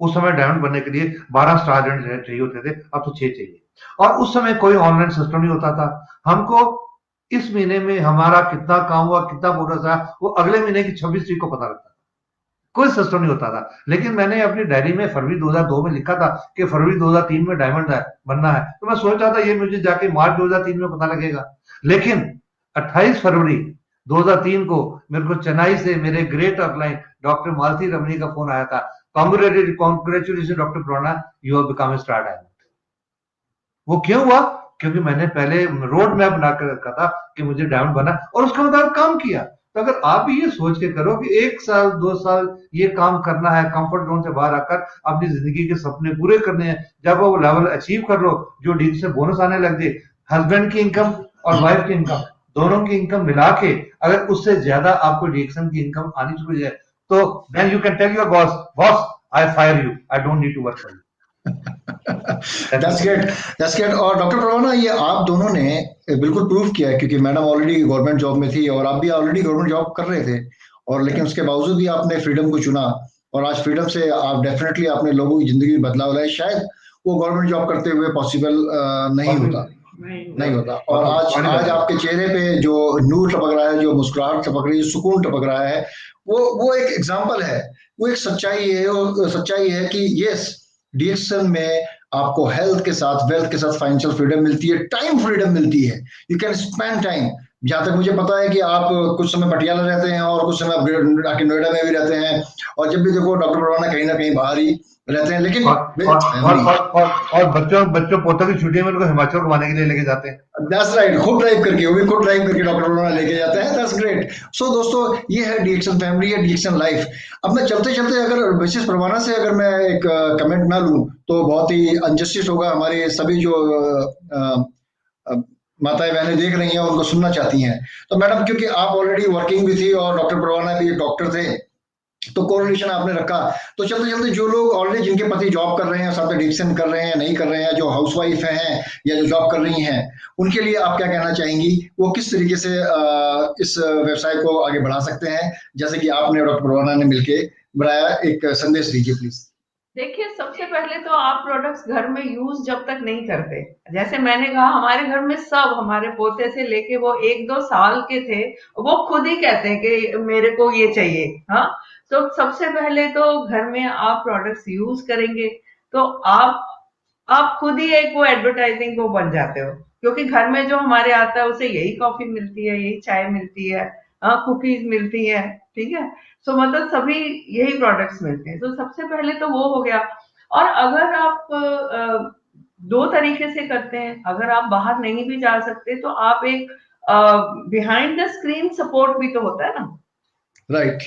उस समय डायमंड बनने के लिए 12 स्टार चाहिए होते थे, अब तो 6 चाहिए। और उस समय कोई ऑनलाइन सिस्टम नहीं होता था। हमको इस महीने में हमारा कितना काम हुआ, कितना बोनस आया, वो अगले महीने की 26 तारीख को पता लगता था। कोई सिस्टम नहीं होता था। लेकिन मैंने अपनी डायरी में फरवरी 2002 में लिखा था कि फरवरी 2003 में डायमंड है बनना है। तो मैं सोच रहा था ये मुझे जाके मार्च 2003 में पता लगेगा। लेकिन 28 फरवरी 2003 को मेरे को चेन्नई से मेरे great upline doctor Malti Ramani का फोन आया था, कॉन्ग्रेचुलेशन डॉक्टर प्रोना, you have become a star diamond. वो क्यों हुआ? क्योंकि मैंने पहले रोड मैप बनाकर रखा था कि मुझे डायमंड बना, और उसके मुताबिक काम किया। तो अगर आप भी ये सोच के करो कि 1 साल 2 साल ये काम करना है, कंफर्ट जोन से बाहर आकर अपनी जिंदगी के सपने पूरे करने हैं, जब वो लेवल अचीव कर लो, जो डील से बोनस आने लग जाए, हस्बैंड की इनकम और वाइफ की इनकम, दोनों की इनकम मिला के अगर उससे ज्यादा आपको डिएक्शन की इनकम आनी शुरू हो जाए, तो then you can tell your boss, boss I fire you, I don't need to work for you. That's great, that's great. और डॉक्टर प्रवाना, ये आप दोनों ने बिल्कुल प्रूव किया है, क्योंकि मैडम ऑलरेडी गवर्नमेंट जॉब में थी और आप भी ऑलरेडी गवर्नमेंट जॉब कर रहे थे, और लेकिन उसके बावजूद भी आपने फ्रीडम को चुना, और आज फ्रीडम से आप डेफिनेटली आपने लोगों की जिंदगी में बदलाव लाए। शायद वो गवर्नमेंट जॉब करते हुए पॉसिबल नहीं होता। और आज आपके चेहरे पे जो नूर टपक रहा है, जो मुस्कुराहट टपक रही है, सुकून टपक रहा है, वो एक एग्जाम्पल है, वो एक सच्चाई है। वो सच्चाई है कि यस, डिएक्शन में आपको हेल्थ के साथ, वेल्थ के साथ फाइनेंशियल फ्रीडम मिलती है, टाइम फ्रीडम मिलती है। You can spend time. जहां तक मुझे पता है कि आप कुछ समय पटियाला रहते हैं और कुछ समय आप आके नोएडा में भी रहते हैं, और जब भी देखो डॉक्टर प्रवाना कहीं ना कहीं बाहर ही रहते हैं, लेकिन और बच्चों पोतों की छुट्टियों में उनको हिमाचल घुमाने के लिए लेके जाते हैं। दैट्स राइट, खुद ड्राइव करके, वो भी खुद ड्राइव करके डॉक्टर प्रवाना लेके जाते हैं। That's great. सो दोस्तों, ये है डिएक्शन फैमिली, है डिएक्शन लाइफ। अब मैं चलते चलते अगर मिसेस प्रवाना से अगर मैं एक कमेंट ना लूं तो बहुत ही अनजस्टिस होगा। हमारे सभी जो माताएं बहनें देख रही हैं, उनको सुनना चाहती हैं। तो मैडम, क्योंकि आप ऑलरेडी वर्किंग भी थी और डॉक्टर प्रवाना भी डॉक्टर थे, तो कोरिलेशन आपने रखा। तो चलते चलते जो लोग ऑलरेडी, जिनके पति जॉब कर रहे हैं, साथ में डिएक्शन कर रहे हैं, नहीं कर रहे हैं, जो हाउसवाइफ हैं या जो जॉब कर रही हैं, उनके लिए आप क्या कहना चाहेंगी? वो किस तरीके से इस व्यवसाय को आगे बढ़ा सकते हैं, जैसे कि आपने डॉक्टर प्रवाना ने मिलकर बढ़ाया? एक संदेश दीजिए प्लीज। देखिए, सबसे पहले तो आप प्रोडक्ट्स घर में यूज जब तक नहीं करते, जैसे मैंने कहा, हमारे घर में सब, हमारे पोते से लेके वो 1-2 साल के थे, वो खुद ही कहते हैं कि मेरे को ये चाहिए। हाँ, तो सबसे पहले तो घर में आप प्रोडक्ट्स यूज करेंगे तो आप खुद ही एक वो एडवर्टाइजिंग वो बन जाते हो, क्योंकि घर में जो हमारे आता है उसे यही कॉफी मिलती है, यही चाय मिलती है, कुकीज मिलती है, ठीक है। सो मतलब सभी यही प्रोडक्ट्स मिलते हैं। तो सबसे पहले तो वो हो गया। और अगर आप 2 तरीके से करते हैं, अगर आप बाहर नहीं भी जा सकते तो आप एक बिहाइंड द स्क्रीन सपोर्ट भी तो होता है ना। Right,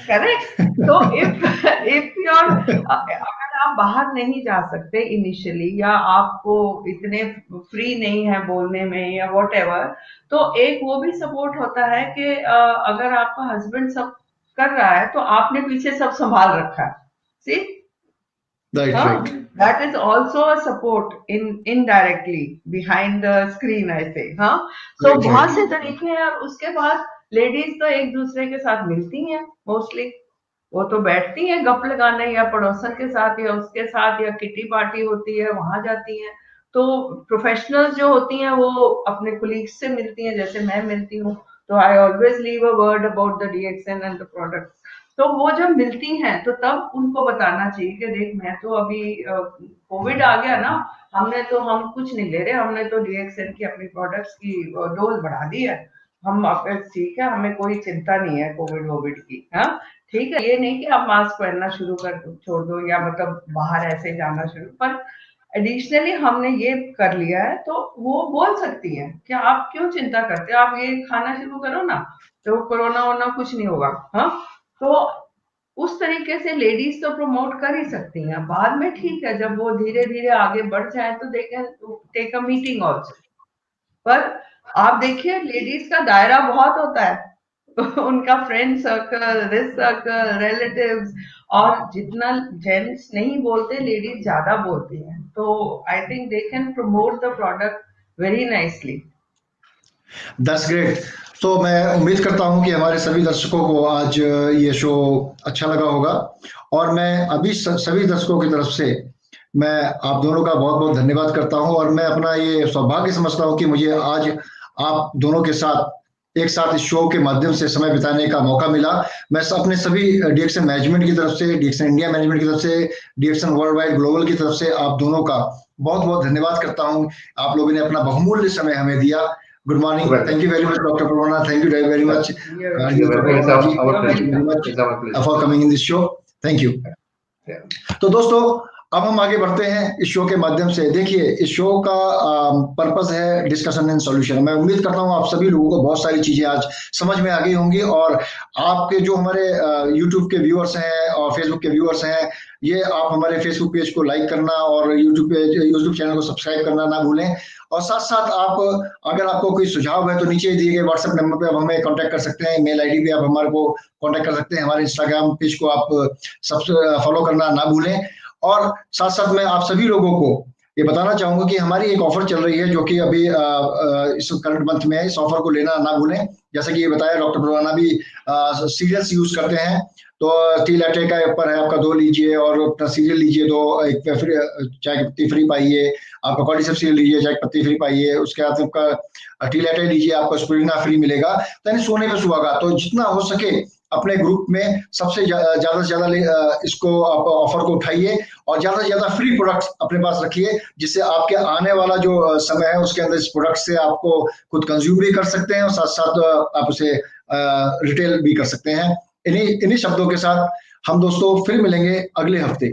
correct. तो इफ योर अगर आप बाहर नहीं जा सकते इनिशियली, या आपको इतने फ्री नहीं है बोलने में या वॉट एवर, तो एक वो भी सपोर्ट होता है कि अगर आपका हस्बैंड सब कर रहा है तो आपने पीछे सब संभाल रखा है। सी, right, that is also a support indirectly behind the screen, I say। हाँ, तो बहुत से तरीके हैं। और उसके बाद लेडीज तो एक दूसरे के साथ मिलती हैं मोस्टली, वो तो बैठती हैं गप लगाने, या पड़ोसन के साथ या उसके साथ, या किटी पार्टी होती है वहां जाती हैं। तो प्रोफेशनल्स जो होती हैं वो अपने कोलीग्स से मिलती हैं, जैसे मैं मिलती हूँ, तो I always leave a word about the DXN and the product. तो वो जब मिलती हैं तो तब उनको बताना चाहिए कि देख, मैं तो अभी कोविड आ गया ना, हम कुछ नहीं ले रहे, हमने तो डिएक्शन की अपनी प्रोडक्ट्स की डोज बढ़ा दी है। हम ठीक है, हमें कोई चिंता नहीं है कोविड वोविड की, हाँ ठीक है, ये नहीं कि आप मास्क पहनना शुरू कर छोड़ दो या मतलब बाहर ऐसे जाना शुरू, पर एडिशनली हमने ये कर लिया है तो वो बोल सकती है कि आप क्यों चिंता करते हो, आप ये खाना शुरू करो ना, तो कोरोना वोना कुछ नहीं होगा। हाँ, तो उस तरीके से लेडीज तो प्रमोट कर ही सकती हैं, बाद में ठीक है जब वो धीरे धीरे आगे बढ़ जाए तो they can take a meeting also. पर आप देखिए लेडीज का दायरा बहुत होता है उनका friend circle, this circle, relatives, और जितना जेंट्स नहीं बोलते लेडीज ज्यादा बोलती हैं, तो आई think they can promote the product very nicely. That's great. तो मैं उम्मीद करता हूं कि हमारे सभी दर्शकों को आज ये शो अच्छा लगा होगा, और मैं अभी सभी दर्शकों की तरफ से मैं आप दोनों का बहुत बहुत धन्यवाद करता हूं, और मैं अपना ये सौभाग्य समझता हूं कि मुझे आज आप दोनों के साथ एक साथ इस शो के माध्यम से समय बिताने का मौका मिला। मैं अपने सभी डीएक्सन मैनेजमेंट की तरफ से, डीएक्सन इंडिया मैनेजमेंट की तरफ से, डीएक्सन वर्ल्ड वाइड ग्लोबल की तरफ से आप दोनों का बहुत बहुत धन्यवाद करता हूं। आप लोगों ने अपना बहुमूल्य समय हमें दिया। Good morning. Thank you very much, Dr. Pramana. Thank you very much, It's our thank you very much pleasure. It's our pleasure. for coming in this show. Thank you. तो दोस्तों अब हम आगे बढ़ते हैं इस शो के माध्यम से। देखिए इस शो का पर्पस है डिस्कशन एंड सॉल्यूशन। मैं उम्मीद करता हूं आप सभी लोगों को बहुत सारी चीजें आज समझ में आ गई होंगी, और आपके जो हमारे यूट्यूब के व्यूअर्स हैं और फेसबुक के व्यूअर्स हैं, ये आप हमारे फेसबुक पेज को लाइक करना और यूट्यूब चैनल को सब्सक्राइब करना ना भूलें। और साथ साथ आप अगर आपको कोई सुझाव है तो नीचे दिए गए व्हाट्सएप नंबर पे आप हमें कांटेक्ट कर सकते हैं, मेल आईडी पे आप हमारे को कांटेक्ट कर सकते हैं, हमारे इंस्टाग्राम पेज को आप फॉलो करना ना भूलें। और साथ साथ मैं आप सभी लोगों को ये बताना चाहूंगा कि हमारी एक ऑफर चल रही है जो कि अभी इस करंट मंथ में है। इस ऑफर को लेना ना भूलें। जैसे कि ये बताया डॉक्टर प्रवाना भी सीरियल्स यूज करते हैं, तो टी लैटे का ऊपर है आपका 2 लीजिए और अपना सीरियल लीजिए, 2 एक चाय की पत्ती फ्री पाइए, आपका कॉर्डिसेप सीरियल लीजिए, चाय की पत्ती फ्री पाइए, उसके बाद आपका टी लैटे लीजिए, आपको स्पिरुलिना फ्री मिलेगा, यानी सोने पे सुहागा। तो जितना हो सके अपने ग्रुप में सबसे ज्यादा से ज्यादा इसको आप ऑफर को उठाइए और ज्यादा से ज्यादा फ्री प्रोडक्ट्स अपने पास रखिए, जिससे आपके आने वाला जो समय है उसके अंदर इस प्रोडक्ट से आपको खुद कंज्यूम भी कर सकते हैं और साथ साथ आप उसे रिटेल भी कर सकते हैं। इन्हीं शब्दों के साथ हम दोस्तों फिर मिलेंगे अगले हफ्ते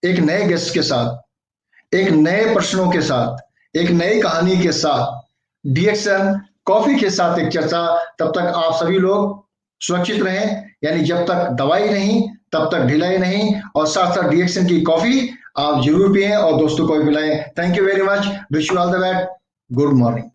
एक नए गेस्ट के साथ, एक नए प्रश्नों के साथ, एक नई कहानी के साथ, डीएक्सन कॉफी के साथ एक चर्चा। तब तक आप सभी लोग सुरक्षित रहें, यानी जब तक दवाई नहीं तब तक ढिलाई नहीं, और साथ साथ डीएक्सन की कॉफी आप जरूर पिएं और दोस्तों को भी पिलाएं। Thank you very much. Wish you all the best. Good morning.